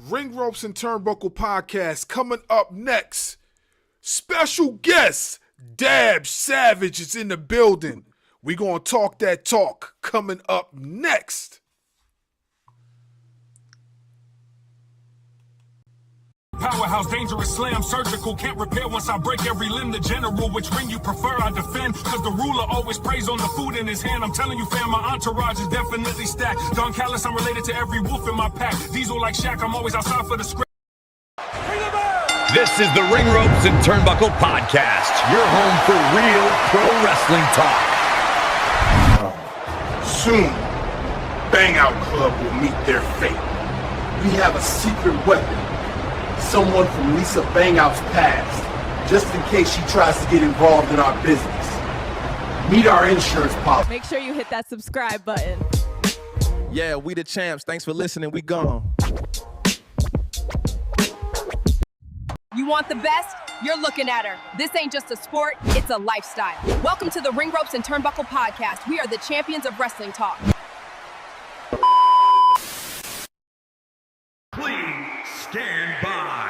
Ring Ropes and Turnbuckle Podcast coming up next. Special guest, Dab Savage is in the building. We gonna talk that talk coming up next. Powerhouse, dangerous slam, surgical, can't repair once I break every limb. The general, which ring you prefer, I defend. Cause the ruler always prays on the food in his hand. I'm telling you, fam, my entourage is definitely stacked. Don Callis, I'm related to every wolf in my pack. Diesel like Shaq, I'm always outside for the script. This is the Ring Ropes and Turnbuckle Podcast, your home for real pro wrestling talk. Soon, Bang Out Club will meet their fate. We have a secret weapon. Someone from Lisa Bang Out's past, just in case she tries to get involved in our business. Meet our insurance policy. Make sure you hit that subscribe button. Yeah, we the champs. Thanks for listening. We gone. You want the best? You're looking at her. This ain't just a sport, it's a lifestyle. Welcome to the Ring Ropes and Turnbuckle Podcast. We are the champions of wrestling talk. Please stand by.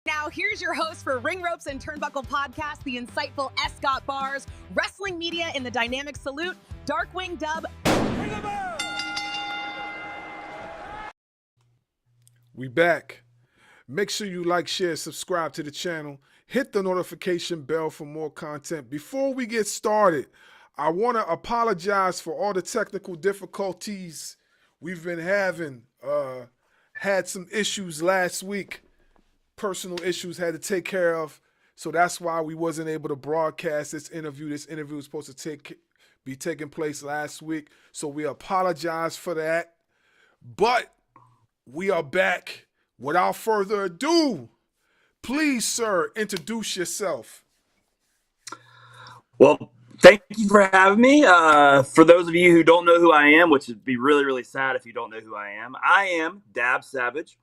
Now, here's your host for Ring Ropes and Turnbuckle Podcast, the insightful Scott Bars, wrestling media in the dynamic salute, Darkwing Dub. We back. Make sure you like, share, subscribe to the channel. Hit the notification bell for more content. Before we get started, I want to apologize for all the technical difficulties we've been having. Had some issues last week. Personal issues had to take care of. So that's why we wasn't able to broadcast this interview. This interview was supposed to be taking place last week. So we apologize for that. But we are back. Without further ado, please, sir, introduce yourself. Well, thank you for having me. For those of you who don't know who I am, which would be really, really sad if you don't know who I am Dab Savage,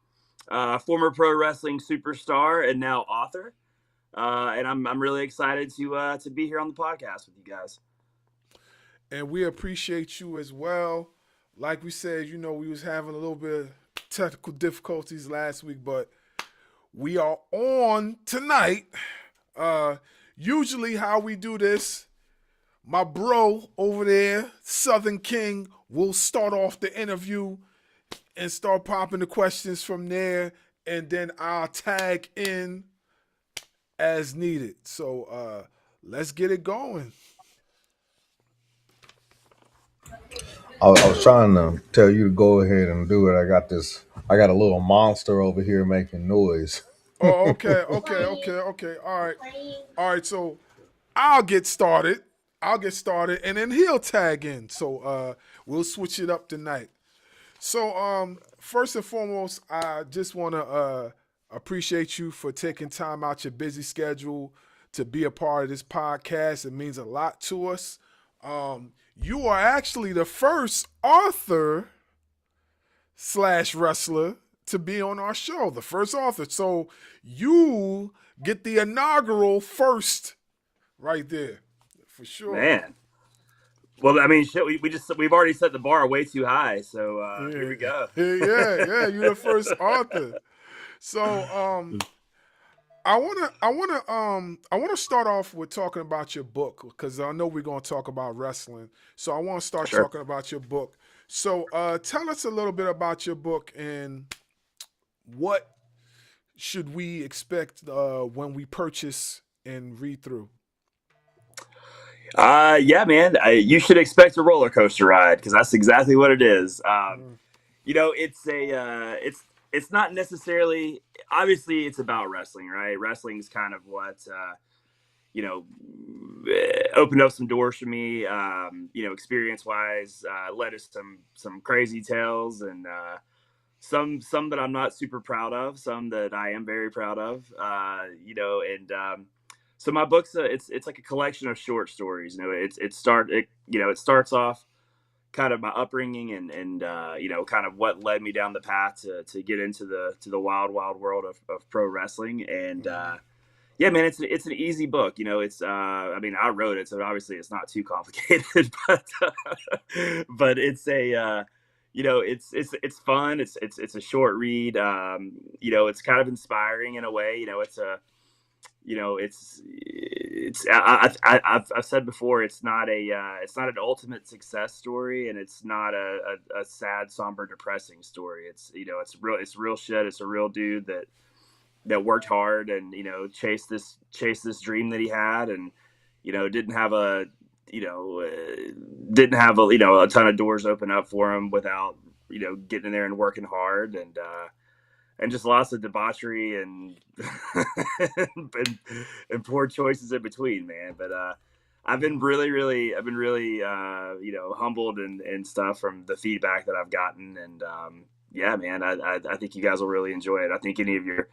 former pro wrestling superstar and now author. And I'm really excited to be here on the podcast with you guys. And we appreciate you as well. Like we said, we was having a little bit of technical difficulties last week, but we are on tonight. Usually how we do this, my bro over there, Southern King, will start off the interview and start popping the questions from there, and then I'll tag in as needed. So let's get it going. I was trying to tell you to go ahead and do it. I got a little monster over here making noise. Oh, okay. All right. So I'll get started, and then he'll tag in. So we'll switch it up tonight. So first and foremost, I just want to appreciate you for taking time out your busy schedule to be a part of this podcast. It means a lot to us. You are actually the first author / wrestler to be on our show, the first author. So you get the inaugural first right there, for sure. Man. Well, I mean, shit, we've already set the bar way too high, so here we go. Yeah, you're the first author. So I wanna start off with talking about your book, because I know we're gonna talk about wrestling. So I want to start talking about your book. So tell us a little bit about your book and what should we expect when we purchase and read through. Yeah, man, you should expect a roller coaster ride, because that's exactly what it is. It's not necessarily, obviously it's about wrestling, right? Wrestling's kind of what, opened up some doors for me, experience wise, led to some crazy tales, and some that I'm not super proud of, some that I am very proud of, so my book's it's like a collection of short stories. It starts off kind of my upbringing and kind of what led me down the path to get into the wild world of pro wrestling. And Yeah, man, it's an easy book. You know, it's I mean, I wrote it, so obviously it's not too complicated, but it's a you know, it's fun. It's a short read. You know, it's kind of inspiring in a way. You know, it's a you know, I've said before, it's not an ultimate success story, and it's not a sad, somber, depressing story. It's you know, it's real shit. It's a real dude that worked hard and you know chased this dream that he had, and you know you know didn't have a you know a ton of doors open up for him without you know getting in there and working hard, and just lots of debauchery and and poor choices in between, man. But I've been really you know humbled and stuff from the feedback that I've gotten, and yeah, man, I think you guys will really enjoy it. I think any of your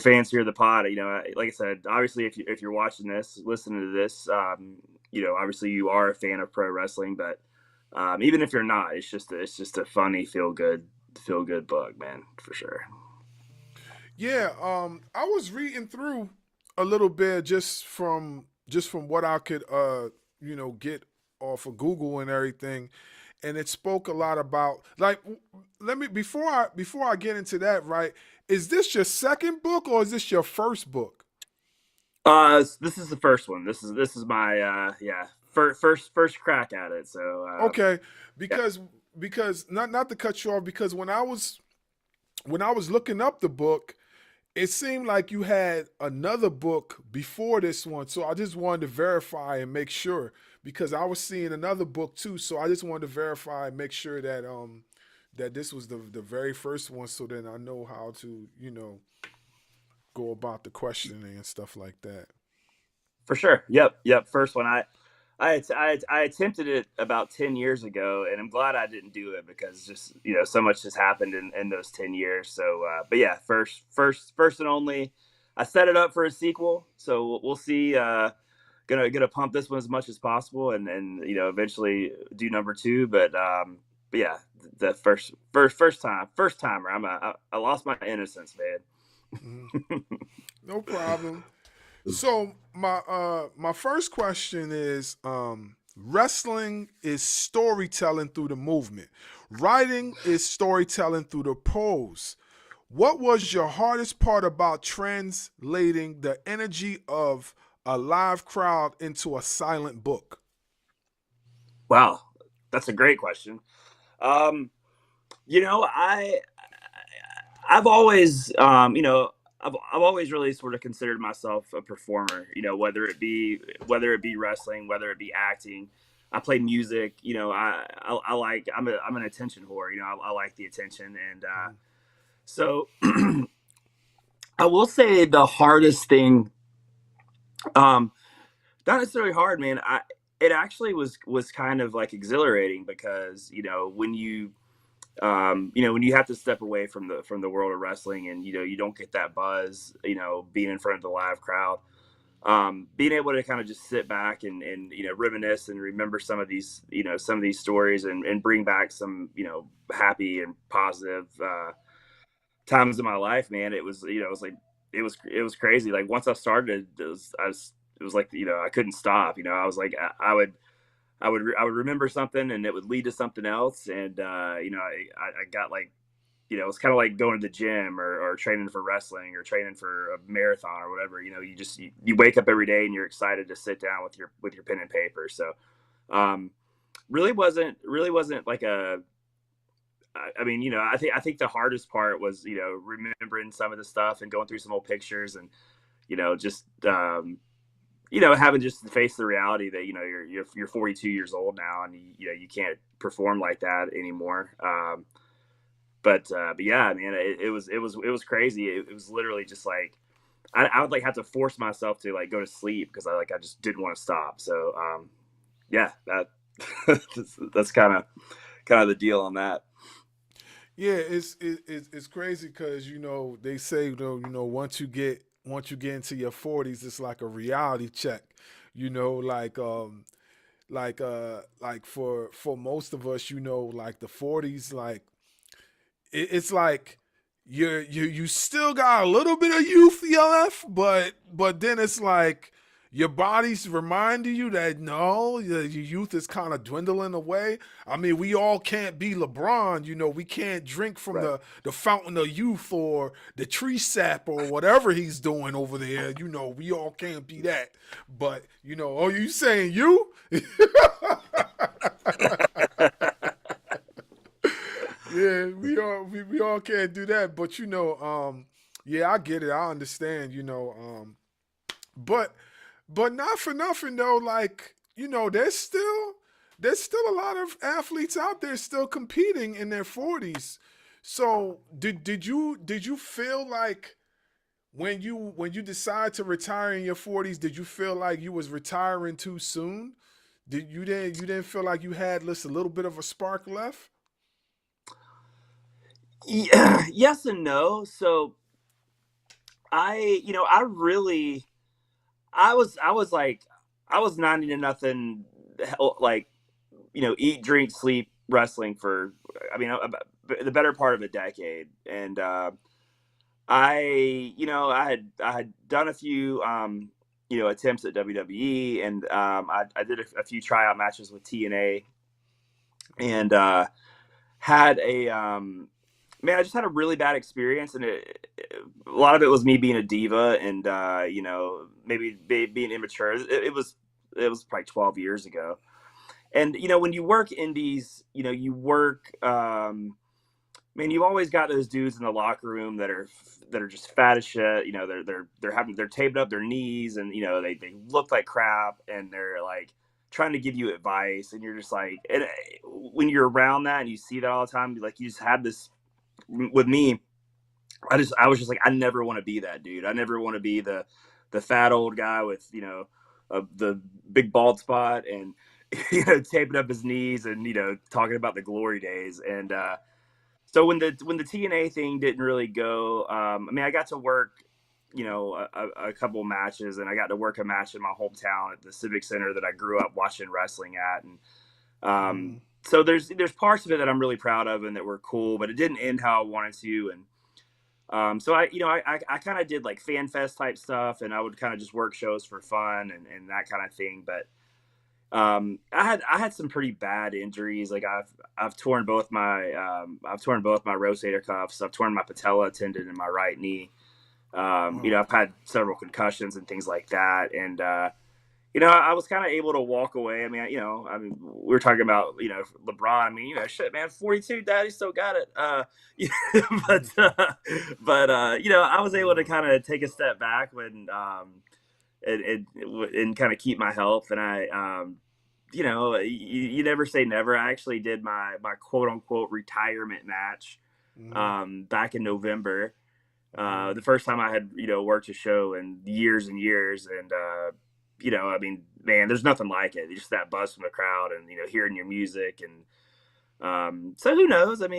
fans here of the pod, you know, like I said, obviously if you're watching this, listening to this, you know, obviously you are a fan of pro wrestling, but even if you're not, it's just a funny, feel good book, man, for sure. Yeah, I was reading through a little bit just from what I could you know get off of Google and everything, and it spoke a lot about like let me before I get into that, right? Is this your second book or is this your first book? This is the first one. This is my yeah first crack at it. So Okay, yeah, because not to cut you off, because when I was looking up the book, it seemed like you had another book before this one. So I just wanted to verify and make sure because I was seeing another book too. So I just wanted to verify and make sure that that this was the very first one, so then I know how to, you know, go about the questioning and stuff like that. for sure. Yep. First one. I attempted it about 10 years ago, and I'm glad I didn't do it because just you know so much has happened in those 10 years. So, but yeah, first and only. I set it up for a sequel, so we'll see. Gonna pump this one as much as possible, and you know eventually do number two. But yeah, the first timer. I lost my innocence, Mhm. man. No problem. So my first question is wrestling is storytelling through the movement. Writing is storytelling through the pose. What was your hardest part about translating the energy of a live crowd into a silent book? Wow, that's a great question. Um, you know, I've always, you know, I've always really sort of considered myself a performer. You know, whether it be wrestling, whether it be acting. I play music. You know, I like I'm an attention whore. You know, I like the attention, and so I will say the hardest thing, um, not necessarily hard, man. It actually was kind of like exhilarating because you know when you have to step away from the world of wrestling and you know you don't get that buzz you know being in front of the live crowd, being able to kind of just sit back and you know reminisce and remember some of these you know some of these stories and bring back some you know happy and positive times in my life, man. It was you know it was like it was crazy. Like once I started it was like you know I couldn't stop. You know I was like I would remember something and it would lead to something else. And, you know, I got like, you know, it's kind of like going to the gym or training for wrestling or training for a marathon or whatever, you know, you wake up every day and you're excited to sit down with your pen and paper. So, um, really wasn't like I mean, you know, I think the hardest part was, you know, remembering some of the stuff and going through some old pictures and, you know, just, you know, having just to face the reality that you know you're 42 years old now, and you know you can't perform like that anymore. But yeah, man, it was crazy. It was literally just like I would like have to force myself to like go to sleep because I just didn't want to stop. So yeah, that that's kind of the deal on that. Yeah, it's crazy because you know they say you know once you get into your 40s, it's like a reality check. You know, like for most of us, you know, like the 40s, like it's like you still got a little bit of youth left, but then it's like your body's reminding you that no, your youth is kind of dwindling away. I mean, we all can't be LeBron, we can't drink from the fountain of youth or the tree sap or whatever he's doing over there. We all can't be that. But oh, you saying you? Yeah, we all can't do that, but yeah, I get it. I understand, but not for nothing though. Like, there's still a lot of athletes out there still competing in their 40s. So did you feel like when you decide to retire in your 40s, did you feel like you was retiring too soon? You didn't feel like you had just a little bit of a spark left? Yeah, yes and no. So I really, I was like, I was 90 to nothing, like, eat, drink, sleep wrestling for, the better part of a decade. And, I had done a few, attempts at WWE, and, I did a few tryout matches with TNA, and, had a, man, I just had a really bad experience, and a lot of it was me being a diva and maybe being immature. It was probably 12 years ago. And when you work indies, you work. Man, you've always got those dudes in the locker room that are just fat as shit. They're taped up their knees, and they look like crap, and they're like trying to give you advice, and you're just like, and when you're around that and you see that all the time, like, you just have this. With me, I was just like, I never want to be that dude. I never want to be the fat old guy with the big bald spot and taping up his knees and talking about the glory days. And so when the TNA thing didn't really go, I got to work a couple matches, and I got to work a match in my hometown at the Civic Center that I grew up watching wrestling at, and so there's parts of it that I'm really proud of and that were cool, but it didn't end how I wanted to. And so I kind of did like fan fest type stuff, and I would kind of just work shows for fun and that kind of thing. But I had some pretty bad injuries. Like I've torn both my rotator cuffs. I've torn my patella tendon in my right knee. I've had several concussions and things like that. And I was kind of able to walk away. We were talking about, LeBron. Shit, man, 42, daddy still got it. But I was able to kind of take a step back when, and kind of keep my health. And I, you never say never. I actually did my quote unquote retirement match, back in November. The first time I had, worked a show in years and years. And, man, there's nothing like it. Just that buzz from the crowd and, hearing your music. And so who knows? If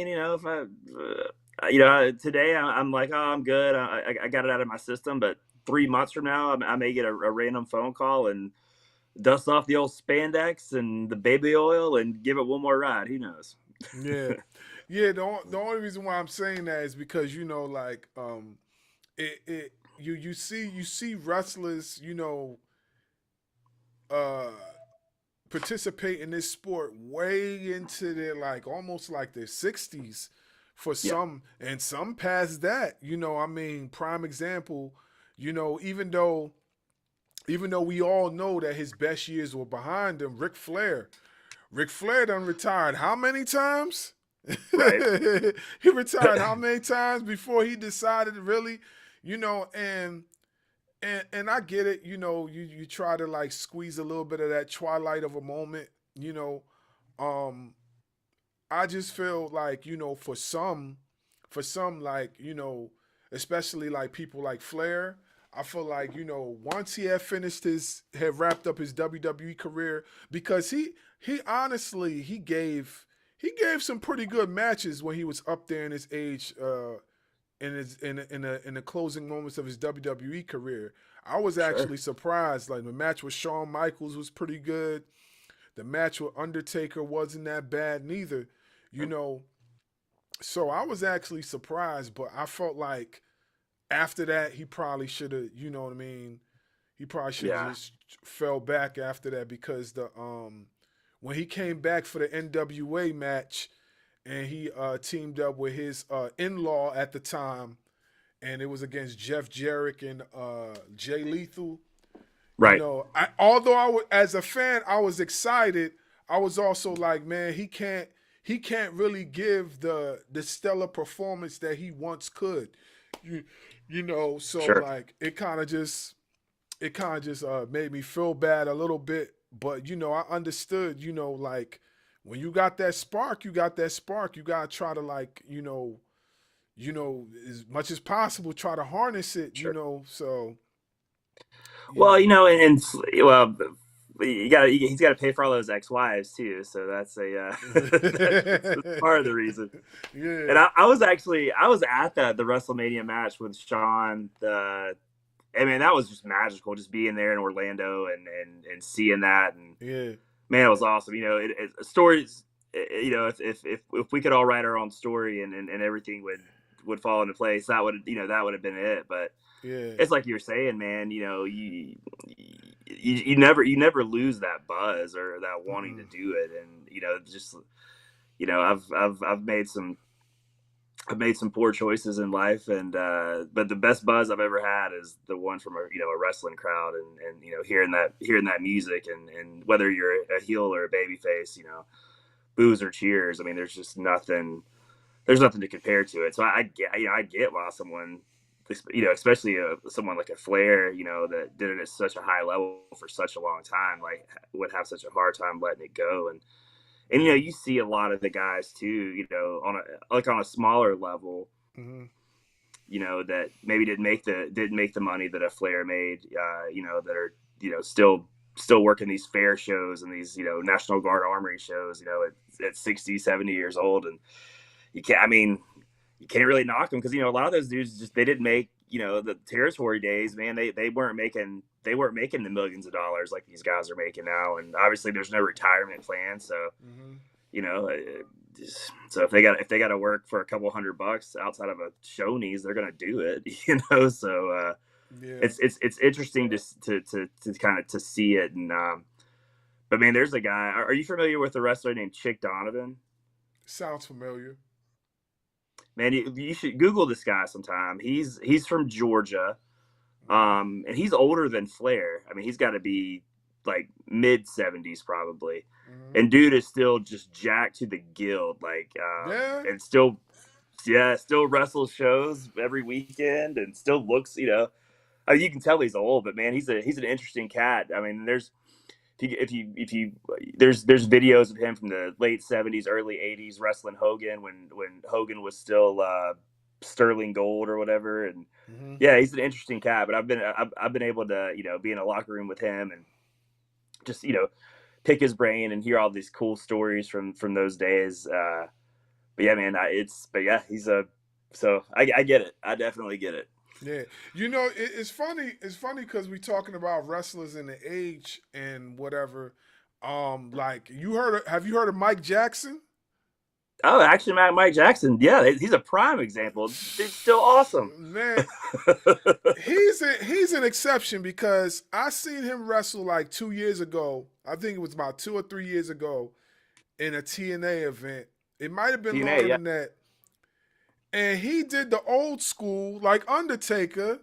I, today I'm like, oh, I'm good. I got it out of my system. But 3 months from now, I may get a random phone call and dust off the old spandex and the baby oil and give it one more ride. Who knows? Yeah. Yeah. The only reason why I'm saying that is because, you see wrestlers, participate in this sport way into their almost like their 60s for some, and some past that. Prime example, even though we all know that his best years were behind him, Ric Flair done retired how many times? Right. He retired how many times before he decided really, and I get it, you try to squeeze a little bit of that twilight of a moment, I just feel like, for some especially people like Flair, I feel like, once he had wrapped up his WWE career, because he honestly, he gave some pretty good matches when he was up there in his age, in the closing moments of his WWE career. I was actually surprised. The match with Shawn Michaels was pretty good. The match with Undertaker wasn't that bad neither, So I was actually surprised, but I felt like after that he probably should have, you know what I mean? He probably should have Yeah. just fell back after that because the when he came back for the NWA match and he teamed up with his in-law at the time and it was against Jeff Jarrett and Jay Lethal. You Right. know, although as a fan, I was excited. I was also like, man, he can't really give the stellar performance that he once could. You know, so Sure. like it kind of just made me feel bad a little bit. But you know, I understood. You know, like when you got that spark, you got that spark. You gotta try to like, you know, as much as possible, try to harness it. Sure. You know, so. Well, you know, and well, he's got to pay for all those ex-wives too. So that's that's part of the reason. Yeah. And I was at the WrestleMania match with Shawn. I mean, that was just magical, just being there in Orlando and seeing that. And Yeah. man, it was awesome. You know, stories. You know, if we could all write our own story and everything would fall into place, that would have been it. But Yeah. it's like you were saying, man. You know, you never lose that buzz or that wanting to do it. And you know, just I've made some poor choices in life, and but the best buzz I've ever had is the one from a wrestling crowd, and you know, hearing that music, and whether you're a heel or a baby face, you know, boos or cheers. I mean, there's just nothing. There's nothing to compare to it. So I get why someone, you know, especially someone like a Flair, you know, that did it at such a high level for such a long time, like would have such a hard time letting it go. And you know, you see a lot of the guys too, you know, on a smaller level, you know, that maybe didn't make the money that a Flair made, you know, that are, you know, still working these fair shows and these, you know, National Guard Armory shows, you know, at 60, 70 years old. And you can't really knock them because, you know, a lot of those dudes they didn't make, you know, the territory days, man. They weren't making the millions of dollars like these guys are making now. And obviously there's no retirement plan. So, you know, so if they got to work for a couple $100 outside of a show knees, they're going to do it, you know? So, Yeah. it's interesting to kind of to see it. And, but man, there's a guy, are you familiar with a wrestler named Chick Donovan? Sounds familiar. Man, you should Google this guy sometime. He's from Georgia, and he's older than Flair. I mean, he's got to be like mid 70s probably, and dude is still just jacked to the gild, like, Yeah. and still wrestles shows every weekend, and still looks, you know, I mean, you can tell he's old, but man, he's an interesting cat. I mean, there's videos of him from the late 70s, early 80s wrestling Hogan when Hogan was still Sterling Gold or whatever. And yeah, he's an interesting cat, but I've been able to, you know, be in a locker room with him and just, you know, pick his brain and hear all these cool stories from those days. But yeah, man, so I get it. I definitely get it. Yeah, you know, it's funny. It's funny because we're talking about wrestlers in the age and whatever. Like have you heard of Mike Jackson? Oh, actually, Mike Jackson, yeah, he's a prime example. He's still awesome. Man, he's an exception because I seen him wrestle like 2 years ago. I think it was about 2 or 3 years ago in a TNA event. It might have been TNA, longer yeah. than that. And he did the old school, like Undertaker,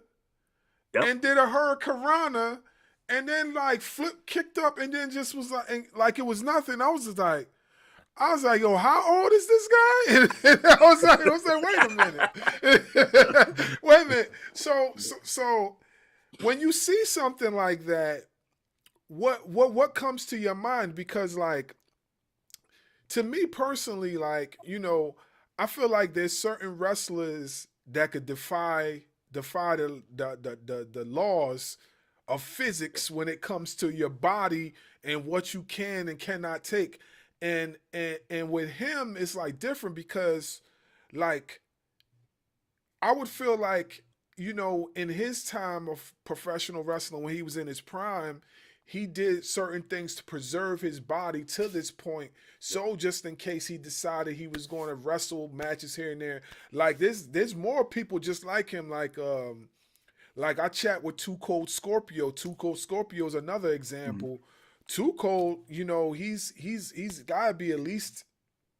Yep. and did a Hurricanrana, and then like kicked up, and then just was like it was nothing. I was like, yo, how old is this guy? And I was like, wait a minute. So when you see something like that, what comes to your mind? Because like, to me personally, like, you know, I feel like there's certain wrestlers that could defy the laws of physics when it comes to your body and what you can and cannot take. And with him, it's like different because, like, I would feel like, you know, in his time of professional wrestling, when he was in his prime, he did certain things to preserve his body to this point. So just in case he decided he was going to wrestle matches here and there, like there's more people just like him. Like I chat with Too Cold Scorpio. Too Cold Scorpio is another example. Too Cold, he's gotta be at least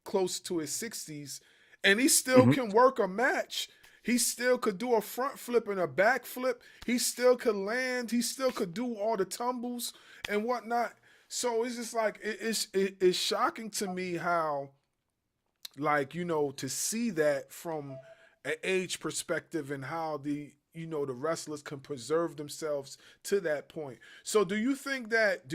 close to his 60s, and he still can work a match. He still could do a front flip and a back flip. He still could land. He still could do all the tumbles and whatnot. So it's just like it's shocking to me how, like, to see that from an age perspective and how the wrestlers can preserve themselves to that point. So do you think that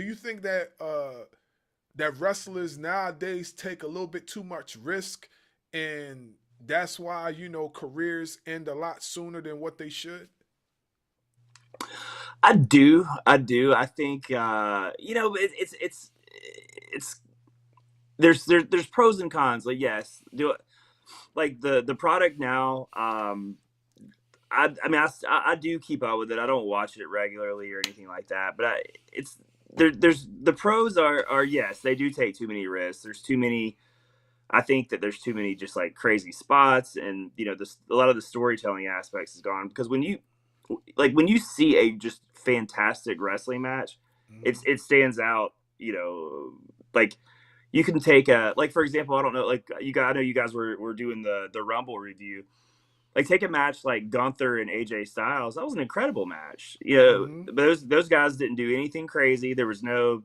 that wrestlers nowadays take a little bit too much risk, and that's why careers end a lot sooner than what they should? I do. I think it's there's pros and cons. Like, yes, do it. Like the product now. I do keep up with it. I don't watch it regularly or anything like that. But there's the pros are yes, they do take too many risks. There's too many. I think that there's too many just like crazy spots, and a lot of the storytelling aspects is gone, because when you see a just fantastic wrestling match, it stands out. Like you can take for example, I don't know, I know you guys were doing the Rumble review. Like, take a match like Gunther and AJ Styles. That was an incredible match. But those guys didn't do anything crazy. There was no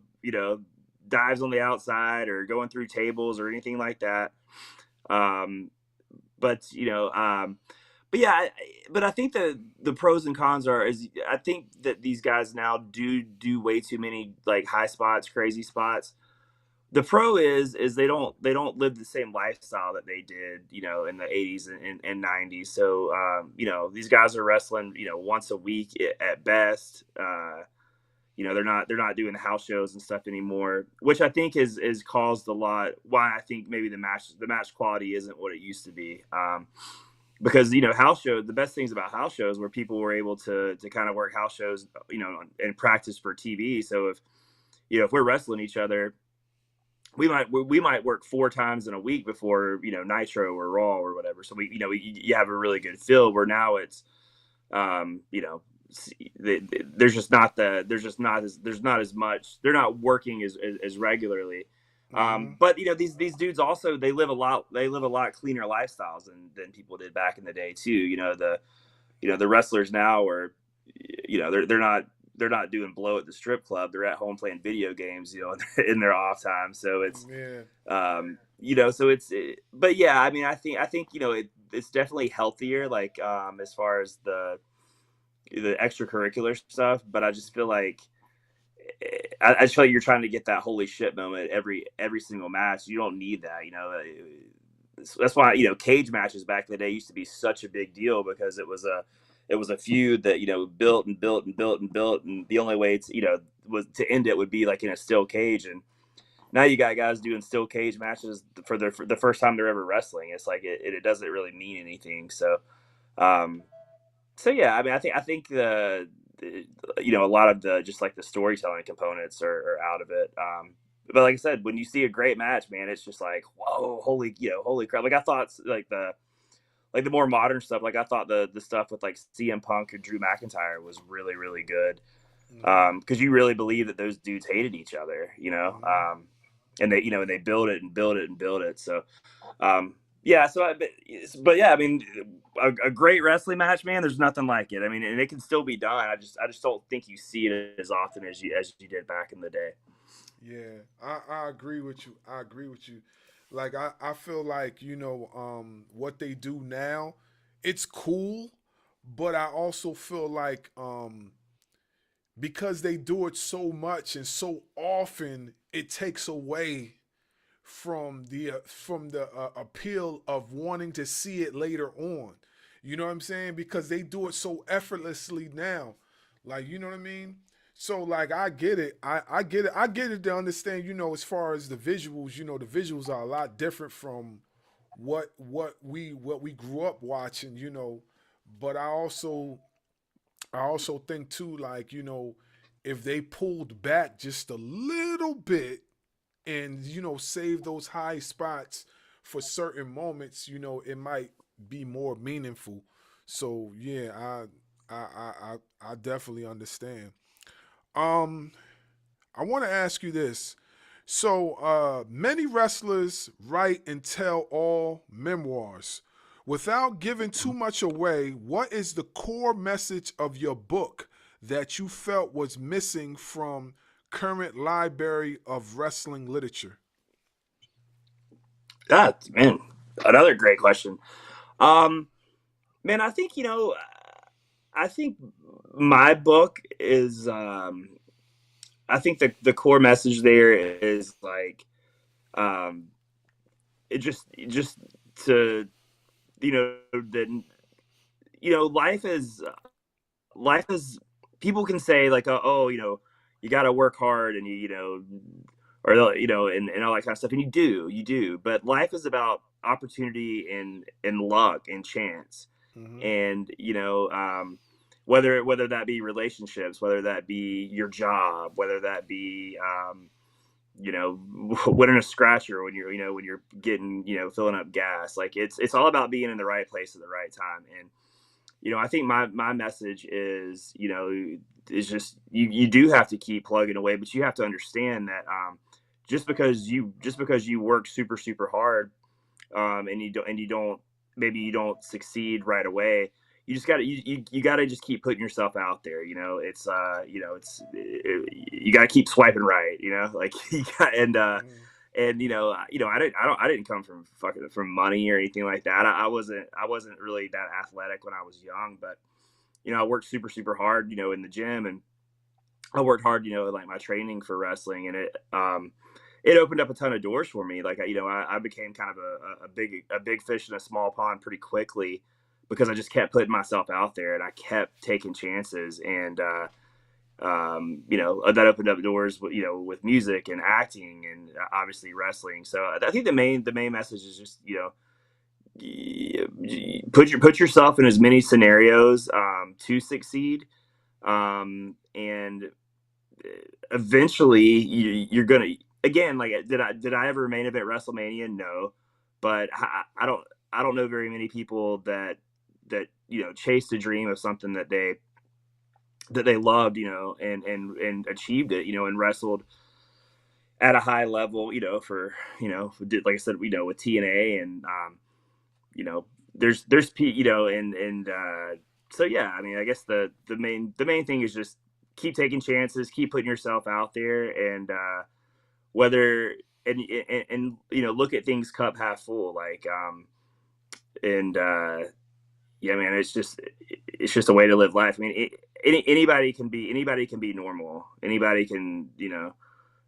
dives on the outside or going through tables or anything like that. But I think the pros and cons is I think that these guys now do way too many like high spots, crazy spots. The pro is they don't live the same lifestyle that they did, in the 80s and 90s. So, these guys are wrestling, once a week at best. They're not doing the house shows and stuff anymore, which I think is caused a lot. Why I think maybe the match quality isn't what it used to be. Because house shows, the best things about house shows were people were able to kind of work house shows, and practice for TV. So if we're wrestling each other, we might work 4 times in a week before Nitro or Raw or whatever. So you have a really good feel. Where now it's there's not as much. They're not working as regularly. But these dudes also, they live a lot cleaner lifestyles than people did back in the day too. The wrestlers now are they're not doing blow at the strip club. They're at home playing video games, in their off time. So it's but yeah, I mean, I think it's definitely healthier, like as far as the extracurricular stuff. But I just feel like I just feel like you're trying to get that holy shit moment every single match. You don't need that, That's why cage matches back in the day used to be such a big deal, because it was a feud that built and built and built and built, and the only way was to end it would be like in a steel cage. And now you got guys doing steel cage matches for the first time they're ever wrestling. It's like it doesn't really mean anything. So yeah, I mean, I think a lot of the just like the storytelling components are out of it. But like I said, when you see a great match, man, it's just like, whoa, holy crap! Like I thought, like the more modern stuff, like I thought the stuff with like CM Punk and Drew McIntyre was really, really good. Because you really believe that those dudes hated each other, and they build it and build it and build it. So, yeah. But yeah, I mean, a great wrestling match, man. There's nothing like it. I mean, and it can still be done. I just don't think you see it as often as you did back in the day. Yeah, I agree with you. Like I feel like what they do now, it's cool, but I also feel like because they do it so much and so often, it takes away from the appeal of wanting to see it later on. You know what I'm saying? Because they do it so effortlessly now. Like, you know what I mean? So like I get it. I get it. I get it to understand, as far as the visuals, the visuals are a lot different from what we grew up watching, but I also think too, like, if they pulled back just a little bit and, you know, save those high spots for certain moments, you know, it might be more meaningful. So yeah, I definitely understand. Um, I want to ask you this. So, many wrestlers write and tell all memoirs. Without giving too much away, what is the core message of your book that you felt was missing from current library of wrestling literature? That man, another great question. Um, Man, I think I think my book is. I think the core message there is like, um, it just to that life is people can say like, oh, you got to work hard and or and all that kind of stuff, and you do, but life is about opportunity and luck and chance, Mm-hmm. and whether that be relationships, whether that be your job, whether that be winning a scratcher when you're getting filling up gas. Like it's all about being in the right place at the right time. And I think my message is just you do have to keep plugging away, but you have to understand that just because you work super super hard, and you don't succeed right away. You just gotta just keep putting yourself out there. You gotta keep swiping right. Like you got, and I didn't come from money or anything like that. I wasn't really that athletic when I was young, but I worked super super hard, in the gym, and I worked hard, in like my training for wrestling, and it opened up a ton of doors for me. Like I became kind of a big fish in a small pond pretty quickly because I just kept putting myself out there and I kept taking chances, and that opened up doors with music and acting and obviously wrestling. So I think the main message is just put yourself in as many scenarios to succeed, and eventually you're gonna, again, like, did I ever main event WrestleMania? No, but I don't know very many people that chased a dream of something that they loved, and achieved it, and wrestled at a high level, like I said, with TNA, and there's and so yeah, I mean, I guess the main thing is just keep taking chances, keep putting yourself out there, and whether and look at things cup half full, like and yeah, man, it's just a way to live life. I mean, anybody can be normal. Anybody can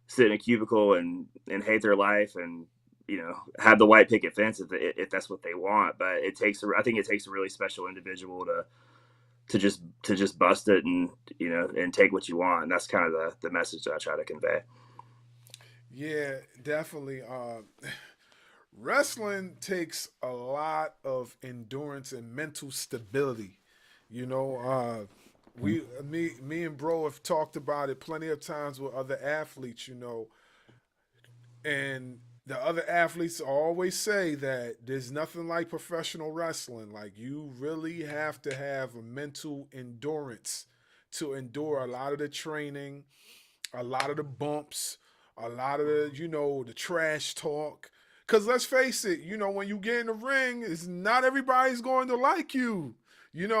sit in a cubicle and hate their life, and have the white picket fence if that's what they want. But I think it takes a really special individual to just bust it, and and take what you want. And that's kind of the message that I try to convey. Yeah, definitely. Wrestling takes a lot of endurance and mental stability. You know, me and bro have talked about it plenty of times with other athletes. And the other athletes always say that there's nothing like professional wrestling. Like, you really have to have a mental endurance to endure a lot of the training, a lot of the bumps, a lot of the trash talk. Cause let's face it, when you get in the ring, it's not everybody's going to like you. And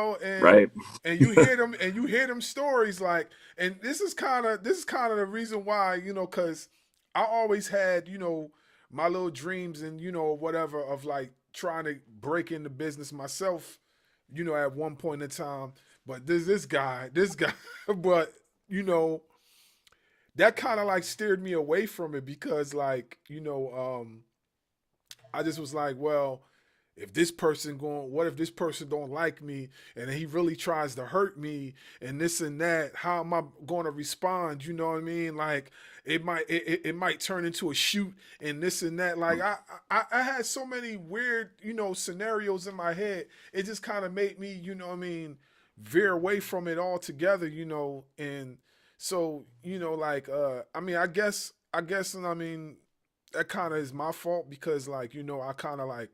Right. you hear them stories, like, and this is kind of the reason why, cause I always had, my little dreams and, whatever, of like trying to break into business myself, at one point in time. But this guy, but, that kind of like steered me away from it, because like, I just was like, well, what if this person don't like me and he really tries to hurt me and this and that? How am I going to respond? You know what I mean? Like, it might turn into a shoot and this and that. Like, I had so many weird, scenarios in my head. It just kind of made me, veer away from it altogether, and So, like, I mean, I guess, and I mean, that kind of is my fault because, like, I kind of like,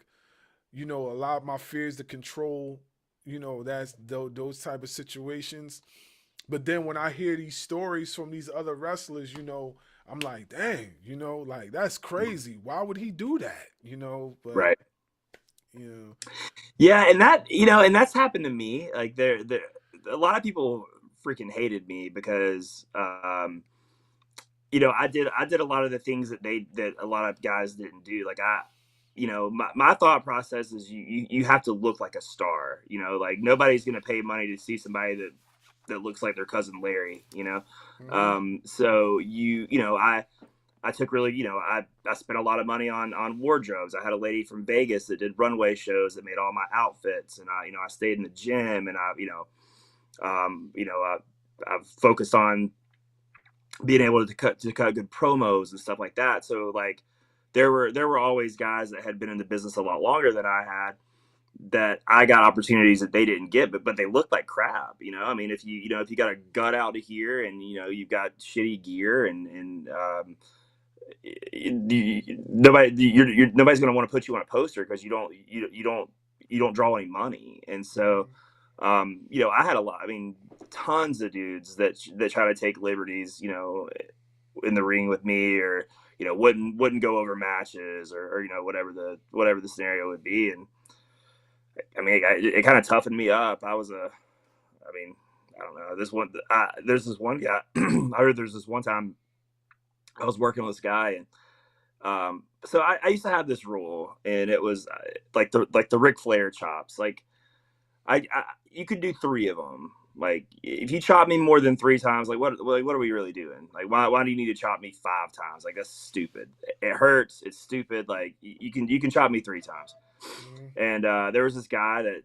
allow my fears to control, that's those type of situations. But then when I hear these stories from these other wrestlers, I'm like, dang, like that's crazy. Why would he do that? But Right. you know, Yeah, and that's happened to me. Like a lot of people freaking hated me because I did a lot of the things that a lot of guys didn't do. Like my thought process is you have to look like a star. Like nobody's gonna pay money to see somebody that looks like their cousin Larry. So I took really, I spent a lot of money on wardrobes. I had a lady from Vegas that did runway shows that made all my outfits, and I stayed in the gym, and I've focused on being able to cut good promos and stuff like that. So like, there were always guys that had been in the business a lot longer than I had that I got opportunities that they didn't get, but they looked like crap. I mean, if you got a gut out of here and you've got shitty gear and nobody's going to want to put you on a poster because you don't draw any money. And so I had tons of dudes that try to take liberties in the ring with me, or wouldn't go over matches, or whatever the scenario would be. And I mean, it kind of toughened me up. I don't know, there's this one guy I heard there's this one time I was working with this guy, and so I used to have this rule, and it was like the Ric Flair chops. Like you could do 3 of them. Like if you chop me more than 3 times, what are we really doing? Like why do you need to chop me 5 times? Like that's stupid. It hurts. It's stupid. Like you can chop me 3 times. And there was this guy that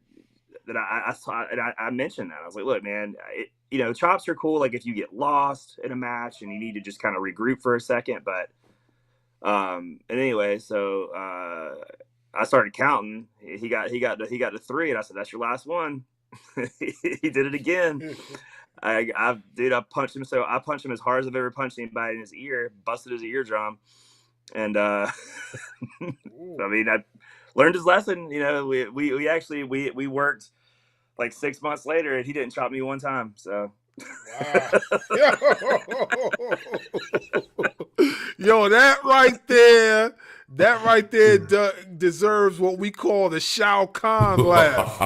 I saw, and I mentioned that. I was like, look, man, chops are cool. Like if you get lost in a match and you need to just kind of regroup for a second, but and anyway, so I started counting. He got to 3, and I said, that's your last one. He did it again. I punched him. So I punched him as hard as I've ever punched anybody in his ear, busted his eardrum. And I mean, I learned his lesson. We actually worked like 6 months later, and he didn't chop me 1 time. So wow. Yo, that right there deserves what we call the Shao Kahn laugh.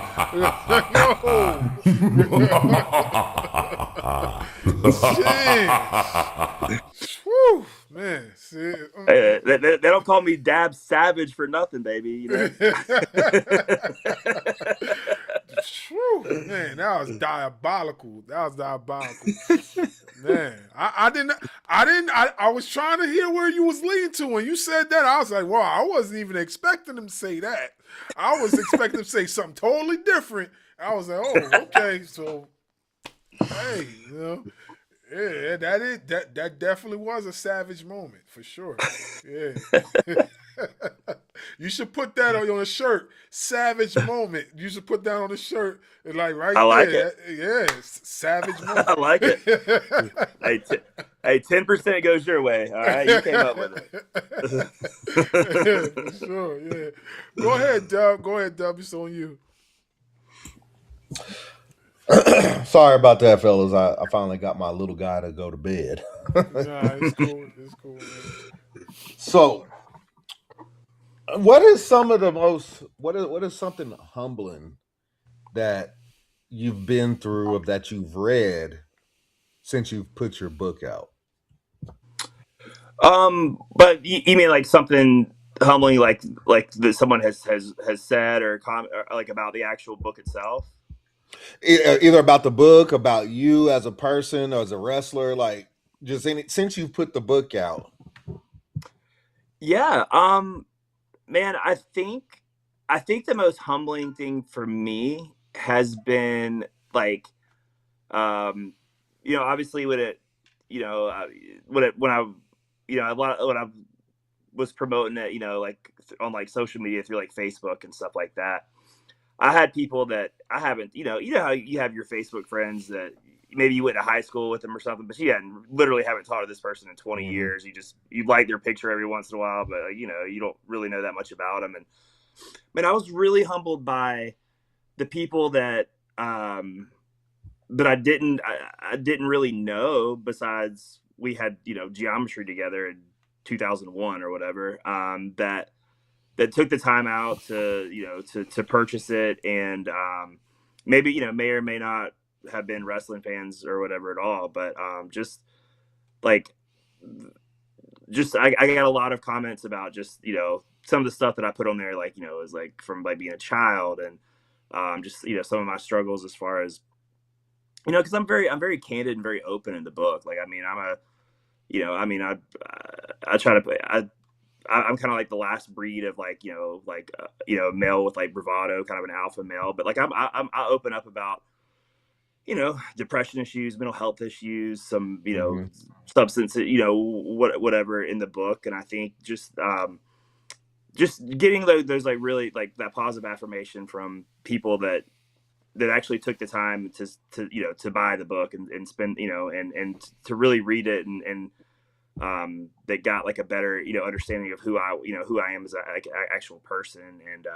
Whew, man. See, they don't call me Dab Savage for nothing, baby. Man, that was diabolical. Man, I was trying to hear where you was leading to when you said that. I was like, wow, I wasn't even expecting him to say that. I was expecting him to say something totally different. I was like, oh, okay, so hey, yeah, that definitely was a savage moment for sure. Yeah. You should put that on your shirt. Savage moment. You should put that on the shirt. And like right I like there. it. Yeah, savage moment. I like it. Hey, 10% goes your way. All right, you came up with it. For sure. Yeah. Go ahead, Dub. It's on you. Sorry about that, fellas. I finally got my little guy to go to bed. Nah, it's cool. It's cool, man. So, what is something humbling that you've been through or that you've read since you've put your book out? But you mean like something humbling, like that someone has said or like about the actual book itself? Either about the book, about you as a person or as a wrestler, like just since you've put the book out. Yeah. Man, I think the most humbling thing for me has been like, obviously when I was promoting it, like on like social media through like Facebook and stuff like that, I had people that I haven't, how you have your Facebook friends that maybe you went to high school with them or something, but you literally haven't talked to this person in 20 years. You like their picture every once in a while, but you don't really know that much about them. And man, I was really humbled by the people that I didn't really know, besides we had geometry together in 2001 or whatever, that took the time out to purchase it, and maybe may or may not have been wrestling fans or whatever at all, but I got a lot of comments about just some of the stuff that I put on there, like is like from like being a child, and just some of my struggles as far as because I'm very candid and very open in the book. Like I try to play. I'm kind of like the last breed of male with like bravado, kind of an alpha male. But like I open up about depression issues, mental health issues, some substance, whatever in the book. And I think just getting those like really like that positive affirmation from people that actually took the time to buy the book and spend and to really read it and that got like a better understanding of who I am as an actual person. And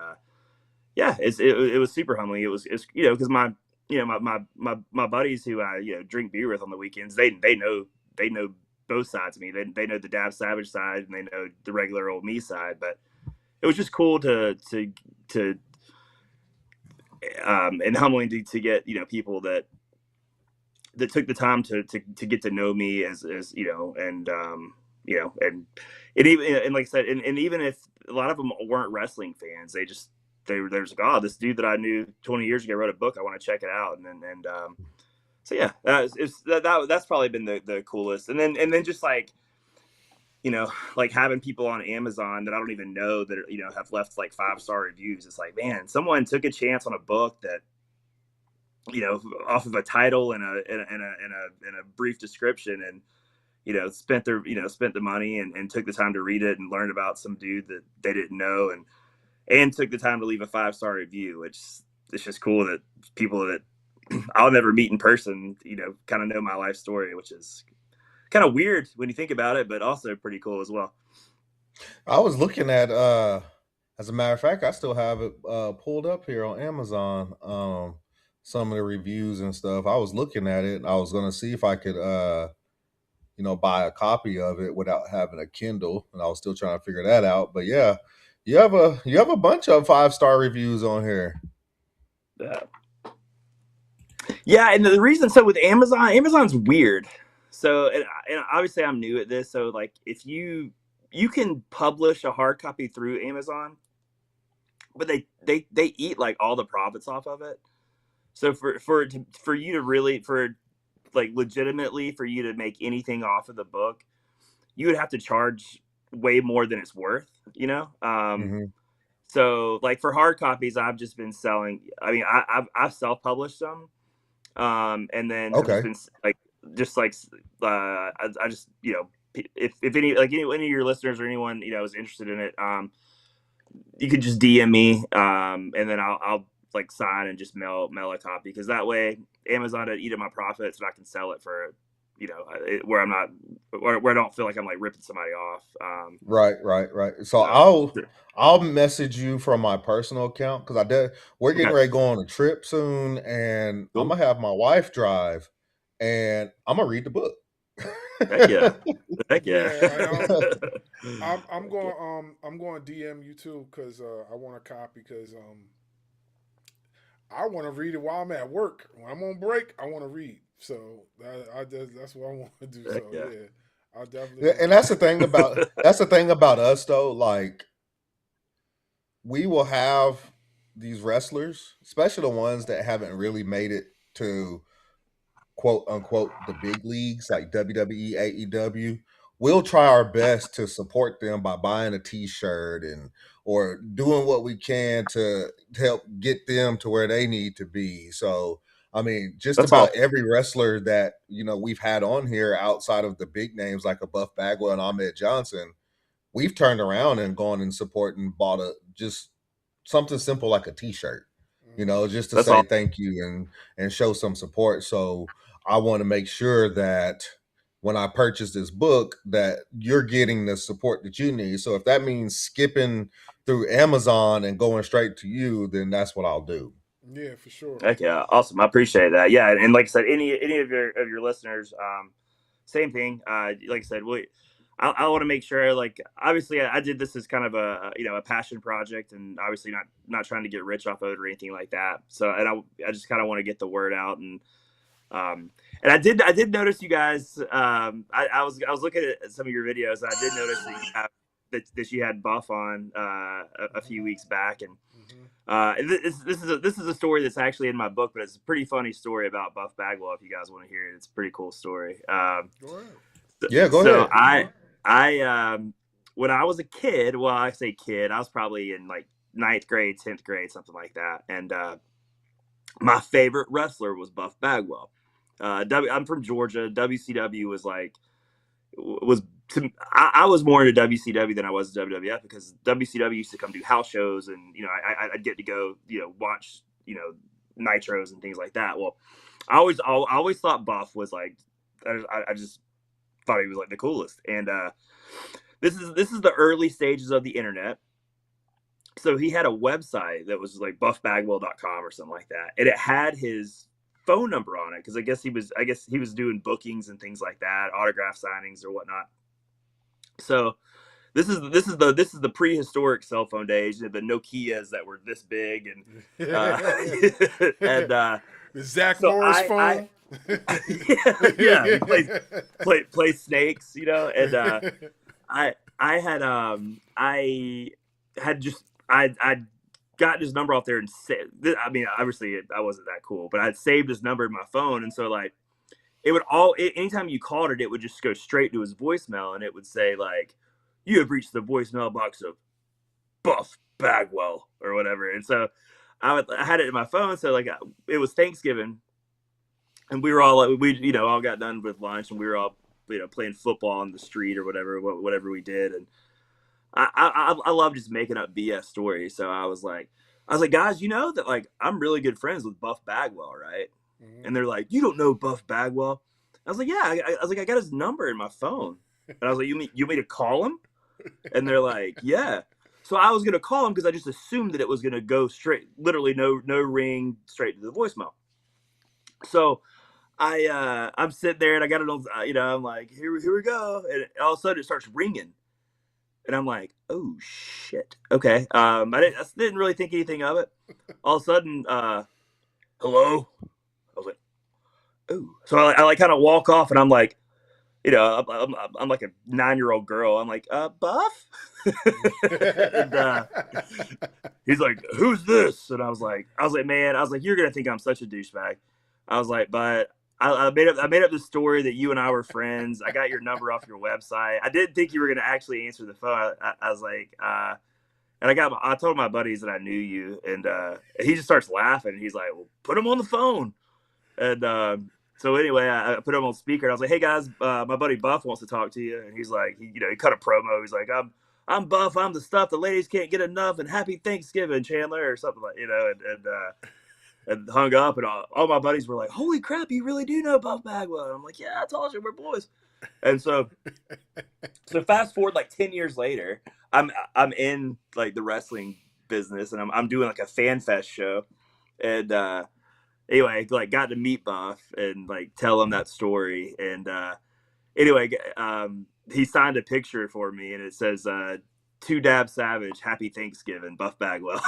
it was super humbling. It's because my buddies who I drink beer with on the weekends, they know both sides of me. They know the Dab Savage side, and they know the regular old me side. But it was just cool to and humbling to get people that took the time to get to know me as and even like I said, and even if a lot of them weren't wrestling fans, they were like, oh, this dude that I knew 20 years ago wrote a book, I want to check it out. And so yeah, that's probably been the coolest. And then just like like having people on Amazon that I don't even know that have left like 5-star reviews. It's like, man, someone took a chance on a book that off of a title and a brief description, and spent the money and took the time to read it and learn about some dude that they didn't know, and took the time to leave a 5-star review, which it's just cool that people that I'll never meet in person kind of know my life story, which is kind of weird when you think about it, but also pretty cool as well. I was looking at as a matter of fact, I still have it pulled up here on Amazon, some of the reviews and stuff. I was looking at it, and I was going to see if I could buy a copy of it without having a Kindle, and I was still trying to figure that out. But yeah, you have a bunch of 5-star reviews on here. Yeah, and the reason, so with Amazon's weird. So, and obviously I'm new at this. So like if you can publish a hard copy through Amazon, but they eat like all the profits off of it. So for you to really, for like legitimately for you to make anything off of the book, you would have to charge way more than it's worth, So like for hard copies, I've just been selling. I mean, I've self-published some, and then I've just been I just if any like any of your listeners or anyone is interested in it, you could just DM me, and then I'll like sign and just mail a copy, because that way Amazon would eat at my profits and I can sell it for where I don't feel like I'm like ripping somebody off. Right. So I'll message you from my personal account, because we're getting ready to go on a trip soon, and I'm gonna have my wife drive, and I'm gonna read the book. Heck yeah. I'm going to DM you too, because I want a copy, because I want to read it while I'm at work. When I'm on break, I want to read. So that's what I want to do. So yeah, I'll definitely. Yeah, and that's the thing about us though. Like, we will have these wrestlers, especially the ones that haven't really made it to quote unquote the big leagues like WWE, AEW. We'll try our best to support them by buying a T-shirt or doing what we can to help get them to where they need to be. So, I mean, every wrestler that we've had on here outside of the big names like a Buff Bagwell and Ahmed Johnson, we've turned around and gone and support and bought just something simple like a T-shirt, just to say thank you and show some support. So I want to make sure that when I purchase this book that you're getting the support that you need. So if that means skipping through Amazon and going straight to you, then that's what I'll do. Yeah, for sure. Okay, awesome. I appreciate that. Yeah, and like I said, any of your listeners, same thing. Like I said, I want to make sure. Like, obviously, I did this as kind of a passion project, and obviously not trying to get rich off of it or anything like that. So, and I just kind of want to get the word out, and I did notice you guys. I was looking at some of your videos, and I did notice that you had Buff on a few weeks back, and this is a story that's actually in my book, but it's a pretty funny story about Buff Bagwell. If you guys want to hear it, it's a pretty cool story. Go ahead. Yeah, go ahead. So I when I was a kid, well, I say kid, I was probably in like 9th grade, 10th grade, something like that, and my favorite wrestler was Buff Bagwell. I'm from Georgia. WCW was I was more into WCW than I was WWF, because WCW used to come do house shows, and I'd get to go watch nitros and things like that. Well, I always thought Buff was like, I just thought he was like the coolest. And this is the early stages of the internet. So he had a website that was like buffbagwell.com or something like that, and it had his phone number on it, because I guess he was doing bookings and things like that, autograph signings or whatnot. So this is the prehistoric cell phone days, the Nokias that were this big, and and the Zach Morris phone. Yeah, play snakes, and I got his number off there, and I mean, obviously I wasn't that cool, but I'd saved his number in my phone, and so like it would anytime you called it would just go straight to his voicemail, and it would say like, "You have reached the voicemail box of Buff Bagwell," or whatever. And so I had it in my phone. So like it was Thanksgiving, and we were all all got done with lunch, and we were all playing football on the street or whatever we did, and I love just making up BS stories. So I was like, guys, that like I'm really good friends with Buff Bagwell, right? Mm-hmm. And they're like, "You don't know Buff Bagwell?" I was like, "Yeah." I was like, "I got his number in my phone." And I was like, "You want me to call him?" And they're like, "Yeah." So I was gonna call him because I just assumed that it was gonna go straight, literally no ring, straight to the voicemail. So I'm sitting there, and I got it on, I'm like, here we go, and all of a sudden it starts ringing. And I'm like, oh shit. Okay. I didn't really think anything of it. All of a sudden, hello. I was like, oh. So I like kind of walk off, and I'm like, I'm like a 9-year-old girl. I'm like, Buff. And he's like, who's this? And I was like, man, you're gonna think I'm such a douchebag. I was like, but I made up this story that you and I were friends. I got your number off your website. I didn't think you were gonna actually answer the phone. I was like, and I told my buddies that I knew you, and he just starts laughing. And he's like, well, put him on the phone. And so anyway, I put him on speaker, and I was like, hey guys, my buddy Buff wants to talk to you. And he's like, he cut a promo. He's like, I'm Buff. I'm the stuff the ladies can't get enough, and happy Thanksgiving, Chandler, or something like, and hung up, and all my buddies were like, holy crap, you really do know Buff Bagwell. And I'm like, yeah, I told you, we're boys. And so fast forward like 10 years later, I'm in like the wrestling business, and I'm doing like a fan fest show. And anyway, like got to meet Buff and like tell him that story. And anyway, he signed a picture for me, and it says, to Dab Savage, happy Thanksgiving, Buff Bagwell.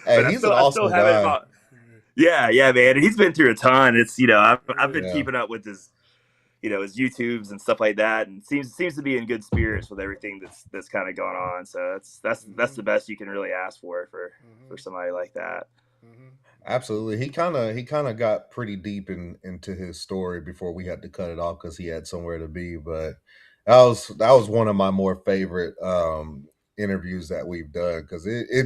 Hey, he's an awesome guy. Yeah, man. And he's been through a ton. It's I've been keeping up with his his YouTubes and stuff like that, and seems to be in good spirits with everything that's kind of going on. So that's the best you can really ask for somebody like that. Mm-hmm. Absolutely. He kind of got pretty deep into his story before we had to cut it off because he had somewhere to be. But that was one of my more favorite interviews that we've done, because it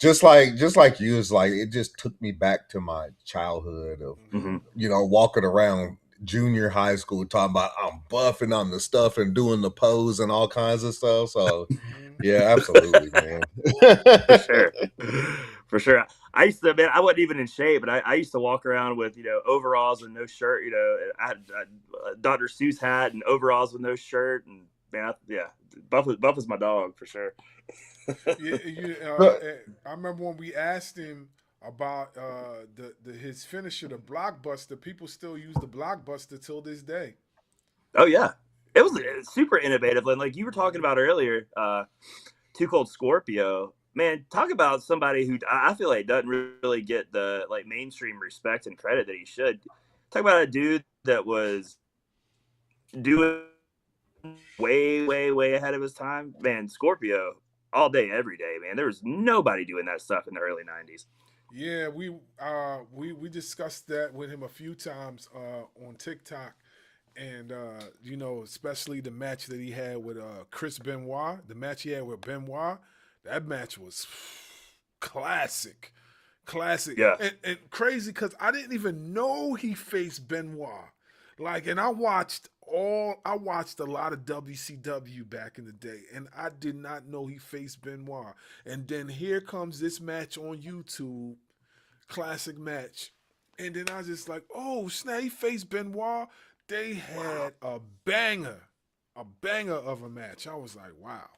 just like you, is like it just took me back to my childhood of walking around junior high school talking about I'm buffing on the stuff and doing the pose and all kinds of stuff. So yeah, absolutely, man. For sure. For sure. I used to, man, I wasn't even in shape, but I used to walk around with, overalls and no shirt. I had a Dr. Seuss hat and overalls with no shirt. And man, Buff was my dog for sure. I remember when we asked him about his finisher, the Blockbuster. People still use the Blockbuster till this day. Oh yeah, it was super innovative. And like you were talking about earlier, Too Cold Scorpio. Man, talk about somebody who I feel like doesn't really get the like mainstream respect and credit that he should. Talk about a dude that was doing way, way, way ahead of his time. Man, Scorpio all day, every day, man. There was nobody doing that stuff in the early 90s. Yeah, we discussed that with him a few times on TikTok. And especially the match that he had with Chris Benoit, the match he had with Benoit, that match was classic. Yeah. And crazy because I didn't even know he faced Benoit. And I watched a lot of WCW back in the day, and I did not know he faced Benoit. And then here comes this match on YouTube, classic match. And then I was just like, oh, snap, he faced Benoit. They had a banger of a match. I was like, wow.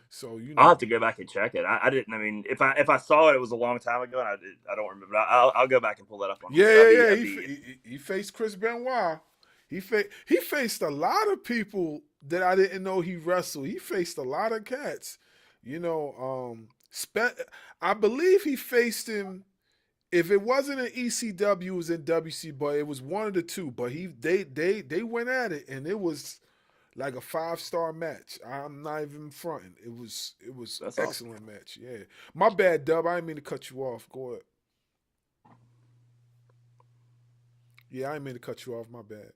So I'll have to go back and check it. I didn't. I mean, if I saw it, it was a long time ago, and I don't remember. But I'll go back and pull that up on. Yeah. He faced Chris Benoit. He faced a lot of people that I didn't know he wrestled. He faced a lot of cats. I believe he faced him. If it wasn't an ECW, it was in WC, but it was one of the two. But they went at it, and it was like a 5-star match. I'm not even fronting. It was That's excellent awesome. match. Yeah, my bad, Dub. I didn't mean to cut you off. Go ahead. Yeah, I didn't mean to cut you off. My bad.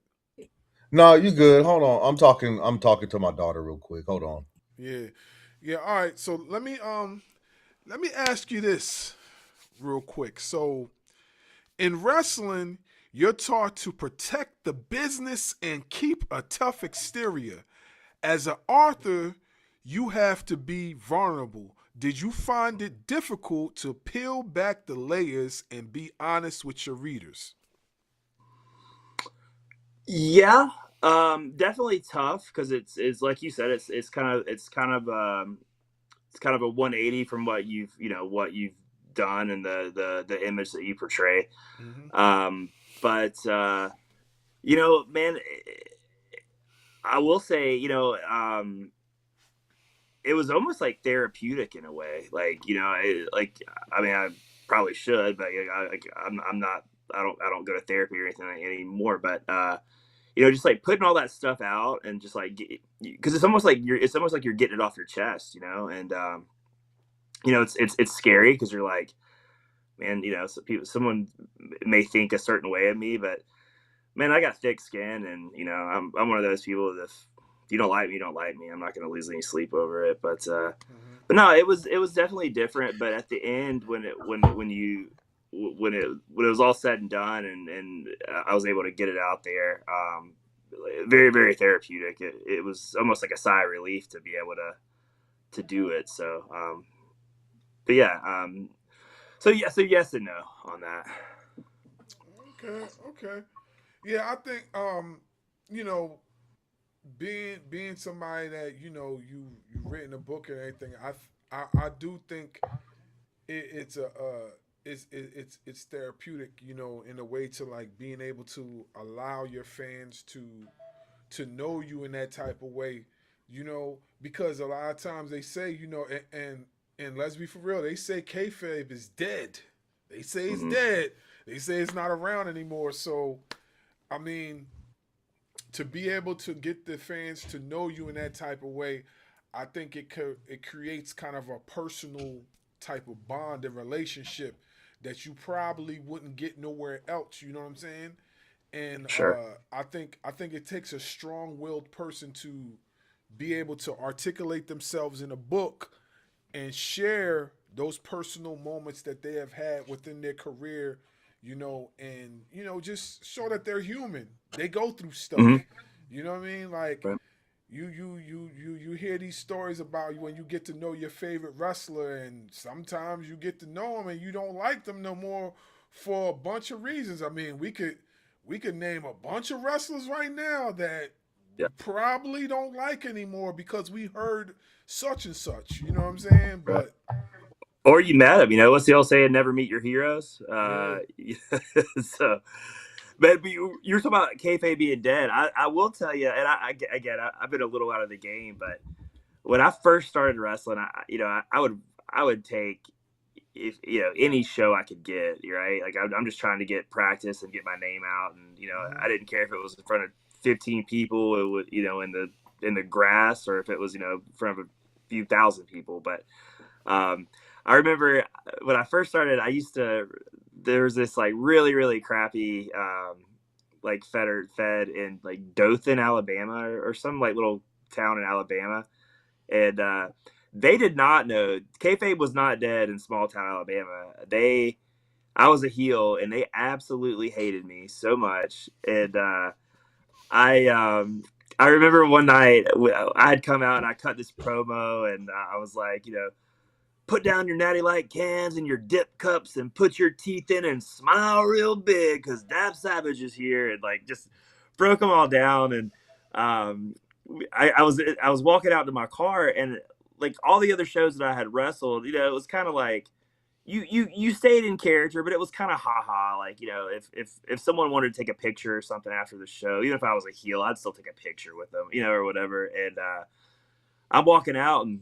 No, you good. Hold on. I'm talking to my daughter real quick. Hold on. Yeah. All right. So let me ask you this real quick. So in wrestling, you're taught to protect the business and keep a tough exterior. As an author, you have to be vulnerable. Did you find it difficult to peel back the layers and be honest with your readers? Yeah, definitely tough because it's like you said, it's kind of a 180 from what you've done and the image that you portray. Mm-hmm. But man, I will say, it was almost like therapeutic in a way. I mean, I probably should, but I'm not. I don't go to therapy or anything anymore. But just like putting all that stuff out and just like, because it's almost like you're getting it off your chest, and it's scary because you're like, man, someone may think a certain way of me, but man, I got thick skin, and I'm one of those people that if you don't like me, you don't like me. I'm not going to lose any sleep over it. But no, it was definitely different. But at the end, when it was all said and done, and I was able to get it out there, very, very therapeutic. It was almost like a sigh of relief to be able to do it. So, but yeah, so yes and no on that. Okay. Yeah, I think being somebody that you've written a book and everything, I do think it's therapeutic, in a way to like being able to allow your fans to know you in that type of way, because a lot of times they say, and let's be for real, they say kayfabe is dead. They say it's dead. They say it's not around anymore. So, I mean, to be able to get the fans to know you in that type of way, I think it creates kind of a personal type of bond and relationship that you probably wouldn't get nowhere else. You know what I'm saying? And Sure. I think it takes a strong-willed person to be able to articulate themselves in a book and share those personal moments that they have had within their career, and just show that they're human. They go through stuff. Mm-hmm. You know what I mean? Like, Right. you hear these stories about when you get to know your favorite wrestler, and sometimes you get to know them and you don't like them no more for a bunch of reasons. I mean, we could name a bunch of wrestlers right now that Yeah. probably don't like anymore because we heard such and such. You know what I'm saying? Right. But Or you met them, what's the old saying? Never meet your heroes. yeah, So, but you're talking about kayfabe being dead. I will tell you, and I've been a little out of the game, but when I first started wrestling, I would take if any show I could get, right? Like I'm just trying to get practice and get my name out, and I didn't care if it was in front of 15 people, it would in the grass, or if it was in front of a few thousand people, but. I remember when I first started, there was this like really, really crappy, like fed in like Dothan, Alabama or some like little town in Alabama. And, they did not know kayfabe was not dead in small town Alabama. I was a heel and they absolutely hated me so much. And, I remember one night I had come out and I cut this promo and I was like, put down your Natty Light cans and your dip cups and put your teeth in and smile real big because Dab Savage is here, and like just broke them all down. And I was walking out to my car, and like all the other shows that I had wrestled, it was kind of like you stayed in character, but it was kind of haha. Like if someone wanted to take a picture or something after the show, even if I was a heel, I'd still take a picture with them, or whatever. And I'm walking out and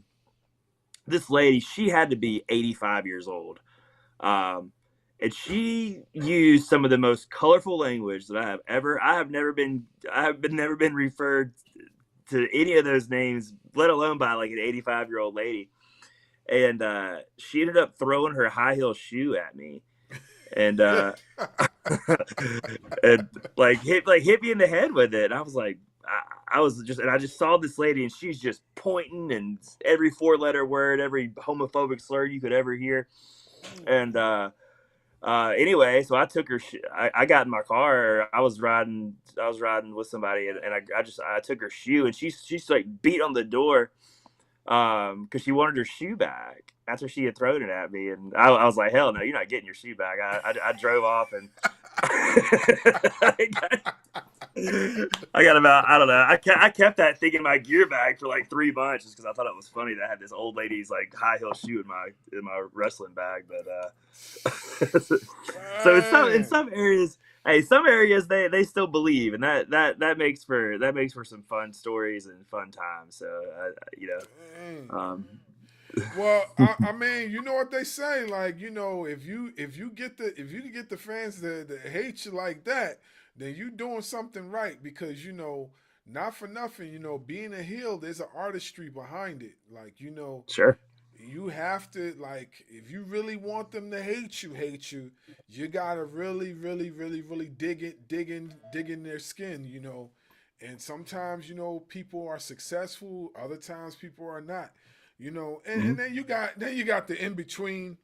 this lady, she had to be 85 years old. And she used some of the most colorful language that I have never been referred to any of those names, let alone by like an 85-year-old lady. And she ended up throwing her high heel shoe at me. And and hit me in the head with it. And I was like, I just saw this lady and she's just pointing and every 4-letter word, every homophobic slur you could ever hear. And anyway, so I took her. I got in my car. I was riding with somebody, and I took her shoe, and she's like beat on the door, because she wanted her shoe back after she had thrown it at me, and I was like, hell no, you're not getting your shoe back. I drove off and. I got about, I don't know. I kept that thing in my gear bag for like 3 months just because I thought it was funny that I had this old lady's like high heel shoe in my wrestling bag. But so in some areas, some areas they still believe, and that makes for some fun stories and fun times. So Well, I mean, you know what they say, like if you get the fans that hate you like that, then you doing something right, because not for nothing, being a heel, there's an artistry behind it. Like sure, you have to, like, if you really want them to hate you, you gotta really, really, really, really dig in their skin, And sometimes people are successful, other times people are not. And then you got the in between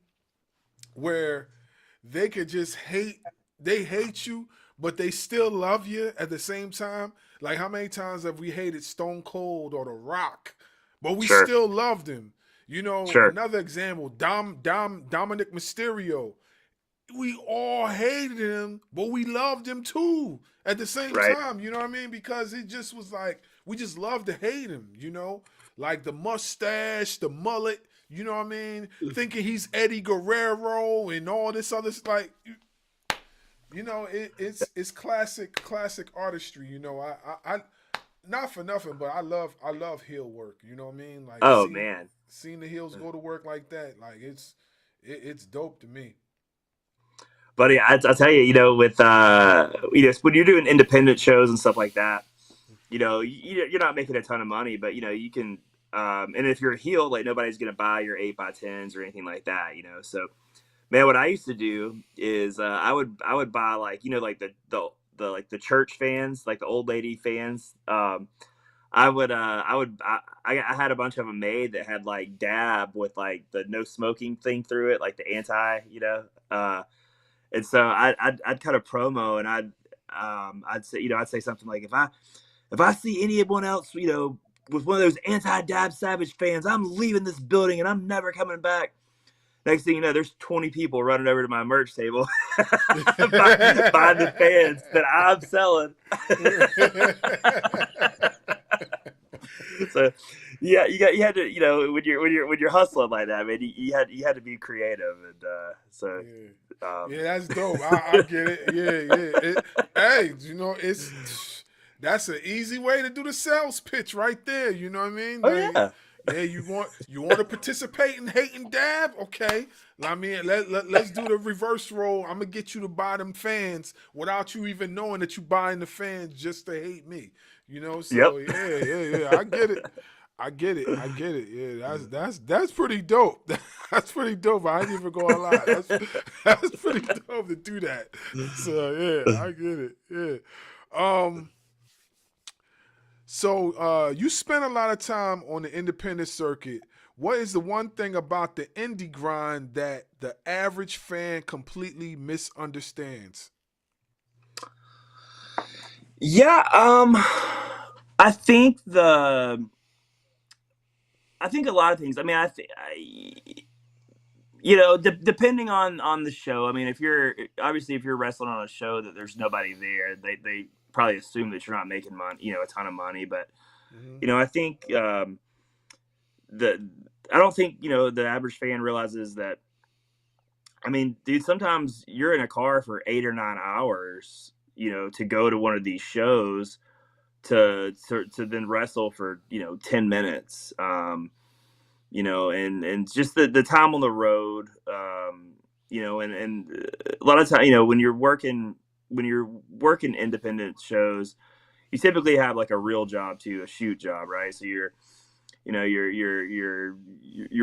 where they could just hate you, but they still love you at the same time. Like, how many times have we hated Stone Cold or The Rock, but we still loved him? Another example, Dominic Mysterio. We all hated him, but we loved him too at the same time. You know what I mean? Because it just was like, we just loved to hate him, Like the mustache, the mullet, you know what I mean? Thinking he's Eddie Guerrero and all this other, like, it's classic artistry. I not for nothing, but I love heel work. You know what I mean? Like, seeing the heels go to work like that, like it's dope to me. Buddy, I'll tell you, with when you're doing independent shows and stuff like that, you're not making a ton of money, but you can. And if you're a heel, like, nobody's gonna buy your 8x10s or anything like that, So, man, what I used to do is I would buy like the church fans, like the old lady fans. I had a bunch of them made that had like dab with like the no smoking thing through it, like the anti, and so I'd cut a promo and I'd say something like, if I see anyone else, was one of those anti-Dab Savage fans. I'm leaving this building and I'm never coming back. Next thing you know, there's 20 people running over to my merch table buying the fans that I'm selling. So yeah, you had to, you know, when you're hustling like that, man, you had to be creative, and yeah, that's dope. I get it. Yeah. Hey, you know, that's an easy way to do the sales pitch right there. You know what I mean? Oh, Like, yeah. Yeah, you want to participate in hating Dab? Okay. I mean, let's do the reverse role. I'm gonna get you to buy them fans without you even knowing that you buying the fans just to hate me. You know, so Yep. yeah. I get it. Yeah, that's pretty dope. That's pretty dope. I ain't even gonna lie. That's pretty dope to do that. So yeah, I get it. Yeah. So you spend a lot of time on the independent circuit. What is the one thing about the indie grind that the average fan completely misunderstands? Yeah, I think a lot of things. I mean, depending on the show. I mean, if you're wrestling on a show that there's nobody there, they probably assume that you're not making money, a ton of money. But I think I don't think the average fan realizes that. I mean, dude, sometimes you're in a car for 8 or 9 hours, to go to one of these shows to then wrestle for 10 minutes. And just the time on the road, and a lot of time, when you're working independent shows, you typically have like a real job too, a shoot job, right? So you're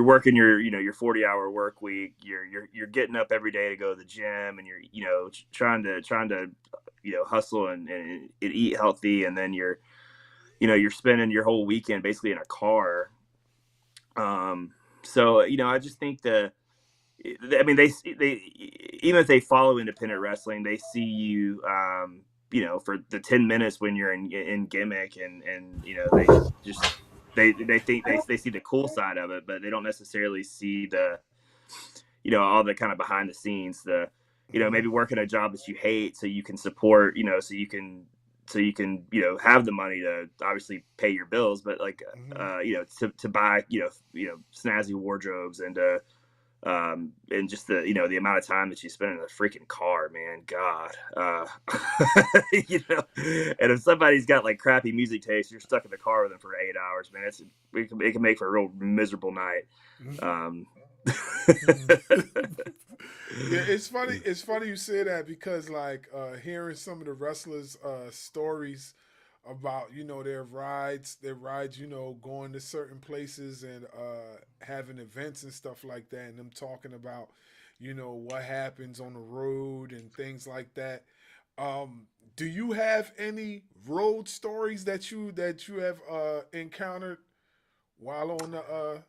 working your 40-hour work week. You're getting up every day to go to the gym, and you're trying to hustle and eat healthy, and then you're spending your whole weekend basically in a car. So I just think they even if they follow independent wrestling, they see you for the 10 minutes when you're in gimmick, and they think they see the cool side of it, but they don't necessarily see the all the kind of behind the scenes, maybe working a job that you hate so you can support, so you can have the money to obviously pay your bills, but to buy snazzy wardrobes, and just the amount of time that you spend in a freaking car, man, God. And if somebody's got like crappy music taste, you're stuck in the car with them for 8 hours, man. It can make for a real miserable night. Yeah, it's funny. It's funny you say that, because like hearing some of the wrestlers' stories about their rides, going to certain places and having events and stuff like that, and them talking about what happens on the road and things like that. Do you have any road stories that you have encountered while on the?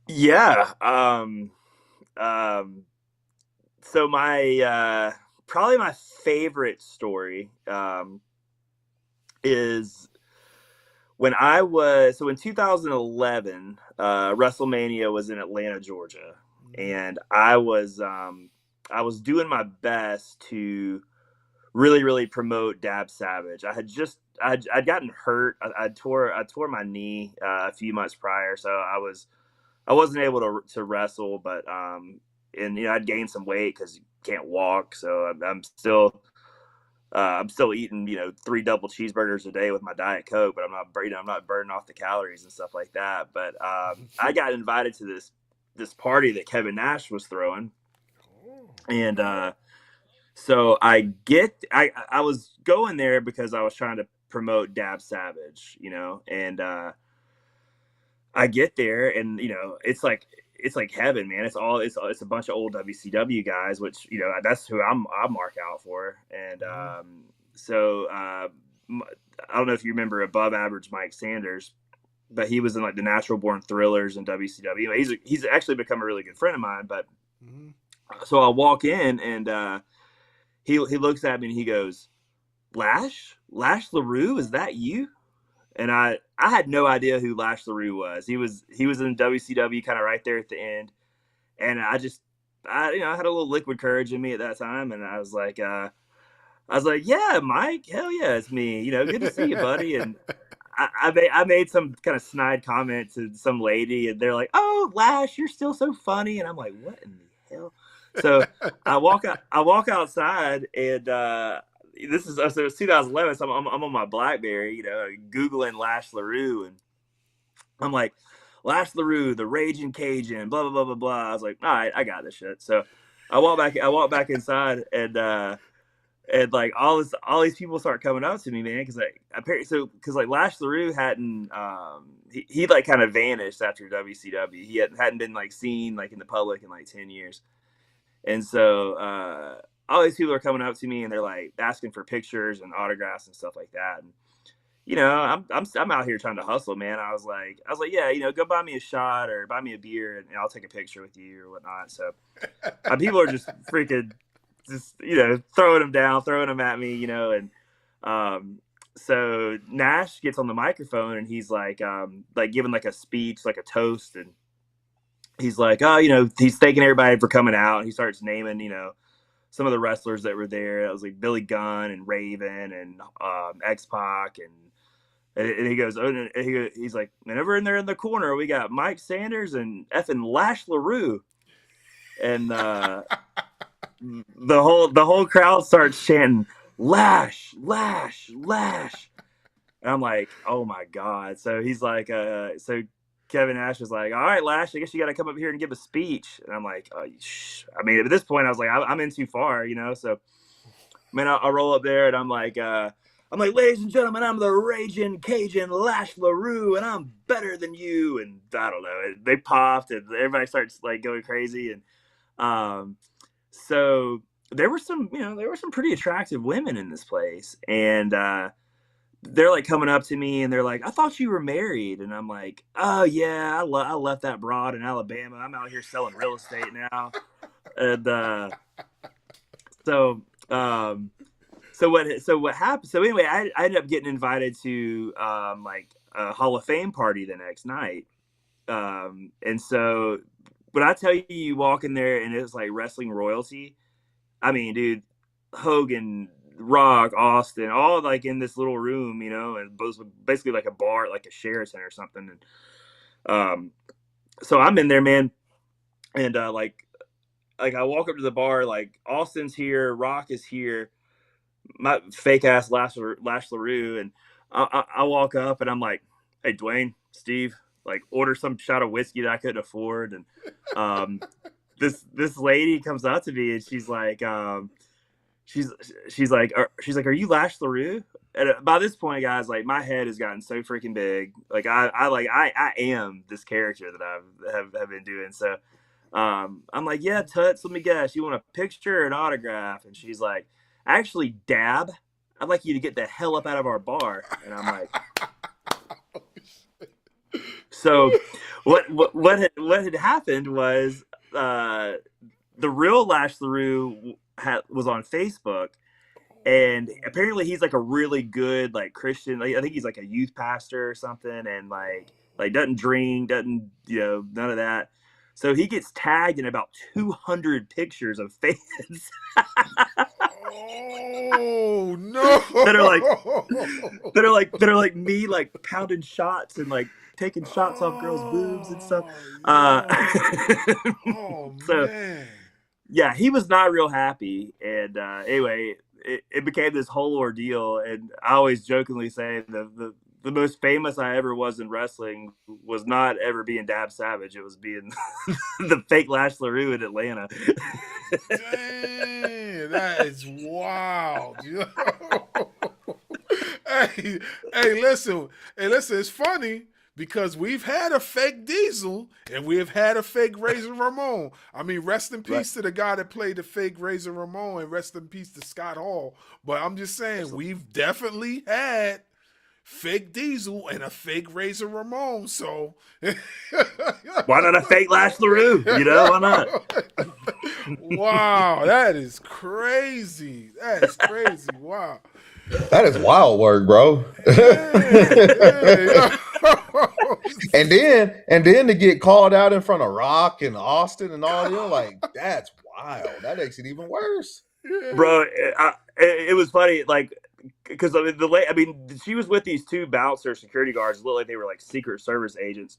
Yeah. So my probably my favorite story is when in 2011, WrestleMania was in Atlanta, Georgia, and I was doing my best to really, really promote Dab Savage. I'd gotten hurt. I tore my knee a few months prior, so I wasn't able to wrestle, but I'd gained some weight because you can't walk, so I'm still eating 3 double cheeseburgers a day with my Diet Coke, but I'm not burning off the calories and stuff like that. But I got invited to this party that Kevin Nash was throwing, and so I was going there because I was trying to promote Dab Savage, and I get there, and it's like heaven, man. It's a bunch of old WCW guys, which that's who I mark out for. And so I don't know if you remember Above Average Mike Sanders, but he was in like the Natural Born Thrillers and WCW. He's actually become a really good friend of mine. But so I walk in, and he looks at me and he goes, Lash LaRue, is that you? and I had no idea who Lash LaRue was. He was in WCW kind of right there at the end, and I had a little liquid courage in me at that time, and I was like, yeah, Mike, hell yeah, it's me. Good to see you, buddy. And I made some kind of snide comment to some lady, and they're like, "Oh, Lash, you're still so funny," and I'm like, "What in the hell?" So I walk outside, and it's 2011, so I'm on my BlackBerry, Googling Lash LaRue, and I'm like, Lash LaRue, the Raging Cajun, blah blah blah blah blah. I was like, all right, I got this shit. So I walk back inside, and like all these people start coming up to me, man, because Lash LaRue hadn't he like kind of vanished after WCW. He hadn't been like seen like in the public in like 10 years, and so all these people are coming up to me, and they're like asking for pictures and autographs and stuff like that. And I'm out here trying to hustle, man. I was like, yeah, go buy me a shot or buy me a beer, and I'll take a picture with you or whatnot. So people are just freaking, throwing them down, throwing them at me, and so Nash gets on the microphone, and he's like giving like a speech, like a toast, and he's like, oh, he's thanking everybody for coming out, and he starts naming, some of the wrestlers that were there. It was like Billy Gunn and Raven and X-Pac, and he goes, he's like, and over in there in the corner, we got Mike Sanders and effing Lash LaRue. And the whole crowd starts chanting, Lash, Lash, Lash. And I'm like, oh my God. So he's like, so Kevin Nash was like, all right, Lash, I guess you got to come up here and give a speech. And I'm like, I mean, at this point, I was like, I'm in too far, So, man, I roll up there, and I'm like, ladies and gentlemen, I'm the Raging Cajun Lash LaRue, and I'm better than you. And I don't know, they popped, and everybody starts like going crazy. And so there were some pretty attractive women in this place, and they're like coming up to me, and they're like, I thought you were married. And I'm like, oh yeah, I left that broad in Alabama. I'm out here selling real estate now. And so what happened? So anyway, I ended up getting invited to like a Hall of Fame party the next night. And so when I tell you, you walk in there and it's like wrestling royalty, I mean, dude, Hogan, Rock, Austin, all like in this little room, and basically like a bar, like a Sheraton or something. And so I'm in there, man, and like I walk up to the bar, like Austin's here, Rock is here, my fake ass Lash LaRue, and I walk up, and I'm like, hey, Dwayne, Steve, like order some shot of whiskey that I couldn't afford. And this lady comes up to me, and she's like, she's like, are you Lash LaRue? And by this point, guys, like my head has gotten so freaking big. Like I am this character that I have been doing. So I'm like, yeah, Tuts, let me guess, you want a picture or an autograph? And she's like, actually, Dab, I'd like you to get the hell up out of our bar. And I'm like, so what had happened was the real Lash LaRue was on Facebook, and apparently he's like a really good like Christian, like, I think he's like a youth pastor or something, and like doesn't drink, doesn't none of that. So he gets tagged in about 200 pictures of fans. Oh no! that are like me like pounding shots and like taking shots off girls' boobs and stuff. Oh so, man. Yeah, he was not real happy. And anyway, it became this whole ordeal. And I always jokingly say the most famous I ever was in wrestling was not ever being Dab Savage. It was being the fake Lash LaRue in Atlanta. Dang, that is wild. Hey, listen, it's funny because we've had a fake Diesel and we've had a fake Razor Ramon. I mean, rest in peace to the guy that played the fake Razor Ramon, and rest in peace to Scott Hall. But I'm just saying, we've definitely had fake Diesel and a fake Razor Ramon. So why not a fake Lash LaRue? Why not? Wow, that is crazy. That is crazy. Wow. That is wild work, bro. Yeah. and then to get called out in front of Rock and Austin and all, you're like, that's wild. That makes it even worse. Bro, it was funny, like, because she was with these two bouncer security guards, looked like they were like Secret Service agents,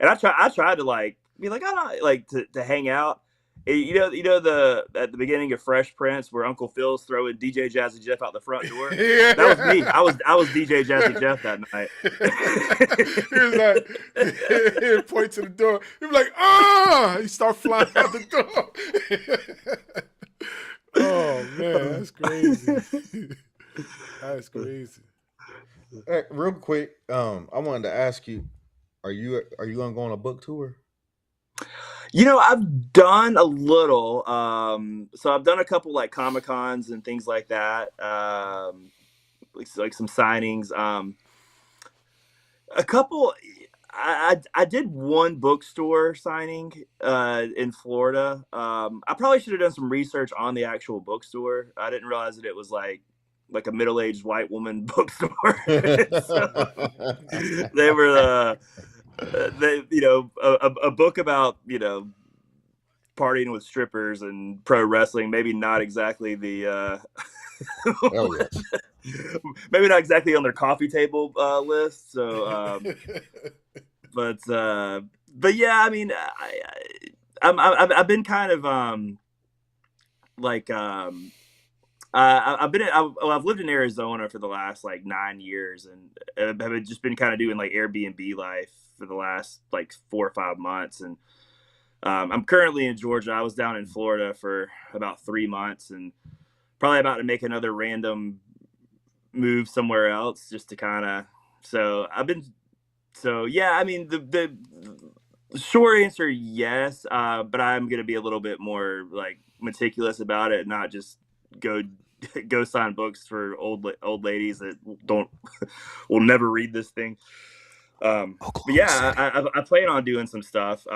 and I tried to like be like, I don't like to hang out. You know at the beginning of Fresh Prince where Uncle Phil's throwing DJ Jazzy Jeff out the front door. Yeah. That was me. I was DJ Jazzy Jeff that night. He was like, he'd point to the door. He'd be like, ah! He start flying out the door. Oh man, that's crazy. That's crazy. Hey, real quick, I wanted to ask you, are you gonna go on a book tour? You know, I've done a little. So I've done a couple like Comic-Cons and things like that. Like some signings. A couple. I did one bookstore signing in Florida. I probably should have done some research on the actual bookstore. I didn't realize that it was like a middle-aged white woman bookstore. So, they were a book about partying with strippers and pro wrestling. Maybe not exactly the Oh yes. maybe not exactly on their coffee table list. So, but yeah, I mean, I've been kind of I've lived in Arizona for the last like 9 years, and I've just been kind of doing like Airbnb life for the last like 4 or 5 months, and I'm currently in Georgia. I was down in Florida for about 3 months, and probably about to make another random move somewhere else just to kind of. So yeah. I mean, the short answer, yes, but I'm gonna be a little bit more like meticulous about it, not just go sign books for old ladies that will never read this thing. But yeah, I plan on doing some stuff.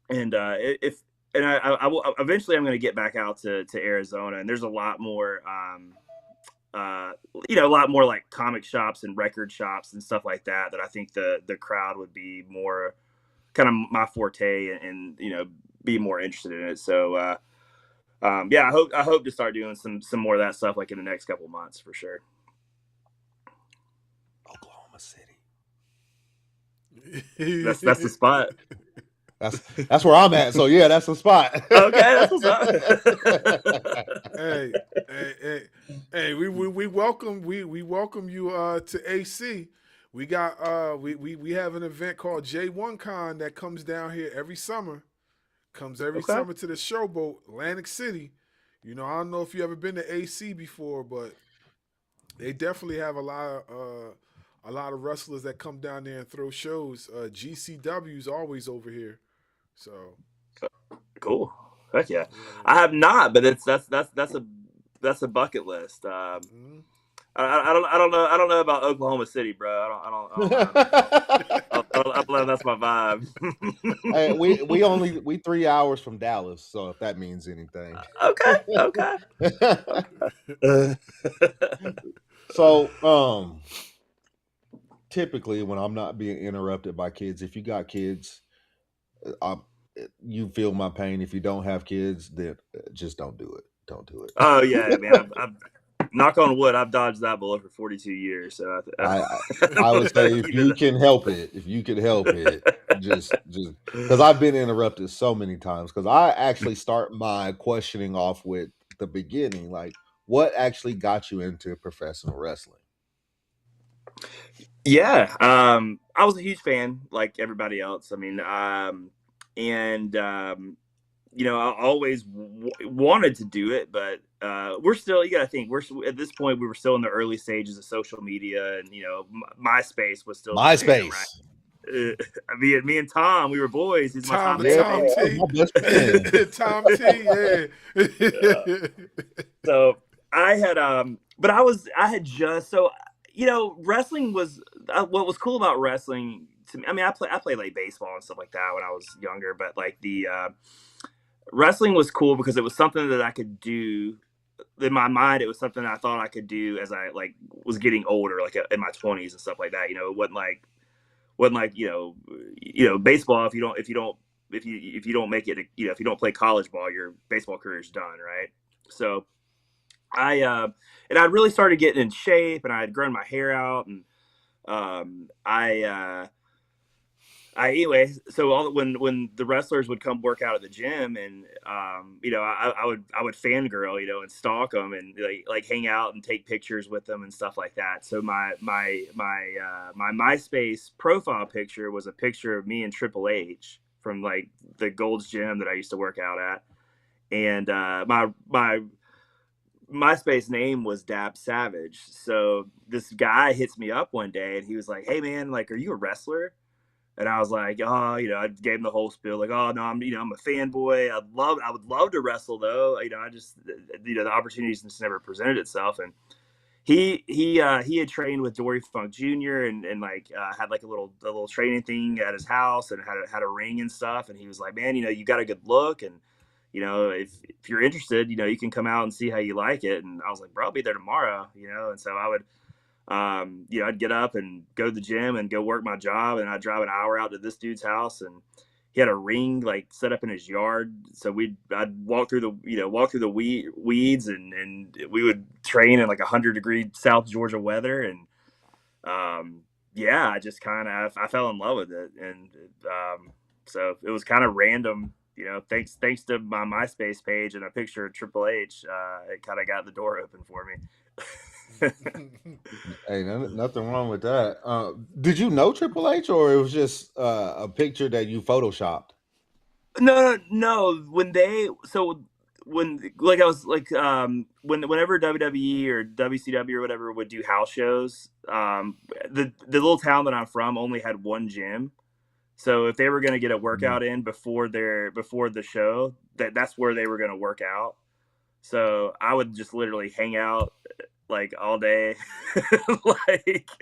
And I will eventually, I'm going to get back out to Arizona, and there's a lot more, a lot more like comic shops and record shops and stuff like that I think the crowd would be more kind of my forte, and be more interested in it. So yeah, I hope to start doing some more of that stuff like in the next couple of months for sure. Oklahoma City. That's the spot. That's where I'm at. So yeah, that's the spot. Okay, that's what's up. Hey, we welcome you to AC. We got we have an event called J1Con that comes down here every summer. Comes every summer to the Showboat, Atlantic City. I don't know if you ever been to AC before, but they definitely have a lot of wrestlers that come down there and throw shows. GCW's always over here. So cool. Heck yeah. I have not, but that's a bucket list. I don't know about Oklahoma City, bro. I believe that's my vibe. Hey, we 3 hours from Dallas, so if that means anything. Okay. So typically when I'm not being interrupted by kids, if you got kids, you feel my pain. If you don't have kids, then just don't do it. Don't do it. Oh yeah, man. I've knock on wood, I've dodged that bullet for 42 years. So I would say if you can help it, just because I've been interrupted so many times. Because I actually start my questioning off with the beginning, like what actually got you into professional wrestling? Yeah, I was a huge fan, like everybody else. I mean, I always wanted to do it, but we're still, you got to think, at this point, we were still in the early stages of social media, and, MySpace was still. MySpace. I mean, me and Tom, we were boys. He's Tom my T. Tom T, yeah. So I had, wrestling was, what was cool about wrestling to me, I mean, I played like baseball and stuff like that when I was younger, but like the wrestling was cool because it was something that I could do in my mind, it was something I thought I could do as I like was getting older, like in my 20s and stuff like that. You know, it wasn't like baseball. If you don't make it, if you don't play college ball, your baseball career is done, right? So I'd really started getting in shape, and I had grown my hair out, and anyway, so when the wrestlers would come work out at the gym, and I would fangirl, and stalk them, and like hang out and take pictures with them and stuff like that. So my MySpace profile picture was a picture of me and Triple H from like the Gold's Gym that I used to work out at, and my MySpace name was Dab Savage. So this guy hits me up one day, and he was like, "Hey man, like, are you a wrestler?" And I was like, "Oh, I gave him the whole spiel, like, oh no, I'm a fanboy. I would love to wrestle though. I just, the opportunities just never presented itself." And he had trained with Dory Funk Jr. and had like a little training thing at his house, and had a ring and stuff. And he was like, "Man, you got a good look, and if you're interested, you can come out and see how you like it." And I was like, "Bro, I'll be there tomorrow," And so I would, I'd get up and go to the gym and go work my job, and I'd drive an hour out to this dude's house, and he had a ring like set up in his yard. So I'd walk through the weeds, and we would train in like 100-degree South Georgia weather. And I just I fell in love with it. And so it was kind of random, thanks to my MySpace page and a picture of Triple H, it kind of got the door open for me. Hey, nothing wrong with that. Did you know Triple H, or it was just a picture that you photoshopped? No. Whenever WWE or WCW or whatever would do house shows, the little town that I'm from only had one gym. So if they were going to get a workout in before the show, that's where they were going to work out. So I would just literally hang out like all day. Like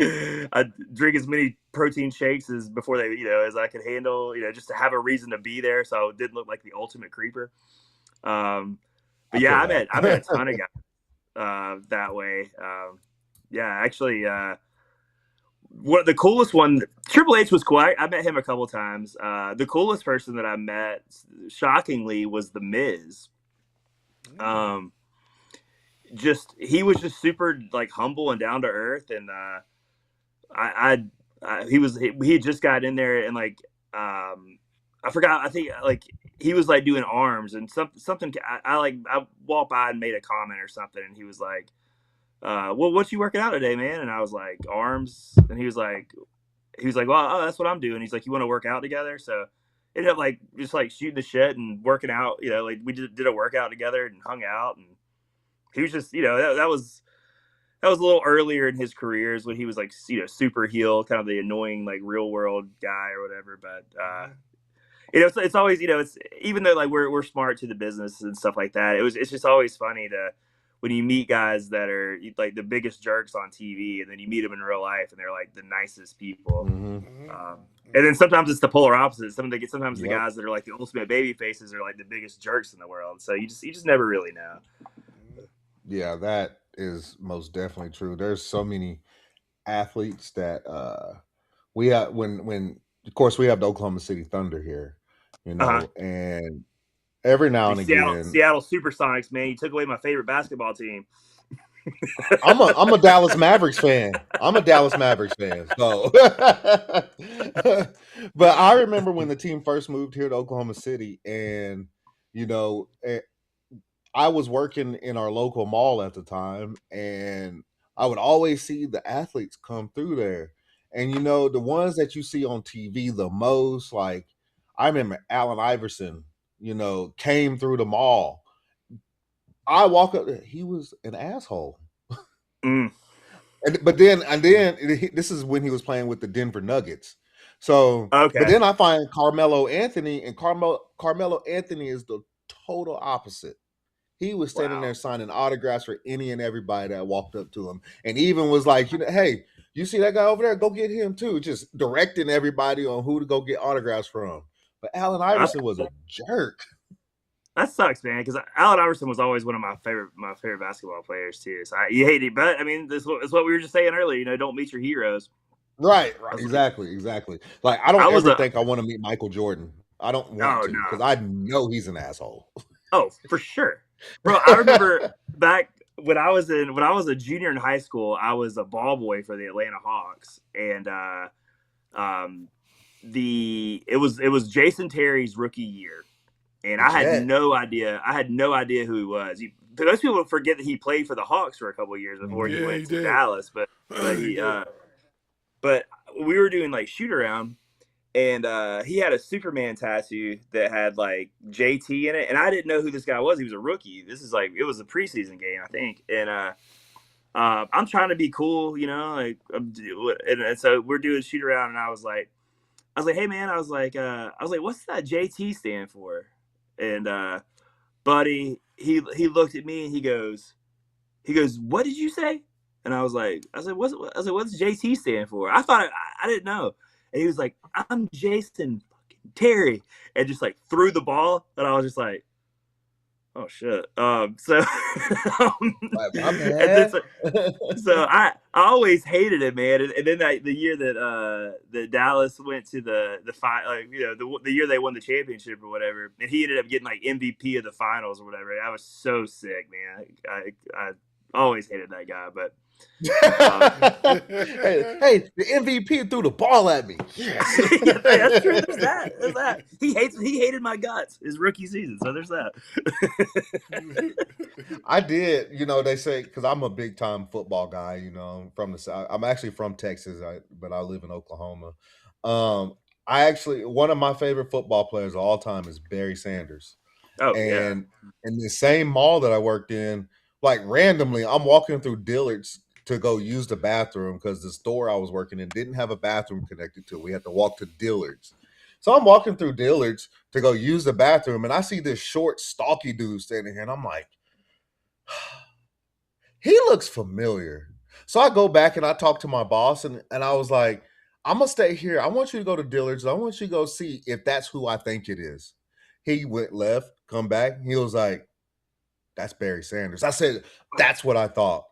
I'd drink as many protein shakes as I could handle, just to have a reason to be there. So I didn't look like the ultimate creeper. But yeah, I met a ton of guys that way. Actually, what the coolest one, Triple H was cool. I met him a couple of times. The coolest person that I met, shockingly, was The Miz. He was just super like humble and down to earth, and he had just got in there, and like I forgot, I think like he was like doing arms and something. I walked by and made a comment or something, and he was like, "Well, what you working out today, man?" And I was like, "Arms." And he was like, "Well, that's what I'm doing." He's like, "You want to work out together?" So ended up like just like shooting the shit and working out. Like we did a workout together and hung out, and he was just, that was a little earlier in his careers when he was like, super heel, kind of the annoying like real world guy or whatever. But it's always, it's, even though like we're smart to the business and stuff like that, it's just always funny when you meet guys that are like the biggest jerks on TV, and then you meet them in real life and they're like the nicest people. And then sometimes it's the polar opposite. Sometimes the guys that are like the ultimate baby faces are like the biggest jerks in the world. So you just never really know. Yeah, that is most definitely true. There's so many athletes that we have when of course we have the Oklahoma City Thunder here, and every now and again, Seattle Supersonics, man, you took away my favorite basketball team. I'm a Dallas Mavericks fan. So but I remember when the team first moved here to Oklahoma City, and I was working in our local mall at the time, and I would always see the athletes come through there. And the ones that you see on TV the most, like I remember Allen Iverson, came through the mall. I walk up there, he was an asshole. But then this is when he was playing with the Denver Nuggets. So, okay. But then I find Carmelo Anthony, and Carmelo Anthony is the total opposite. He was standing there signing autographs for any and everybody that walked up to him, and even was like, "Hey, you see that guy over there? Go get him too." Just directing everybody on who to go get autographs from. But Allen Iverson was a jerk. That sucks, man. Because Allen Iverson was always one of my favorite basketball players too. So you hate it, but I mean, this is what we were just saying earlier. You know, don't meet your heroes. Right. Exactly. Like, I don't ever think I want to meet Michael Jordan. I don't want to because I know he's an asshole. Oh, for sure, bro. I remember back when I was a junior in high school, I was a ball boy for the Atlanta Hawks, and it was Jason Terry's rookie year, and I had no idea who he was. Most people forget that he played for the Hawks for a couple of years before he went to Dallas, but we were doing like shoot around. And he had a Superman tattoo that had like JT in it, and I didn't know who this guy was. He was a rookie. This is like, it was a preseason game, I think. And I'm trying to be cool, you know, like, and so we're doing shoot around, and I was like, hey man, I was like, what's that JT stand for? And buddy, he looked at me and he goes, what did you say? And I was like, what's JT stand for? I thought I didn't know. And he was like, I'm Jason fucking Terry, and just like threw the ball, and I was just like, oh shit. So I always hated it, man. And then the year that Dallas went to the final, like, you know, the year they won the championship or whatever, and he ended up getting like MVP of the finals or whatever. I was so sick, man. I always hated that guy, but. Hey, the MVP threw the ball at me. Yes. Yeah, that's true. There's that. He hated my guts his rookie season. So there's that. I did, you know, they say, because I'm a big time football guy, you know, from the South. I'm actually from Texas, but I live in Oklahoma. One of my favorite football players of all time is Barry Sanders. Oh, and in the same mall that I worked in, like randomly, I'm walking through Dillard's to go use the bathroom because the store I was working in didn't have a bathroom connected to it. We had to walk to Dillard's. So I'm walking through Dillard's to go use the bathroom, and I see this short, stocky dude standing here, and I'm like, he looks familiar. So I go back and I talk to my boss, and I was like, I'm going to stay here. I want you to go to Dillard's. I want you to go see if that's who I think it is. He went left, come back. He was like, that's Barry Sanders. I said, that's what I thought.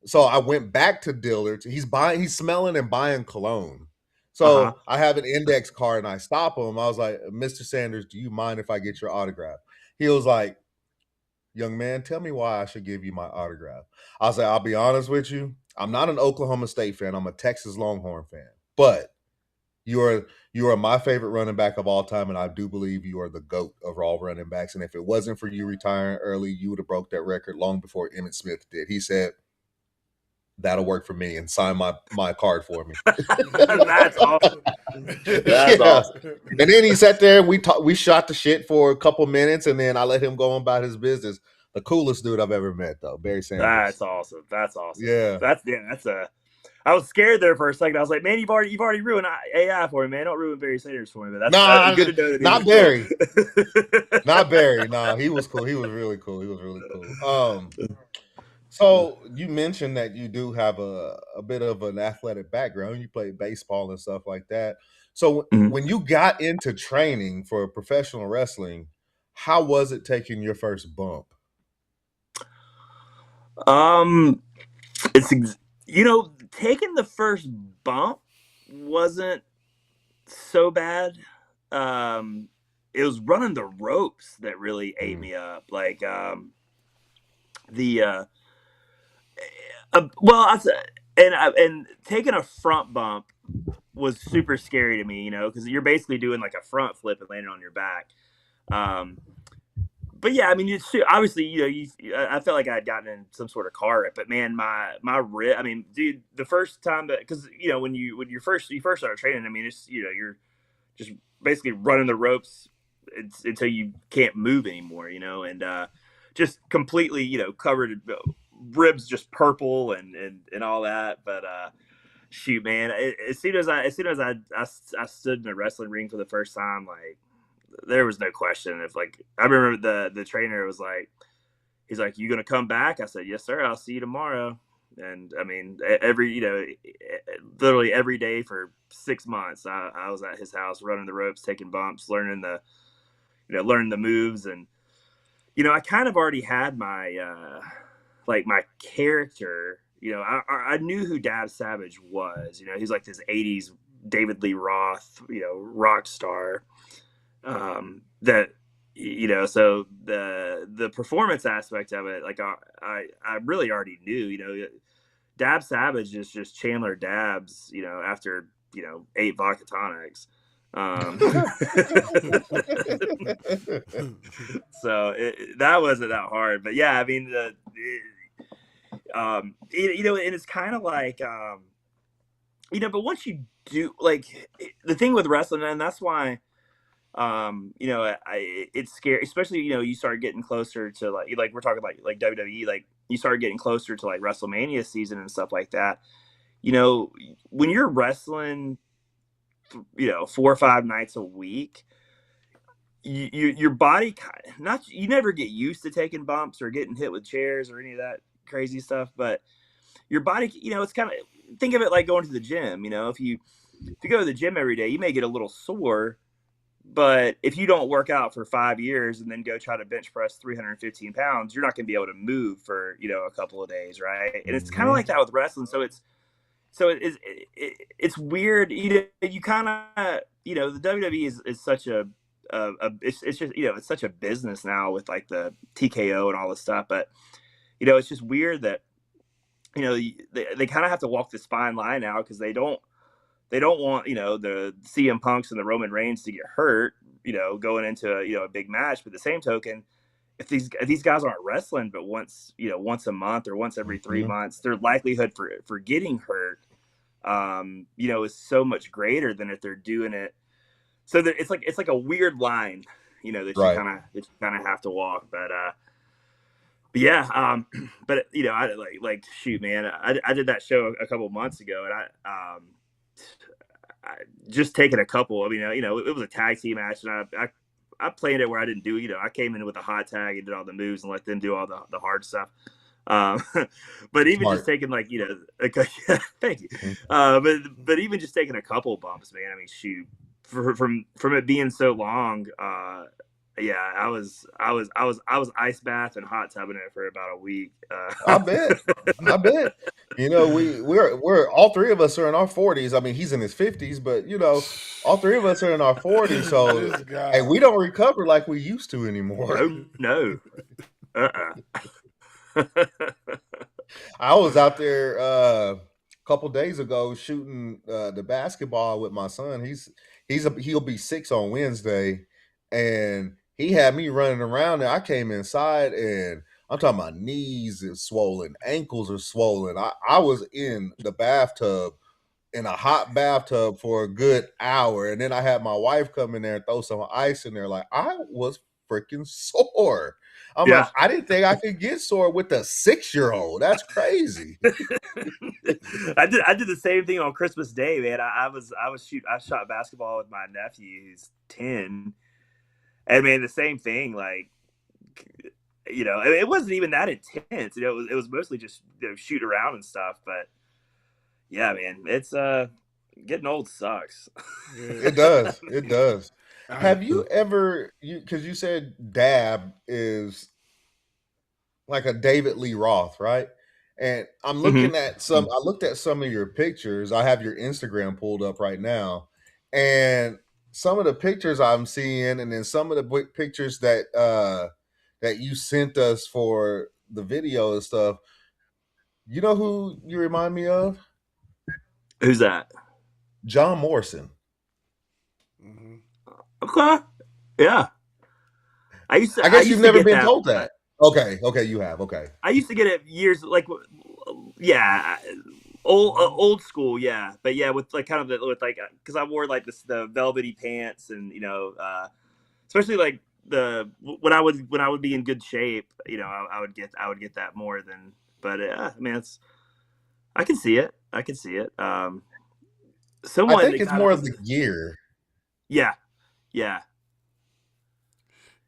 So I went back to Dillard's. He's smelling and buying cologne. So I have an index card and I stop him. I was like, Mr. Sanders, do you mind if I get your autograph? He was like, young man, tell me why I should give you my autograph. I was like, I'll be honest with you. I'm not an Oklahoma State fan. I'm a Texas Longhorn fan. But you are my favorite running back of all time, and I do believe you are the GOAT of all running backs. And if it wasn't for you retiring early, you would have broke that record long before Emmitt Smith did. He said, that'll work for me, and sign my card for me. That's awesome. That's awesome. And then he sat there, we shot the shit for a couple minutes, and then I let him go on about his business. The coolest dude I've ever met, though, Barry Sanders. That's awesome. Yeah. I was scared there for a second. I was like, man, you've already ruined AI for me, man. Don't ruin Barry Sanders for me. But that's good to know that not Barry. Not Barry. No, he was cool. He was really cool. So you mentioned that you do have a bit of an athletic background. You played baseball and stuff like that. So when you got into training for professional wrestling, how was it taking your first bump? Taking the first bump wasn't so bad. It was running the ropes that really ate me up. Like and taking a front bump was super scary to me, you know, because you're basically doing like a front flip and landing on your back. But yeah, I mean, obviously, you know, I felt like I had gotten in some sort of car wreck, but man, my rib. I mean, dude, the first time because you know when you first started training, I mean, it's, you know, you're just basically running the ropes until you can't move anymore, you know, and just completely, you know, covered, ribs just purple and all that. But shoot, man, as soon as I stood in the wrestling ring for the first time, like, there was no question. If, like, I remember the trainer was like, he's like, you gonna come back? I said, yes sir, I'll see you tomorrow. And I mean, literally every day for 6 months, I was at his house running the ropes, taking bumps, learning the moves. And I kind of already had my my character. I knew who Dab Savage was. He's like this '80s David Lee Roth, rock star. That so the performance aspect of it, like I really already knew. Dab Savage is just Chandler Dabbs, after 8 vodka tonics. So that wasn't that hard, but yeah, I mean, and it's kind of like, but once you do, like, the thing with wrestling, and that's why, it's scary, especially, you start getting closer to like we're talking like WWE, like you start getting closer to like WrestleMania season and stuff like that. When you're wrestling, 4 or 5 nights a week, your body you never get used to taking bumps or getting hit with chairs or any of that crazy stuff, but your body, it's kind of, think of it like going to the gym. If you go to the gym every day, you may get a little sore, but if you don't work out for 5 years and then go try to bench press 315 pounds, you're not going to be able to move for a couple of days, right? And it's kind of like that with wrestling. So it's weird. You kind of, the WWE is such it's just, it's such a business now with like the TKO and all this stuff. But, it's just weird that, they kind of have to walk this fine line now, because they don't want, the CM Punks and the Roman Reigns to get hurt, going into a big match. But the same token, if these guys aren't wrestling but once a month or once every 3 months, their likelihood for getting hurt, is so much greater than if they're doing it. So that it's like a weird line, that you kind of have to walk. But yeah, but I like shoot, man, I did that show a couple months ago, and I just taking a couple. I mean, it was a tag team match, and I played it where I didn't do, I came in with a hot tag and did all the moves and let them do all the hard stuff. But even just taking thank you. But even just taking a couple bumps, man. I mean, shoot, from it being so long, yeah, I was ice bath and hot tubbing it for about a week. I bet. We're all three of us are in our 40s. I mean, he's in his 50s, but all three of us are in our 40s. So hey, we don't recover like we used to anymore. No. I was out there a couple days ago shooting the basketball with my son. He'll be 6 on Wednesday, and he had me running around, and I came inside, and I'm talking about knees is swollen, ankles are swollen. I was in the bathtub, in a hot bathtub for a good hour, and then I had my wife come in there and throw some ice in there. Like, I was freaking sore. I'm like, I didn't think I could get sore with a 6-year-old. That's crazy. I did the same thing on Christmas Day, man. I shot basketball with my nephew who's 10. And man, the same thing, like, it wasn't even that intense. It was mostly just shoot around and stuff. But yeah, man, it's getting old sucks. It does. It does. Have you ever, because you said Dab is like a David Lee Roth, right? And I'm looking at I looked at some of your pictures. I have your Instagram pulled up right now. And some of the pictures I'm seeing, and then some of the pictures that you sent us for the video and stuff, you know who you remind me of? Who's that? John Morrison. Okay. Yeah. I guess you've never been told that. Okay, you have. Okay. I used to get it years, like, yeah, old school, yeah. But yeah, with like kind of with like, because I wore like the velvety pants, and especially like when I would be in good shape, I would get that more than. But I mean, I can see it. I think it's more of the gear. Yeah.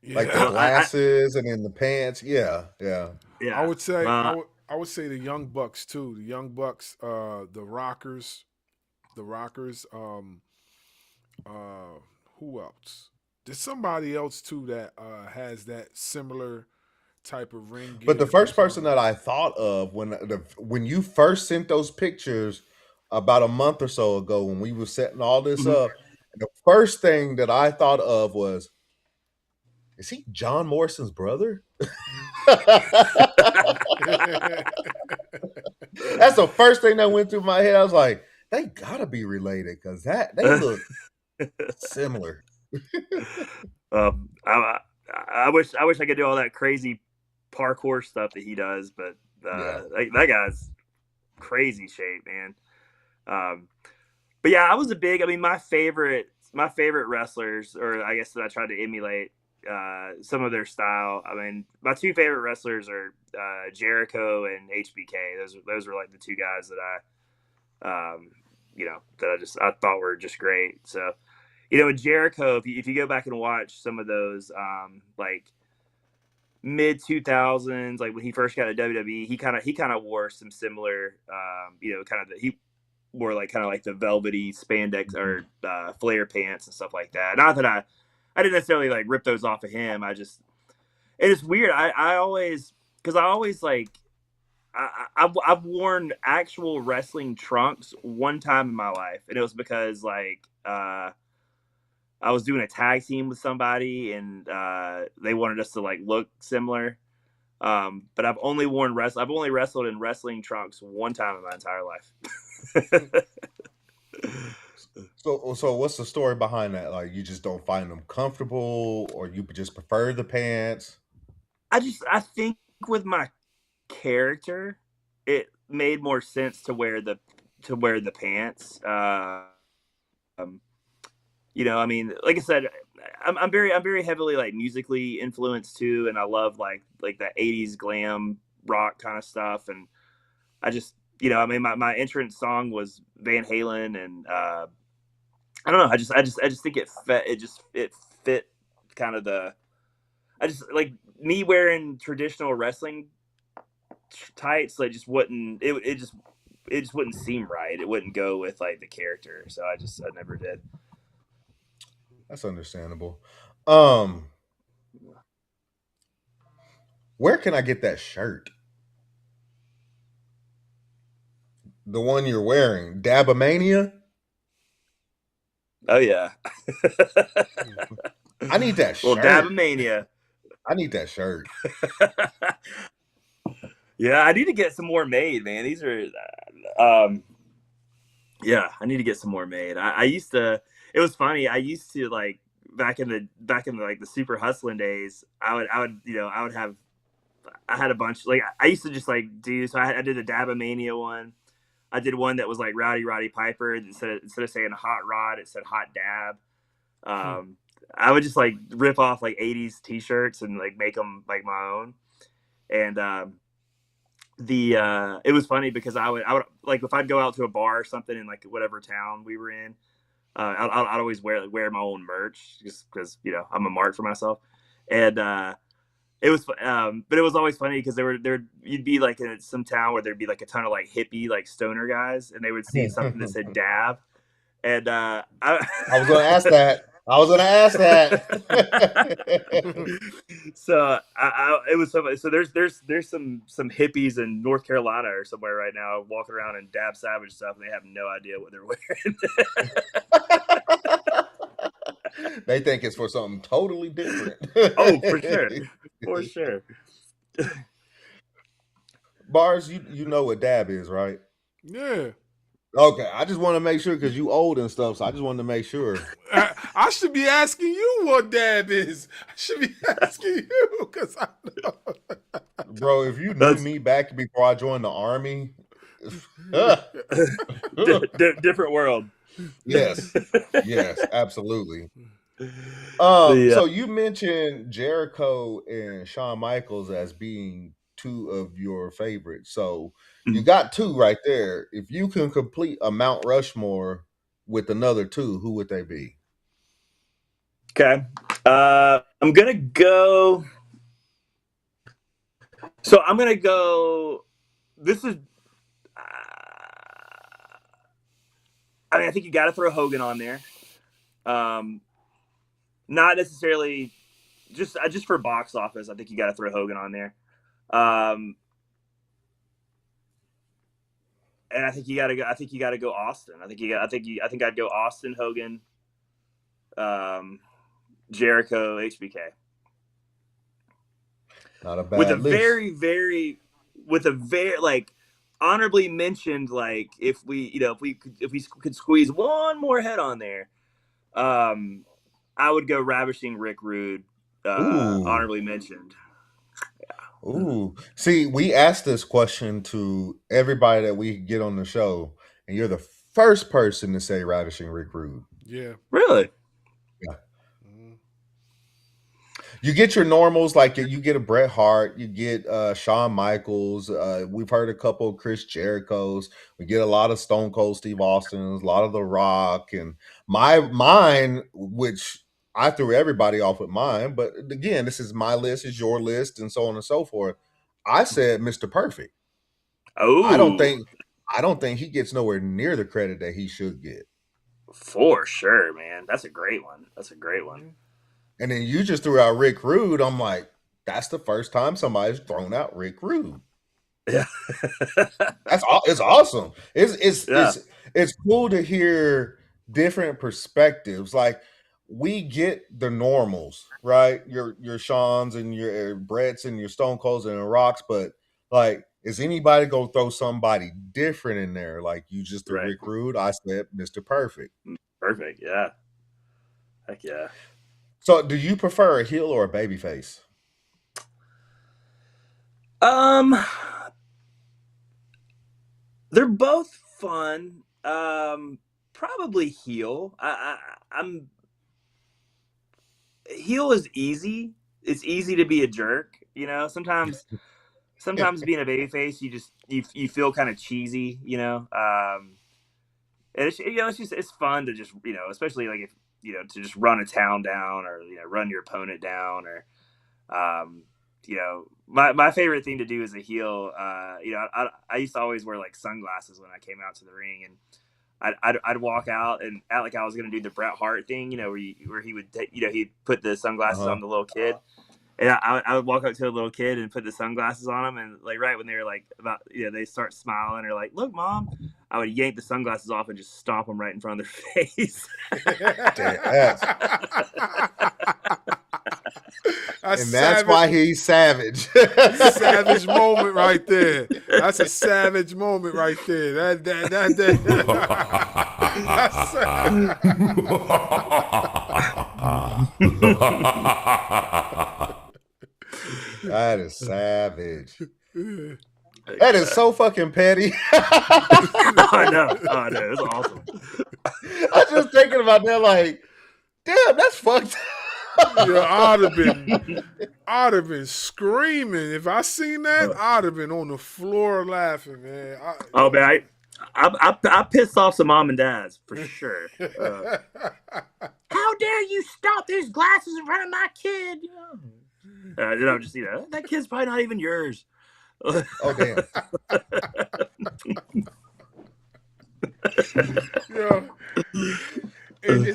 Like the glasses and then the pants. Yeah. I would say I would say the Young Bucks too. The Young Bucks, the Rockers. Who else? There's somebody else too that has that similar type of ring. But the gear. first person that I thought of when you first sent those pictures about a month or so ago, when we were setting all this up, the first thing that I thought of was, is he John Morrison's brother? That's the first thing that went through my head. I was like, they gotta be related because they look similar. I wish I could do all that crazy parkour stuff that he does, but that guy's crazy shape, man. But yeah, I was my favorite wrestlers, or I guess that I tried to emulate some of their style. I mean, my two favorite wrestlers are Jericho and HBK. Those were like the two guys that I thought were just great. So, with Jericho, if you go back and watch some of those, like mid 2000s, like when he first got to WWE, he kind of wore some similar, he wore like kind of like the velvety spandex or flare pants and stuff like that. Not that I didn't necessarily like rip those off of him. It's weird. I've worn actual wrestling trunks one time in my life, and it was because I was doing a tag team with somebody, and they wanted us to like look similar. But I've only wrestled in wrestling trunks one time in my entire life. So what's the story behind that? Like, you just don't find them comfortable, or you just prefer the pants? I think with my character, it made more sense to wear the pants. Like I said, I'm very heavily like musically influenced too, and I love like that 80s glam rock kind of stuff. And I just, my entrance song was Van Halen, and I don't know, I just think it fit kind of I just like me wearing traditional wrestling tights. Like just wouldn't it just wouldn't seem right. It wouldn't go with like the character, so I never did. That's understandable. Where can I get that shirt? The one you're wearing, Dabamania? Oh yeah. I need that shirt. Well, Dabamania. I need that shirt. Yeah, I need to get some more made, man. These are yeah, I need to get some more made. I used to, it was funny. I used to like back in the like the super hustling days, I had a bunch, like I used to just like do, so I did a Dabamania one. I did one that was like Roddy Piper. Instead of saying Hot Rod, it said Hot Dab. I would just like rip off like 80s t-shirts and like make them like my own. And it was funny because I would like, if I'd go out to a bar or something in like whatever town we were in, I'd always wear my own merch just because, I'm a mark for myself. And it was, but it was always funny because you'd be like in some town where there'd be like a ton of like hippie, like stoner guys, and they would see something that said Dab. And I was going to ask that. So it was so. So there's some hippies in North Carolina or somewhere right now walking around in Dab Savage stuff, and they have no idea what they're wearing. They think it's for something totally different. Oh, for sure. Bars, you know what Dab is, right? Yeah. Okay, I just want to make sure because you old and stuff, so I just wanted to make sure. I should be asking you what Dab is. I should be asking you because I know. Bro, if you knew me back before I joined the Army. Different world. Yes, absolutely. So you mentioned Jericho and Shawn Michaels as being two of your favorites. So you got two right there. If you can complete a Mount Rushmore with another two, who would they be? Okay. I'm going to go. So I'm going to go. This is. I think you got to throw Hogan on there. Not necessarily just for box office, I think you got to throw Hogan on there. And I think you got to go. I think you got to go Austin. I think I'd go Austin, Hogan, Jericho, HBK. Not a bad With a list. with a very like honorably mentioned, like if we could squeeze one more head on there, I would go Ravishing Rick Rude, honorably mentioned. Ooh. See, we asked this question to everybody that we get on the show, and you're the first person to say Ravishing Rick Rude. Yeah. Really? Yeah. You get your normals, like you get a Bret Hart, you get Shawn Michaels. We've heard a couple of Chris Jerichos. We get a lot of Stone Cold Steve Austins, a lot of The Rock, and mine, which I threw everybody off with mine. But again, this is my list, is your list, and so on and so forth. I said Mr. Perfect. Oh, I don't think he gets nowhere near the credit that he should get. For sure, man. That's a great one. And then you just threw out Rick Rude. I'm like, that's the first time somebody's thrown out Rick Rude. Yeah, it's awesome. It's cool to hear different perspectives. Like, we get the normals, right? Your Shawns and your Bretts and your Stone Colds and your Rocks, but like, is anybody gonna throw somebody different in there? Like, you just threw Rick Rude. I said Mr. Perfect. Perfect. Yeah. Heck yeah. So, do you prefer a heel or a baby face? They're both fun. Probably heel. I'm heel is easy. It's easy to be a jerk. You know, sometimes being a babyface, you feel kind of cheesy. You know, and it's fun to just, especially like if, to just run a town down, or, run your opponent down, or, my favorite thing to do as a heel, I used to always wear like sunglasses when I came out to the ring, and I'd walk out and act like I was going to do the Bret Hart thing, where he would, he'd put the sunglasses on the little kid. And I would walk up to a little kid and put the sunglasses on him, and like right when they were like about, they start smiling or like, "Look, Mom," I would yank the sunglasses off and just stomp them right in front of their face. And that's why he's savage. Savage moment right there. That's a savage moment right there. That is savage. That is so fucking petty. I know. It's awesome. I was just thinking about that, like, damn, that's fucked up. Yeah, I'd have been screaming if I seen that. I'd have been on the floor laughing, man. Man, I pissed off some mom and dads for sure. How dare you stop these glasses in front of my kid? Just that kid's probably not even yours. Oh damn. Yeah.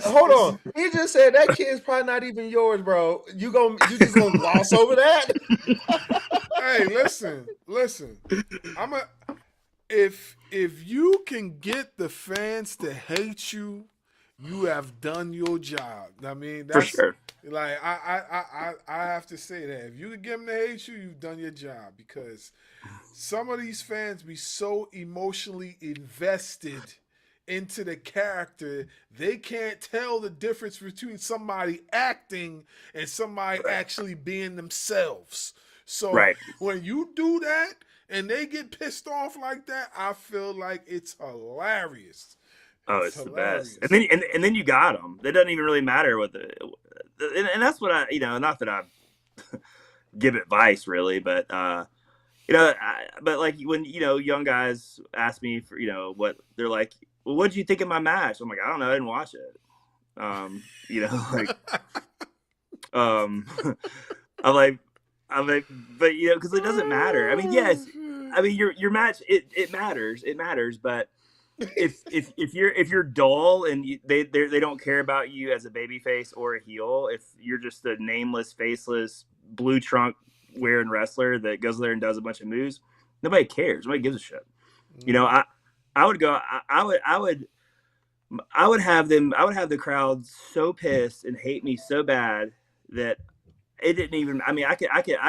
Hold on. He just said that kid's probably not even yours, bro. You just gonna gloss over that? Hey, listen. If you can get the fans to hate you, you have done your job. I mean, that's for sure. Like I have to say that if you can get them to hate you, you've done your job, because some of these fans be so emotionally invested into the character, they can't tell the difference between somebody acting and somebody actually being themselves. So when you do that and they get pissed off like that, I feel like it's hilarious. It's hilarious. The best. And then you got them. It doesn't even really matter what and that's what I, not that I give advice really, but but like when, young guys ask me for, what they're like, well, what did you think of my match? I'm like, I don't know. I didn't watch it. I'm like, but because it doesn't matter. I mean, yes, your match, it matters. It matters, but if you're dull and they don't care about you as a babyface or a heel, if you're just a nameless, faceless, blue trunk wearing wrestler that goes there and does a bunch of moves, nobody cares. Nobody gives a shit. You know, I would go. I would have the crowd so pissed and hate me so bad that it didn't even. I mean, I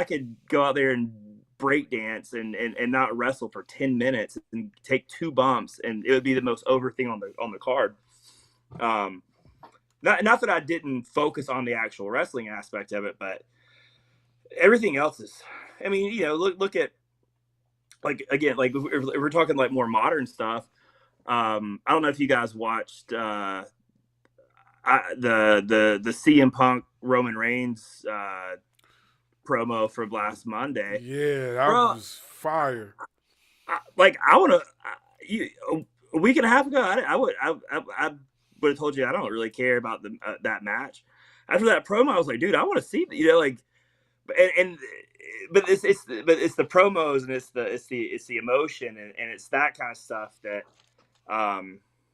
could go out there and break dance and not wrestle for 10 minutes and take 2 bumps, and it would be the most over thing on the card. Not that I didn't focus on the actual wrestling aspect of it, but everything else is. I mean, you know, look at, like, again, like if we're talking like more modern stuff. I don't know if you guys watched the CM Punk Roman Reigns promo from last Monday. Yeah, that was fire. I want to. A week and a half ago, I would have told you I don't really care about that match. After that promo, I was like, dude, I want to see, you know, like, but it's the promos and it's the emotion and it's that kind of stuff that,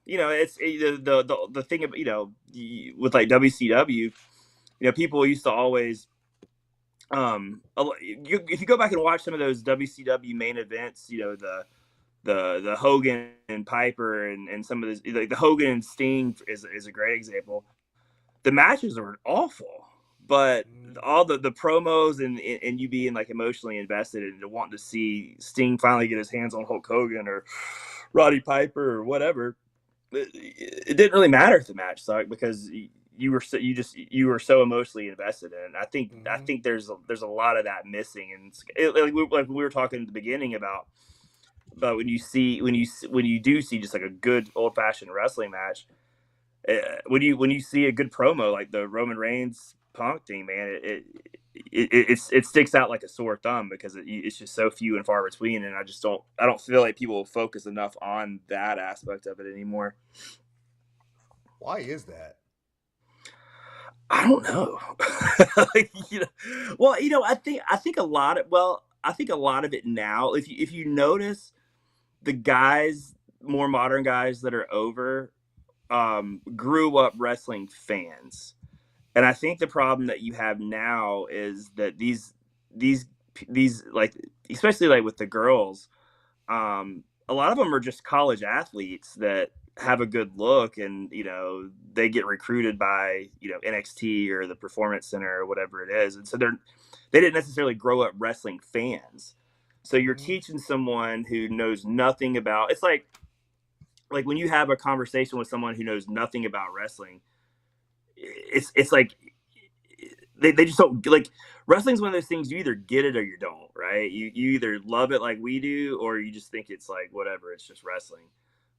you know, it's the thing about, you know, with like WCW, you know, people used to always, if you go back and watch some of those WCW main events, you know, the Hogan and Piper and some of this, like the Hogan and Sting is a great example. The matches are awful, but all the promos and you being like emotionally invested and wanting to see Sting finally get his hands on Hulk Hogan or Roddy Piper or whatever, it didn't really matter if the match sucked because you were so emotionally invested in it. And I think there's a lot of that missing, and like we were talking at the beginning about when you do see just like a good old fashioned wrestling match, when you see a good promo like the Roman Reigns Punk thing, man, it sticks out like a sore thumb because it's just so few and far between, and I don't feel like people focus enough on that aspect of it anymore. Why is that? I don't know. Like, you know, well, you know, I think a lot of it now, if you notice the guys, more modern guys that are over, grew up wrestling fans. And I think the problem that you have now is that these like, especially like with the girls, a lot of them are just college athletes that have a good look, and you know they get recruited by, you know, NXT or the Performance Center or whatever it is, and so they didn't necessarily grow up wrestling fans. So you're teaching someone who knows nothing about. It's like when you have a conversation with someone who knows nothing about wrestling. It's like they just don't, like, wrestling's one of those things, you either get it or you don't, right? You either love it like we do, or you just think it's like whatever, it's just wrestling.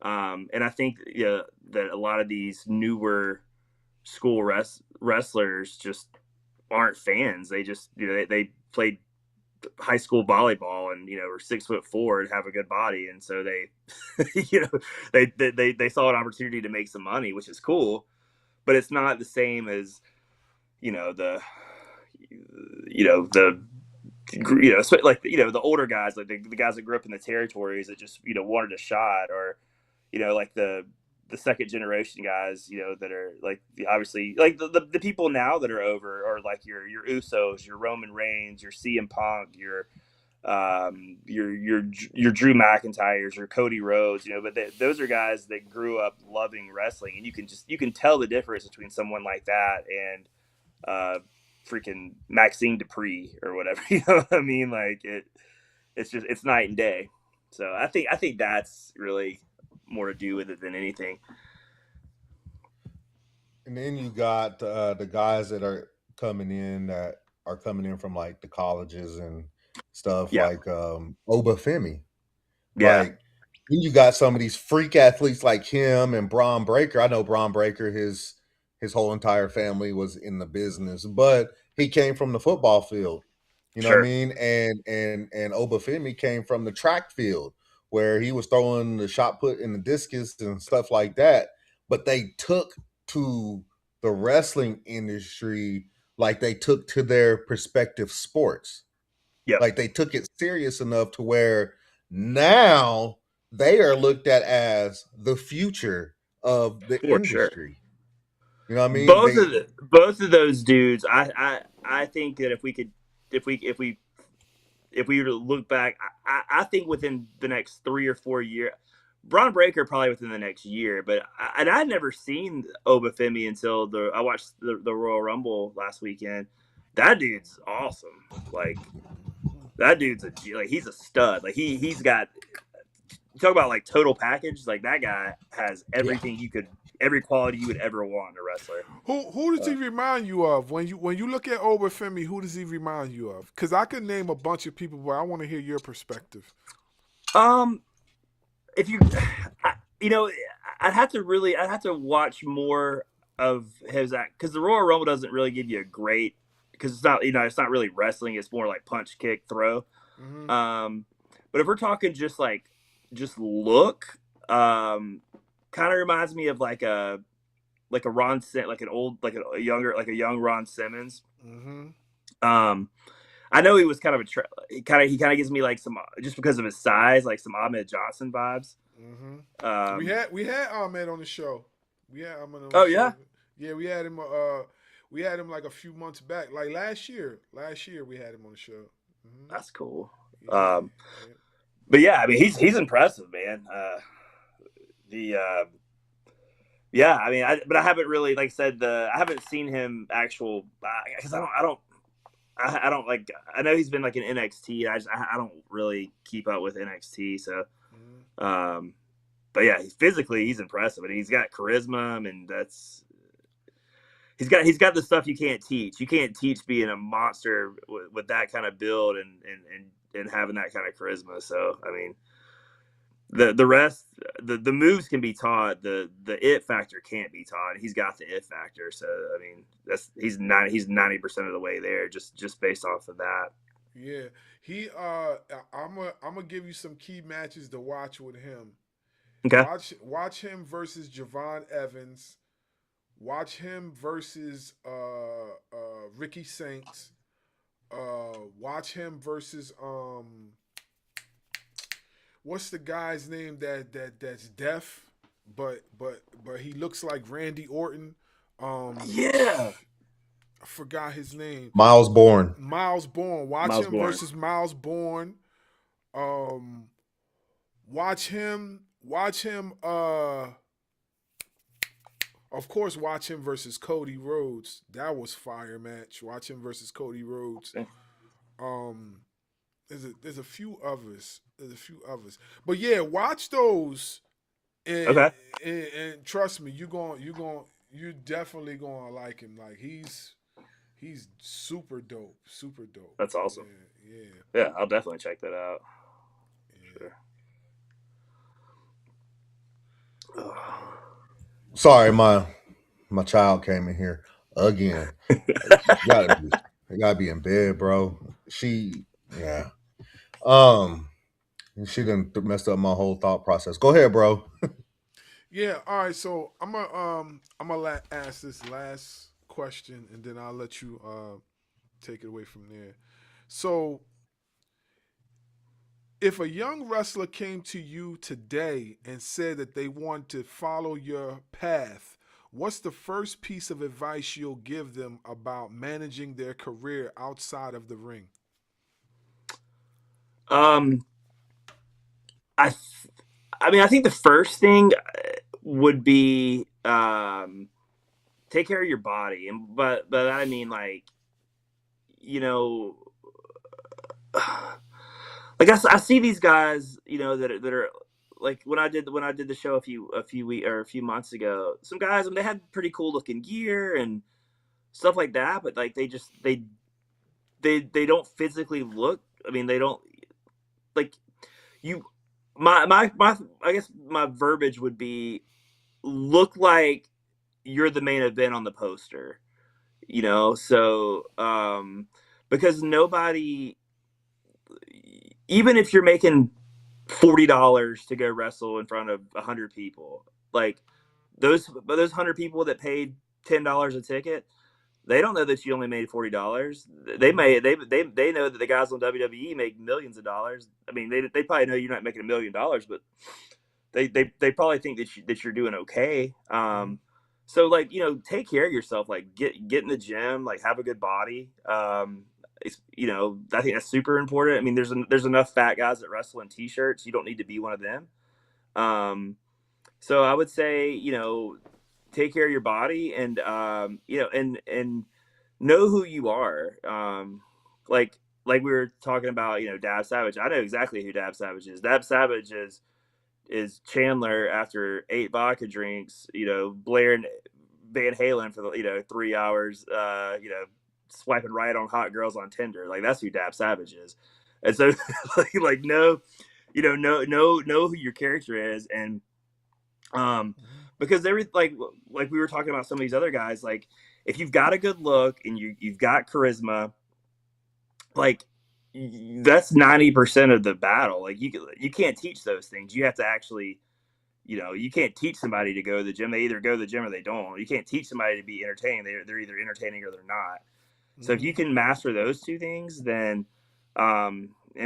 And I think that a lot of these newer school wrestlers just aren't fans. They just, you know, they played high school volleyball and, you know, are 6'4" and have a good body, and so they you know they saw an opportunity to make some money, which is cool. But it's not the same as, you know, like, you know, the older guys, like the guys that grew up in the territories that just, you know, wanted a shot, or, you know, like the second generation guys, you know, that are like, obviously, like the people now that are over are like your Usos, your Roman Reigns, your CM Punk, your Drew McIntyres, your Cody Rhodes, you know, but those are guys that grew up loving wrestling, and you can tell the difference between someone like that and freaking Maxine Dupree or whatever. You know what I mean? Like it's night and day. So I think that's really more to do with it than anything. And then you got the guys that are coming in from like the colleges and stuff, like Obafemi. Yeah. Like, then you got some of these freak athletes like him and Braun Breaker. I know Braun Breaker, his whole entire family was in the business, but he came from the football field. You know what I mean? And Obafemi came from the track field where he was throwing the shot put in the discus and stuff like that. But they took to the wrestling industry like they took to their respective sports. Yeah. Like they took it serious enough to where now they are looked at as the future of the For sure. industry. You know what I mean? Both of those dudes, I think that if we were to look back, I think within the next 3 or 4 years, Braun Breaker probably within the next year. But I'd never seen Obafemi until I watched the Royal Rumble last weekend. That dude's awesome. Like that dude's he's a stud. Like he's got. You talk about like total package. Like that guy has everything every quality you would ever want in a wrestler. Who does he remind you of when you look at Obafemi? Who does he remind you of? Because I could name a bunch of people, but I want to hear your perspective. If you, I'd have to watch more of his act because the Royal Rumble doesn't really give you a great because it's not really wrestling. It's more like punch, kick, throw. Mm-hmm. But if we're talking just look, kind of reminds me of like a Ron, like a young Ron Simmons. Mm-hmm. I know he was kind of he kind of gives me like some just because of his size, like some Ahmed Johnson vibes. Mm-hmm. We had Ahmed on the show. We had Ahmed on the show. Yeah, we had him. We had him like a few months back, like last year. Last year we had him on the show. Mm-hmm. That's cool. But yeah, I mean he's impressive, man. But I haven't really, like I said, I haven't seen him actual because I don't like. I know he's been like in NXT. I don't really keep up with NXT. So, but yeah, physically he's impressive, and he's got charisma, and he's got the stuff you can't teach. You can't teach being a monster with that kind of build and having that kind of charisma. So, I mean, the rest, the moves can be taught. The it factor can't be taught. He's got the it factor. So, I mean, he's 90% of the way there just based off of that. Yeah, I'm gonna give you some key matches to watch with him. Okay. Watch him versus Javon Evans. Watch him versus Ricky Saints. Watch him versus what's the guy's name that's deaf, but he looks like Randy Orton. Yeah. I forgot his name. Miles Bourne. Watch him versus Miles Bourne. Watch him. Of course, watch him versus Cody Rhodes. That was fire match. Watch him versus Cody Rhodes. There's a few others. But yeah, watch those. And trust me, you're definitely gonna like him. Like he's super dope. That's awesome. Yeah. I'll definitely check that out. Yeah. Sure. Sorry, my child came in here again. I gotta be in bed, bro. She done messed up my whole thought process. Go ahead, bro. Yeah. All right. So I'm gonna ask this last question, and then I'll let you take it away from there. So, if a young wrestler came to you today and said that they want to follow your path, what's the first piece of advice you'll give them about managing their career outside of the ring? I think the first thing would be take care of your body, but I mean, like, like I see these guys, that are like when I did the show a few months ago. Some guys, they had pretty cool looking gear and stuff like that, but like they don't physically look. I mean, they don't like you. I guess my verbiage would be look like you're the main event on the poster, So because nobody. Even if you're making $40 to go wrestle in front of 100 people, like those 100 people that paid $10 a ticket, They don't know that you only made $40. They know that the guys on WWE make millions of dollars. I mean, they probably know you're not making $1 million, but they probably think that you're doing okay. So like, you know, take care of yourself. Like get in the gym. Like have a good body. It's, you know, I think that's super important. I mean, there's enough fat guys that wrestle in t-shirts. You don't need to be one of them. So I would say, you know, take care of your body and, you know, and know who you are. Like we were talking about, you know, Dab Savage. I know exactly who Dab Savage is. Dab Savage is Chandler after 8 vodka drinks, you know, blaring Van Halen for the, you know, 3 hours, you know, swiping right on hot girls on Tinder. Like that's who Dab Savage is. And so like know who your character is. And because like we were talking about some of these other guys, like if you've got a good look and you've got charisma, like that's 90% of the battle. Like you can't teach those things. You have to actually, you know, you can't teach somebody to go to the gym. They either go to the gym or they don't. You can't teach somebody to be entertaining. They're either entertaining or they're not. So if you can master those two things, then I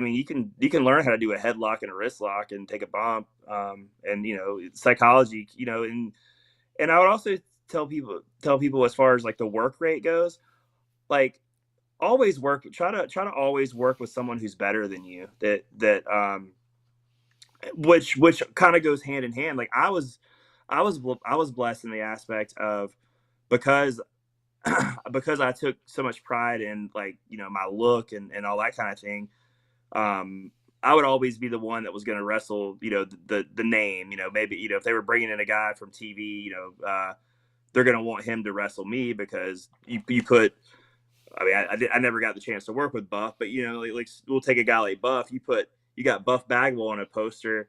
mean, you can learn how to do a headlock and a wrist lock and take a bump. And you know, psychology, you know, and I would also tell people as far as like the work rate goes, like always try to always work with someone who's better than you, which kind of goes hand in hand. Like I was blessed in the aspect of because I took so much pride in, like, you know, my look and all that kind of thing. I would always be the one that was going to wrestle, you know, the name, you know, maybe, you know, if they were bringing in a guy from TV, you know, they're going to want him to wrestle me because you put, I mean, I never got the chance to work with Buff, but, you know, like we'll take a guy like Buff, you got Buff Bagwell on a poster.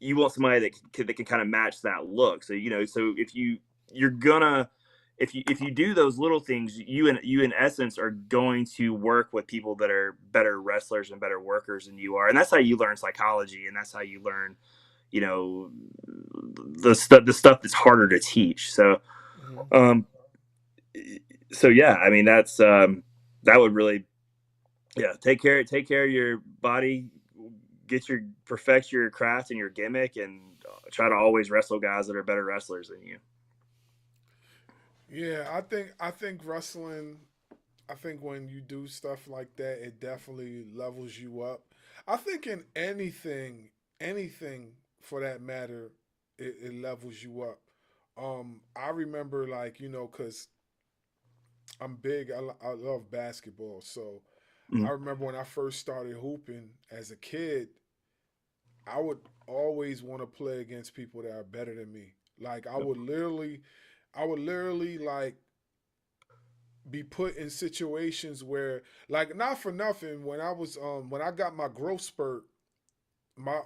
You want somebody that can kind of match that look. So, you know, so if you're gonna, if you do those little things, you in essence are going to work with people that are better wrestlers and better workers than you are. And that's how you learn psychology. And that's how you learn, you know, the stuff that's harder to teach. So, so yeah, I mean, that's, that would really, yeah, take care of your body, perfect your craft and your gimmick, and try to always wrestle guys that are better wrestlers than you. Yeah, I think wrestling, I think when you do stuff like that, it definitely levels you up. I think in anything for that matter, it levels you up. I remember, like, you know, because I'm big, I love basketball. So I remember when I first started hooping as a kid, I would always want to play against people that are better than me. Like I would literally like be put in situations where, like, not for nothing, when I was when I got my growth spurt, my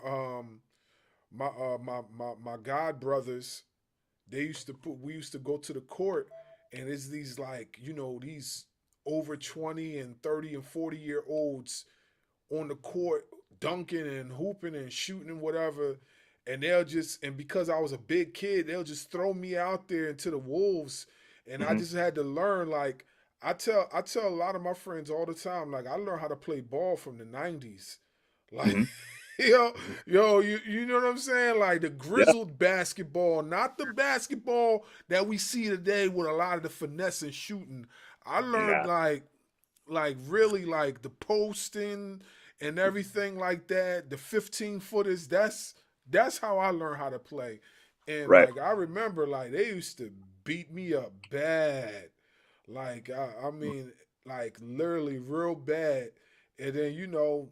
my god brothers, we used to go to the court, and it's these, like, you know, these over 20 and 30 and 40 year olds on the court dunking and hooping and shooting and whatever. And and because I was a big kid, they'll just throw me out there into the wolves. And I just had to learn, like, I tell a lot of my friends all the time, like, I learned how to play ball from the 90s. Like, you know what I'm saying? Like the grizzled basketball, not the basketball that we see today with a lot of the finesse and shooting. I learned like really like the posting and everything like that, the 15-footers. That's how I learned how to play. And like I remember, like, they used to beat me up bad. Like I mean, like literally real bad. And then, you know,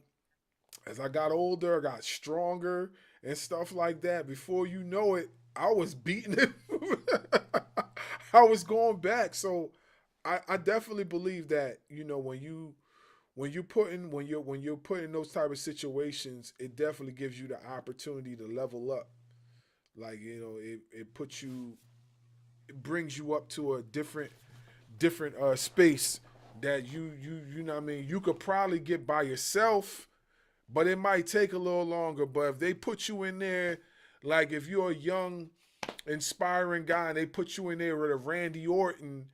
as I got older, I got stronger and stuff like that. Before you know it, I was beating him. I was going back. So I definitely believe that, you know, when you're put in those type of situations, it definitely gives you the opportunity to level up. Like, you know, it brings you up to a different space that you know what I mean, you could probably get by yourself, but it might take a little longer. But if they put you in there, like if you're a young, inspiring guy and they put you in there with a Randy Orton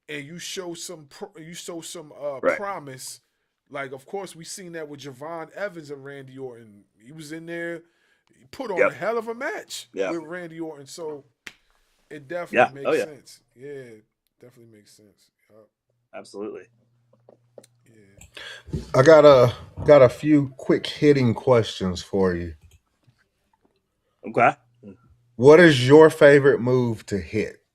and you show some Right. promise. Like, of course, we seen that with Javon Evans and Randy Orton. He was in there, he put on a Yep. hell of a match Yeah. with Randy Orton. So it Yeah. definitely makes Oh yeah. sense. Yeah, definitely makes sense. Absolutely. Yeah. I got a few quick hitting questions for you. Okay. What is your favorite move to hit?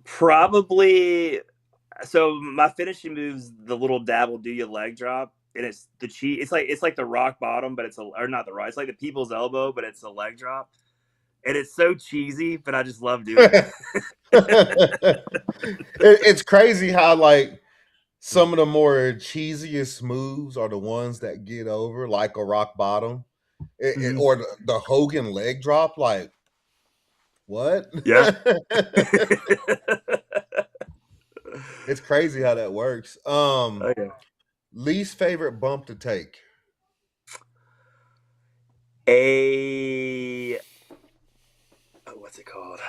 Probably. So my finishing move's the little dabble do you leg drop, and it's the cheat. It's like the rock bottom, but or not the rock. It's like the people's elbow, but it's a leg drop, and it's so cheesy, but I just love doing it. It's crazy how like some of the more cheesiest moves are the ones that get over, like a rock bottom, Mhm. or the Hogan leg drop. Like what? Yeah. It's crazy how that works. Okay. Least favorite bump to take. What's it called?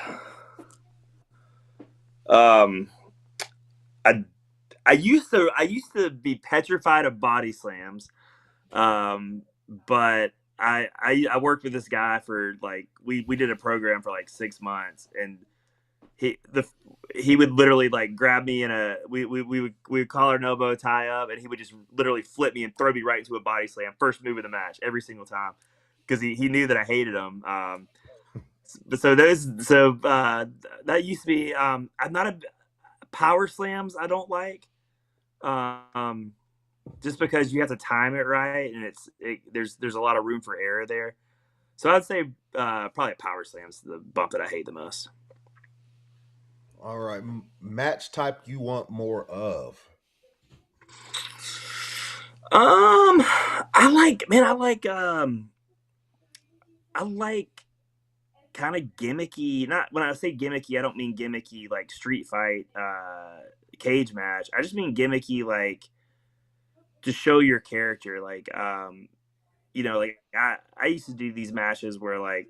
I used to be petrified of body slams, but I worked with this guy for like we did a program for like 6 months, and he would literally like grab me in we would collar and elbow tie up, and he would just literally flip me and throw me right into a body slam, first move of the match every single time, because he knew that I hated him. That used to be. I'm not a power slams. I don't like. Just because you have to time it right, and there's a lot of room for error there. So I'd say probably power slams the bump that I hate the most. All right, match type you want more of. I like kind of gimmicky. Not when I say gimmicky, I don't mean gimmicky like street fight, cage match. I just mean gimmicky like to show your character. Like, like I used to do these matches where like,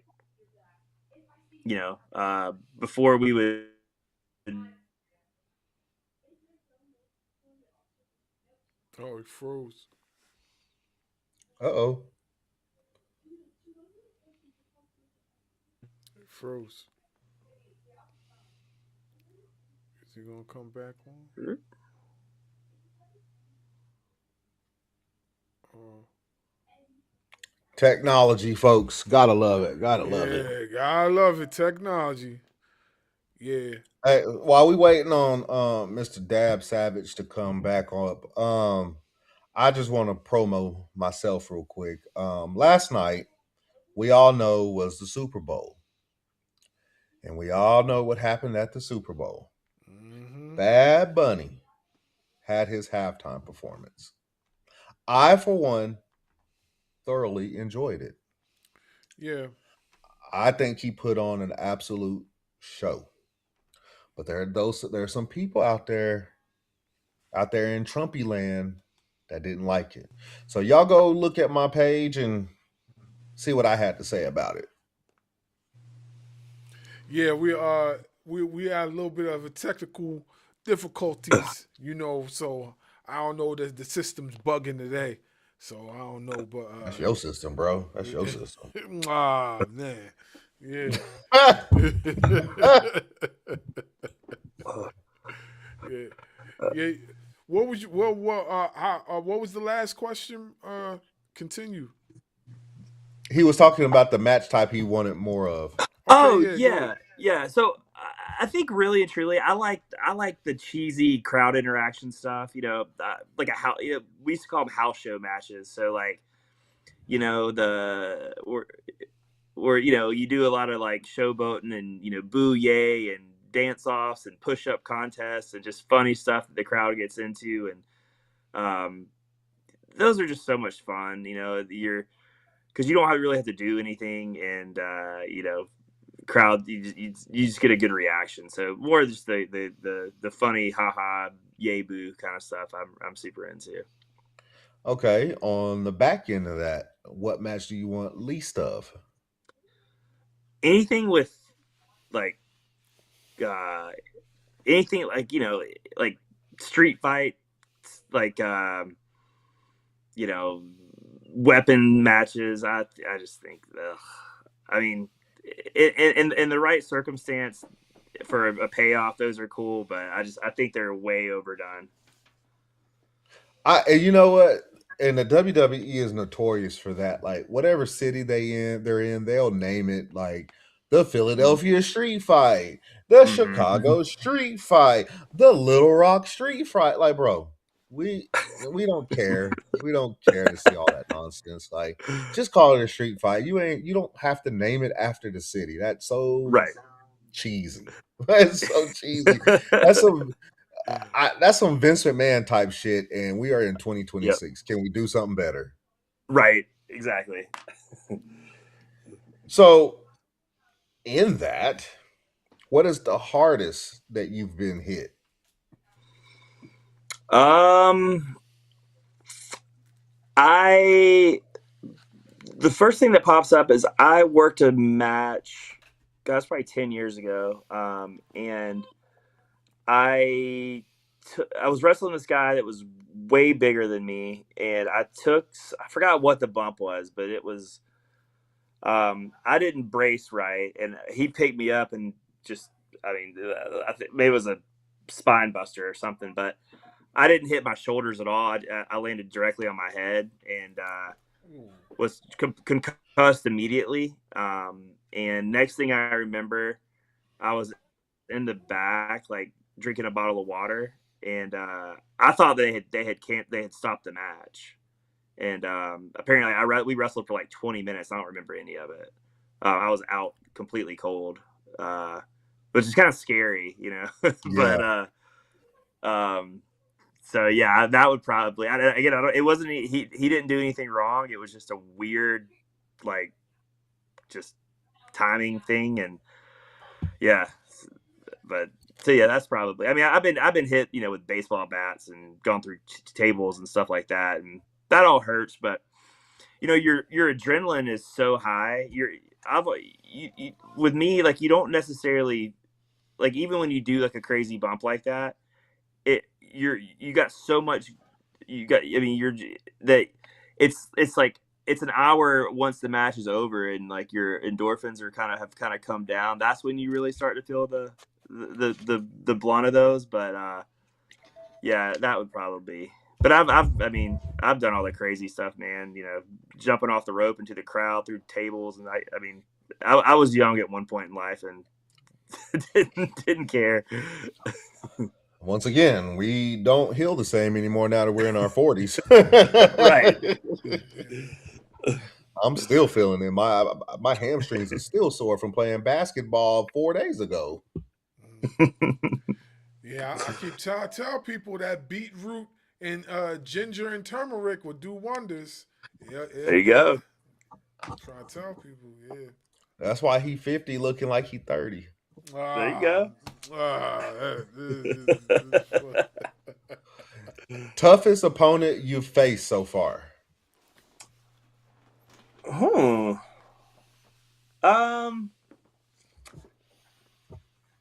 before we would. Oh, he froze. Uh-oh. He froze. Is he gonna come back on? Technology, folks. Gotta love it. Gotta love it. Yeah, I love it. Technology. Yeah. Hey, while we waiting on Mr. Dab Savage to come back up, I just want to promo myself real quick. Last night, we all know was the Super Bowl. And we all know what happened at the Super Bowl. Mm-hmm. Bad Bunny had his halftime performance. I, for one, thoroughly enjoyed it. Yeah. I think he put on an absolute show. But there are some people out there in Trumpy land that didn't like it. So y'all go look at my page and see what I had to say about it. Yeah, we had a little bit of a technical difficulties, so I don't know that the system's bugging today. So I don't know, but that's your system, bro. That's your system. Ah, man. Yeah. Yeah. What was what was the last question? Continue. He was talking about the match type he wanted more of. Yeah. So I think really and truly, I like the cheesy crowd interaction stuff. Like we used to call them house show matches. So like, where you do a lot of like showboating and boo yay and dance offs and push up contests and just funny stuff that the crowd gets into, and those are just so much fun. Because you don't really have to do anything, and crowd you just get a good reaction. So more just the funny haha yay boo kind of stuff I'm super into. Okay, on the back end of that, what match do you want least of? Anything with like anything like, like street fight, like, weapon matches. I just think, I mean, in the right circumstance for a payoff, those are cool, but I think they're way overdone. And you know what? And the WWE is notorious for that. Like whatever city they're in, they'll name it like the Philadelphia Street Fight, the Chicago Street Fight, the Little Rock Street Fight. Like, bro, we don't care. We don't care to see all that nonsense. Like, just call it a street fight. You don't have to name it after the city. That's so cheesy. That's so cheesy. That's some Vince McMahon type shit, and we are in 2026. Yep. Can we do something better? Right, exactly. So, in that, what is the hardest that you've been hit? The first thing that pops up is I worked a match, that's probably 10 years ago, and I was wrestling this guy that was way bigger than me, and I forgot what the bump was, but it was, I didn't brace right, and he picked me up and just, I think maybe it was a spine buster or something, but I didn't hit my shoulders at all. I landed directly on my head and was concussed immediately. And next thing I remember, I was in the back, like drinking a bottle of water, and I thought they had stopped the match. And apparently, we wrestled for like 20 minutes. I don't remember any of it. I was out completely cold, which is kind of scary, Yeah. But so yeah, that would probably it wasn't he didn't do anything wrong. It was just a weird, like, just timing thing, and yeah. But so yeah, that's probably. I mean, I've been hit, with baseball bats and gone through tables and stuff like that, and that all hurts. But your adrenaline is so high. With me, like, you don't necessarily, like, even when you do like a crazy bump like that, you got so much. It's like it's an hour once the match is over, and like your endorphins have kind of come down. That's when you really start to feel the blunt of those. But yeah, that would probably. But I've done all the crazy stuff, man. Jumping off the rope into the crowd through tables, and I was young at one point in life and didn't care. Once again, we don't heal the same anymore now that we're in our 40s. Right. I'm still feeling it. My hamstrings are still sore from playing basketball 4 days ago. Yeah, I keep tell people that beetroot and ginger and turmeric would do wonders. Yeah, there you go. I'm trying to tell people, yeah. That's why he 50 looking like he 30. There you go. Toughest opponent you've faced so far?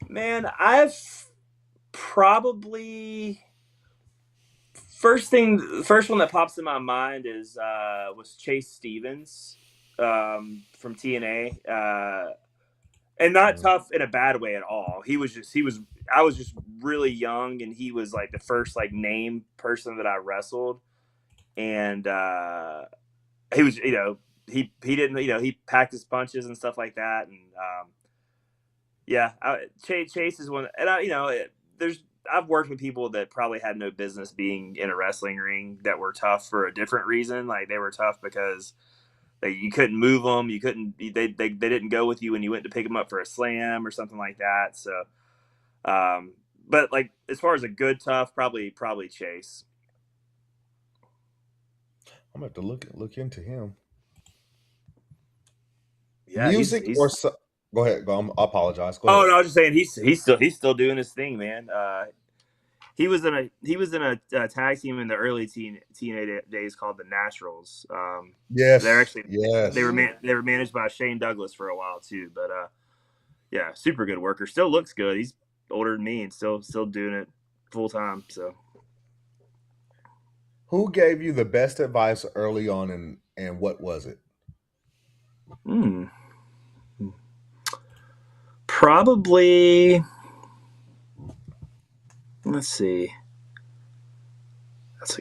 Man, I've probably first one that pops in my mind was Chase Stevens from TNA. And not tough in a bad way at all. I was just really young, and he was like the first like name person that I wrestled. And he was, he didn't, he packed his punches and stuff like that. And yeah, Chase is one, and I've worked with people that probably had no business being in a wrestling ring that were tough for a different reason. Like, they were tough because you couldn't move them. You couldn't. They didn't go with you when you went to pick them up for a slam or something like that. So, but like, as far as a good tough, probably Chase. I'm gonna have to look into him. Yeah, music he's... or go ahead. Go. I apologize. Go ahead. No, I was just saying he's still doing his thing, man. He was in a tag team in the early TNA days called the Naturals. Yes, they were managed by Shane Douglas for a while too. But yeah, super good worker. Still looks good. He's older than me and still doing it full time. So, Who gave you the best advice early on, and what was it? Probably. Let's see. That's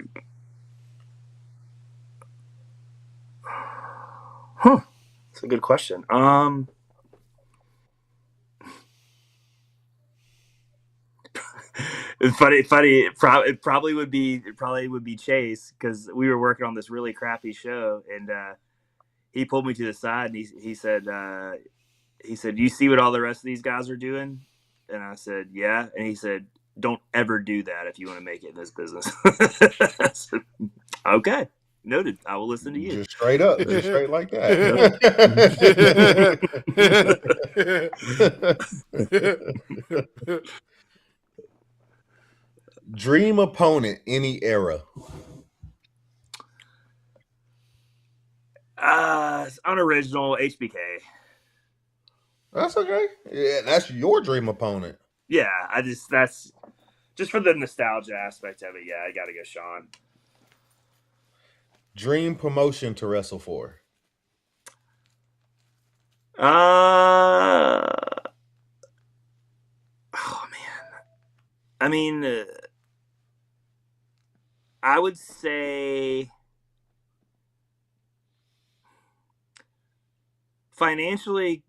a good question. It's funny. It probably would be Chase, because we were working on this really crappy show, and he pulled me to the side and he said, "You see what all the rest of these guys are doing?" And I said, "Yeah." And he said, "Don't ever do that if you want to make it in this business." I said, okay, noted. I will listen to you. Just straight up, just straight like that. Dream opponent, any era. Unoriginal HBK. That's okay. Yeah, that's your dream opponent. Yeah, that's just for the nostalgia aspect of it. Yeah, I got to go Sean. Dream promotion to wrestle for. Oh man, I mean, I would say financially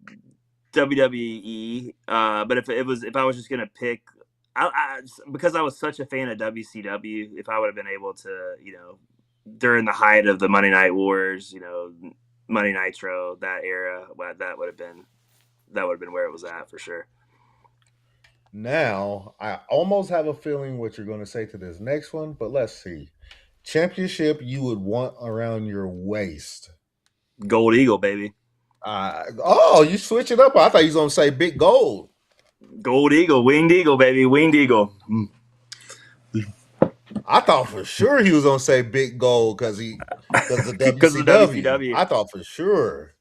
WWE, but if I was just gonna pick, because I was such a fan of WCW, if I would have been able to, during the height of the Monday Night Wars, Monday Nitro, that era, that would have been where it was at for sure. Now, I almost have a feeling what you're going to say to this next one, but let's see. Championship you would want around your waist. Gold Eagle, baby. You switch it up. I thought you was going to say Big Gold. Gold Eagle, Winged Eagle, baby, Winged Eagle. I thought for sure he was going to say Big Gold because of WCW. I thought for sure.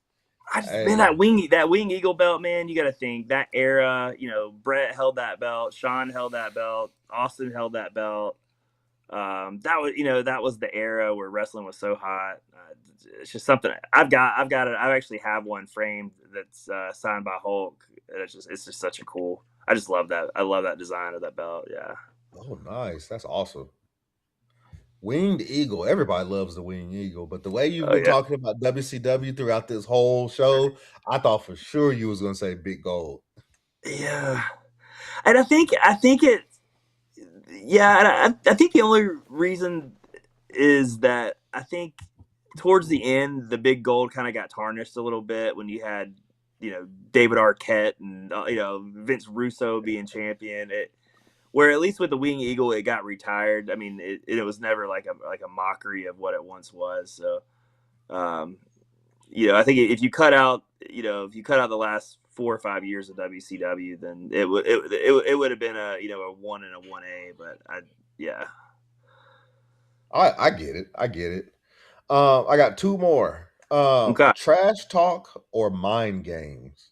Man, that wing eagle belt, man, you got to think that era. Brett held that belt, Sean held that belt, Austin held that belt. That was the era where wrestling was so hot. It's just something I've got it. I actually have one framed that's signed by Hulk. It's just such a cool. I just love that. I love that design of that belt. Yeah. Oh, nice. That's awesome. Winged Eagle. Everybody loves the Winged Eagle, but the way you've been talking about WCW throughout this whole show, I thought for sure you was going to say Big Gold. Yeah, and I think it. Yeah, and I think the only reason is that I think towards the end, the Big Gold kind of got tarnished a little bit when you had, David Arquette and Vince Russo being champion. Where at least with the Winged Eagle, it got retired. I mean, it was never like a mockery of what it once was. So, I think if you cut out the last 4 or 5 years of WCW, then it would have been a 1 and a 1A. But I get it. I got 2 more. Okay. Trash talk or mind games?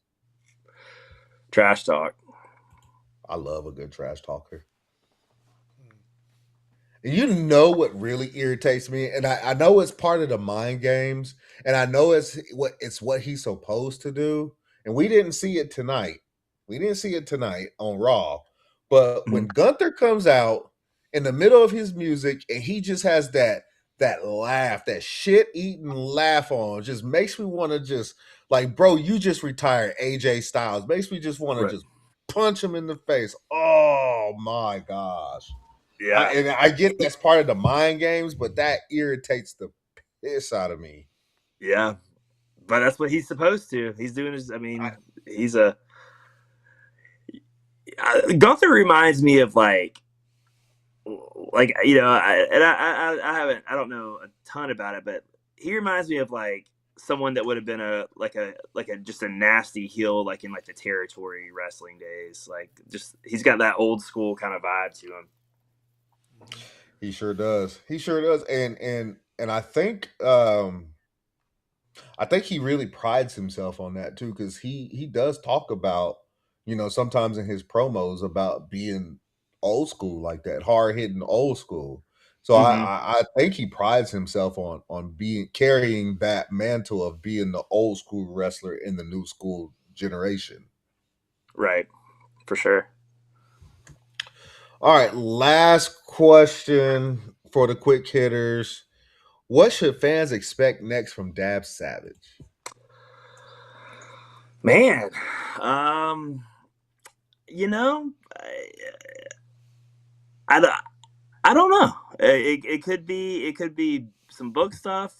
Trash talk. I love a good trash talker. And you know what really irritates me, and I know it's part of the mind games, and I know it's what he's supposed to do, and we didn't see it tonight. We didn't see it tonight on Raw, but when Gunther comes out in the middle of his music and he just has that laugh, that shit-eating laugh on, just makes me want to just like, bro, you just retired AJ Styles. Makes me just want to just punch him in the face. Oh my gosh. Yeah. And I get that's part of the mind games, but that irritates the piss out of me. Yeah. But that's what he's supposed to. He's doing Gunther reminds me of I don't know a ton about it, but he reminds me of someone that would have been just a nasty heel, like in the territory wrestling days. He's got that old school kind of vibe to him. He sure does. And I think he really prides himself on that too, because he does talk about sometimes in his promos about being old school like that, hard hitting old school. So Mm-hmm. I think he prides himself on being carrying that mantle of being the old school wrestler in the new school generation. Right, for sure. All right, last question for the quick hitters. What should fans expect next from Dab Savage? Man, um, you know, I, I don't know. It could be some book stuff.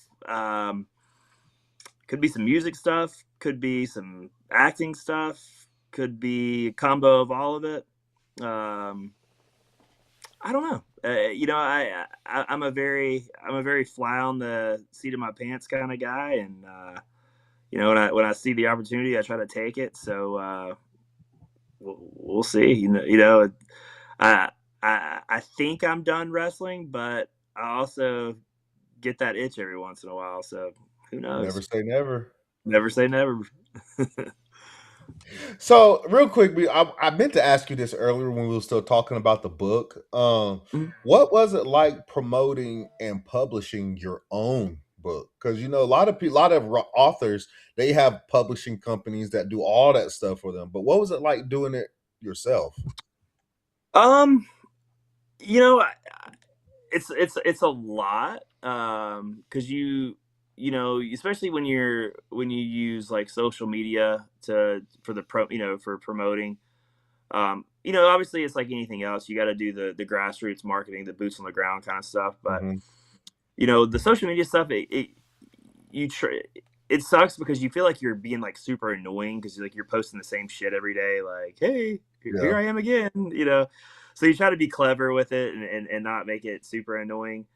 Could be some music stuff. Could be some acting stuff. Could be a combo of all of it. I don't know. I'm a very fly on the seat of my pants kind of guy, and when I see the opportunity, I try to take it. So we'll see. I I think I'm done wrestling, but I also get that itch every once in a while. So who knows? Never say never. Never say never. So real quick, I meant to ask you this earlier when we were still talking about the book. What was it like promoting and publishing your own book? Because a lot of authors, they have publishing companies that do all that stuff for them. But what was it like doing it yourself? You know, it's a lot because especially when you use like social media for promoting. Obviously it's like anything else. You got to do the grassroots marketing, the boots on the ground kind of stuff. But the social media stuff, it sucks because you feel like you're being like super annoying because you're posting the same shit every day. Like, hey, here I am again. So you try to be clever with it and not make it super annoying.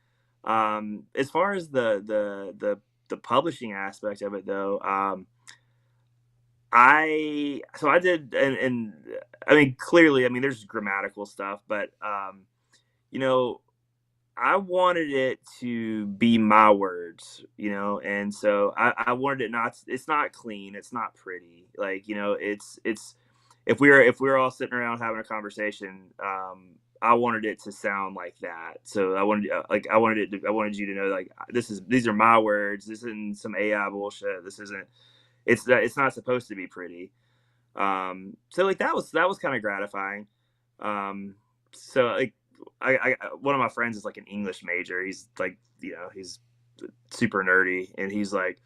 As far as the publishing aspect of it, though, I did, and I mean, clearly, there's grammatical stuff, but I wanted it to be my words, and so I wanted it it's not clean, it's not pretty, it's if we were all sitting around having a conversation, I wanted it to sound like that. So I wanted you to know, like, these are my words. This isn't some AI bullshit. This isn't. It's not supposed to be pretty. So like that was kind of gratifying. So like I one of my friends is like an English major. He's like, he's super nerdy, and he's like,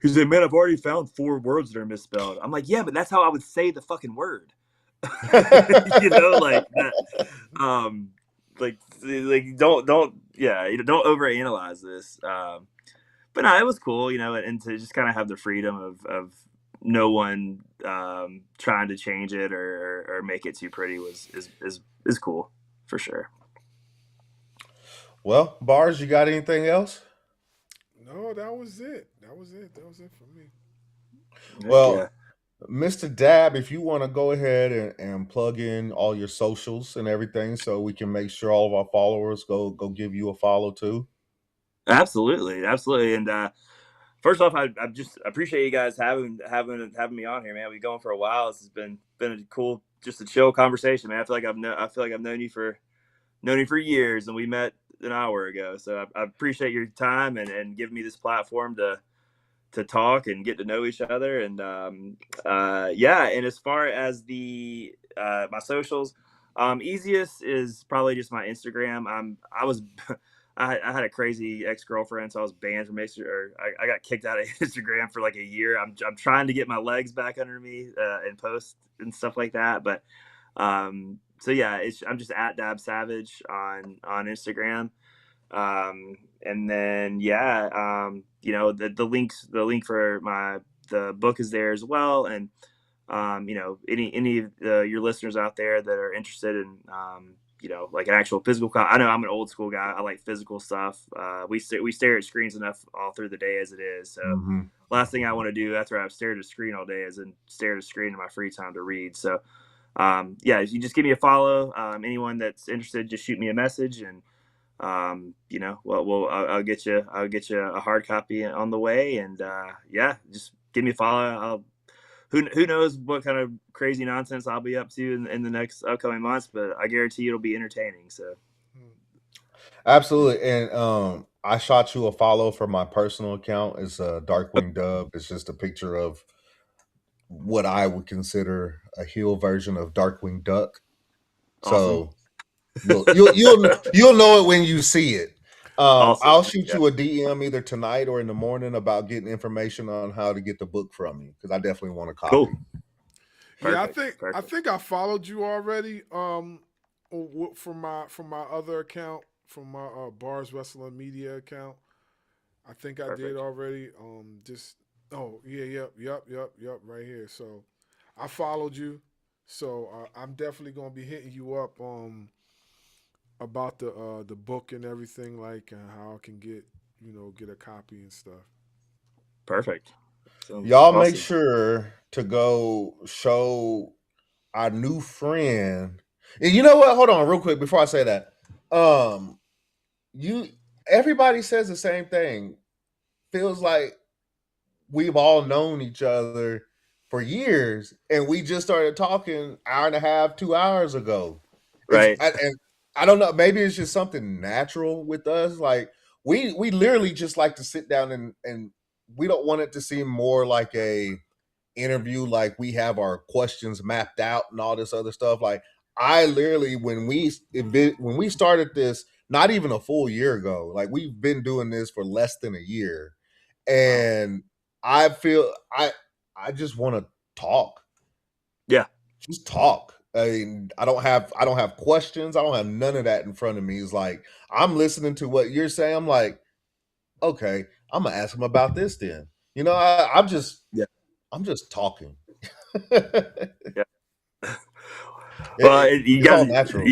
man, I've already found 4 words that are misspelled. I'm like, yeah, but that's how I would say the fucking word. Like that. Don't overanalyze this. But no, it was cool, and to just kind of have the freedom of no one trying to change it or make it too pretty is cool for sure. Well, Bars, you got anything else? No, that was it. That was it for me. Well, yeah. Mr. Dab, if you want to go ahead and plug in all your socials and everything so we can make sure all of our followers go give you a follow too. Absolutely. And first off, I just appreciate you guys having me on here, man. We've been going for a while. This has been a cool, just a chill conversation, man. I feel like I've known you for years, and we met an hour ago. So I appreciate your time and giving me this platform to talk and get to know each other. And and as far as the my socials, easiest is probably just my Instagram. I had a crazy ex-girlfriend, so I was banned from Instagram. I got kicked out of Instagram for like a year. I'm trying to get my legs back under me and post and stuff like that. But so yeah, I'm just at Dab Savage on Instagram. And then the link for the book is there as well. And any of your listeners out there that are interested in like an actual physical I know I'm an old school guy. I like physical stuff. We stare at screens enough all through the day as it is. So last thing I want to do after I've stared at a screen all day is stare at a screen in my free time to read. So if you just give me a follow, anyone that's interested, just shoot me a message, and I'll get you a hard copy on the way. And just give me a follow. I'll who knows what kind of crazy nonsense I'll be up to in the next upcoming months, but I guarantee it'll be entertaining. So Absolutely. And I shot you a follow from my personal account. It's Darkwing Dub. It's just a picture of what I would consider a heel version of Darkwing Duck. So you'll know it when you see it. Awesome. I'll shoot you a DM either tonight or in the morning about getting information on how to get the book from you, because I definitely want a copy. Cool. Yeah, Perfect. I think I followed you already. From my other account, from my Bars Wrestling Media account. I think I did already. Yep, right here. So I followed you. So I'm definitely gonna be hitting you up about the book and everything, like how I can get a copy and stuff. Perfect. Y'all make sure to go show our new friend. And you know what? Hold on real quick before I say that. Everybody says the same thing. Feels like we've all known each other for years, and we just started talking hour and a half, 2 hours ago. Right. And I don't know, maybe it's just something natural with us. Like we literally just like to sit down and we don't want it to seem more like a interview, like we have our questions mapped out and all this other stuff. Like I literally, when we started this, not even a full year ago, like we've been doing this for less than a year, and I feel I just want to talk. Yeah, just talk. I mean, I don't have questions. I don't have none of that in front of me. It's like I'm listening to what you're saying. I'm like, okay, I'm gonna ask him about this then. I'm just talking. Yeah. Well, you guys, natural.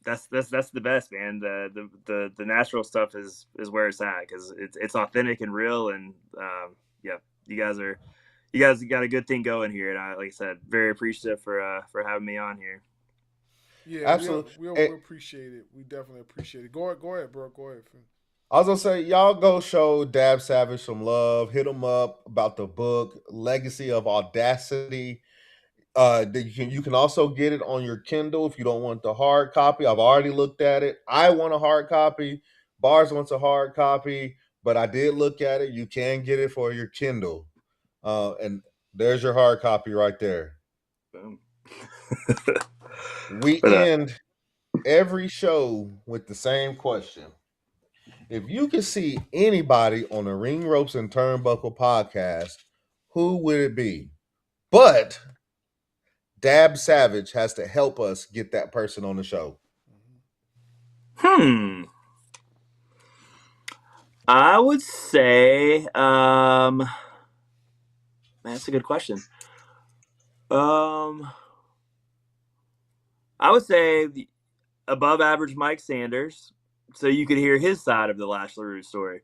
That's the best, man. The natural stuff is where it's at, because it's authentic and real, and you guys got a good thing going here, and I, like I said, very appreciative for having me on here. Yeah, absolutely. We appreciate it. We definitely appreciate it. Go ahead, bro. Go ahead. I was gonna say, y'all go show Dab Savage some love. Hit him up about the book, Legacy of Audacity. You can also get it on your Kindle if you don't want the hard copy. I've already looked at it. I want a hard copy. Bars wants a hard copy, but I did look at it. You can get it for your Kindle. And there's your hard copy right there. Boom. We end every show with the same question. If you could see anybody on the Ring Ropes and Turnbuckle podcast, who would it be? But Dab Savage has to help us get that person on the show. I would say, that's a good question. I would say the above average Mike Sanders, so you could hear his side of the Lash LaRue story.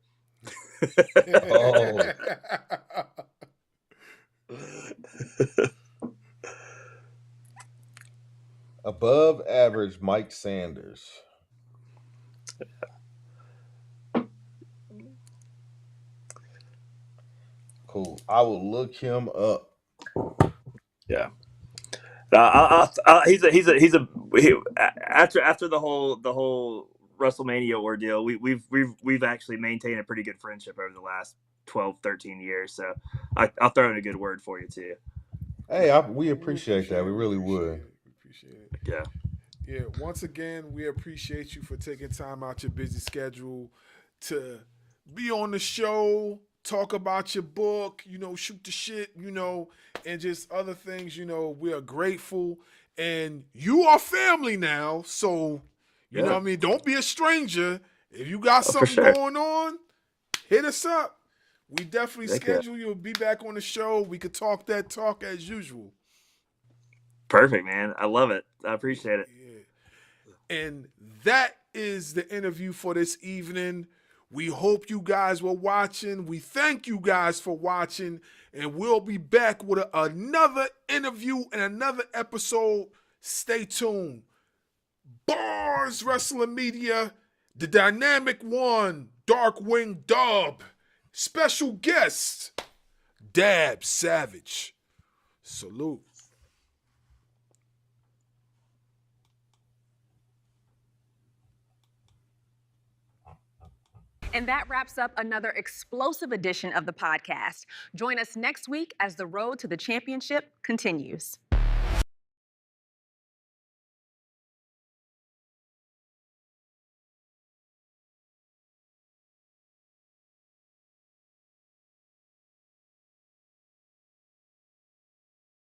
Above average Mike Sanders. Cool. I will look him up. Yeah. He's after the whole WrestleMania ordeal, we've actually maintained a pretty good friendship over the last 12, 13 years. So I'll throw in a good word for you too. Hey, we appreciate that. We really would. We appreciate it. Yeah. Once again, we appreciate you for taking time out your busy schedule to be on the show, talk about your book, shoot the shit, and just other things. We are grateful, and you are family now. So, you know what I mean? Don't be a stranger. If you got something going on, hit us up. We definitely schedule you. Be back on the show. We could talk that talk as usual. Perfect, man. I love it. I appreciate it. Yeah. And that is the interview for this evening. We hope you guys were watching. We thank you guys for watching. And we'll be back with another interview and another episode. Stay tuned. Bars Wrestling Media, the dynamic one, Darkwing Dub. Special guest, Dab Savage. Salute. And that wraps up another explosive edition of the podcast. Join us next week as the road to the championship continues.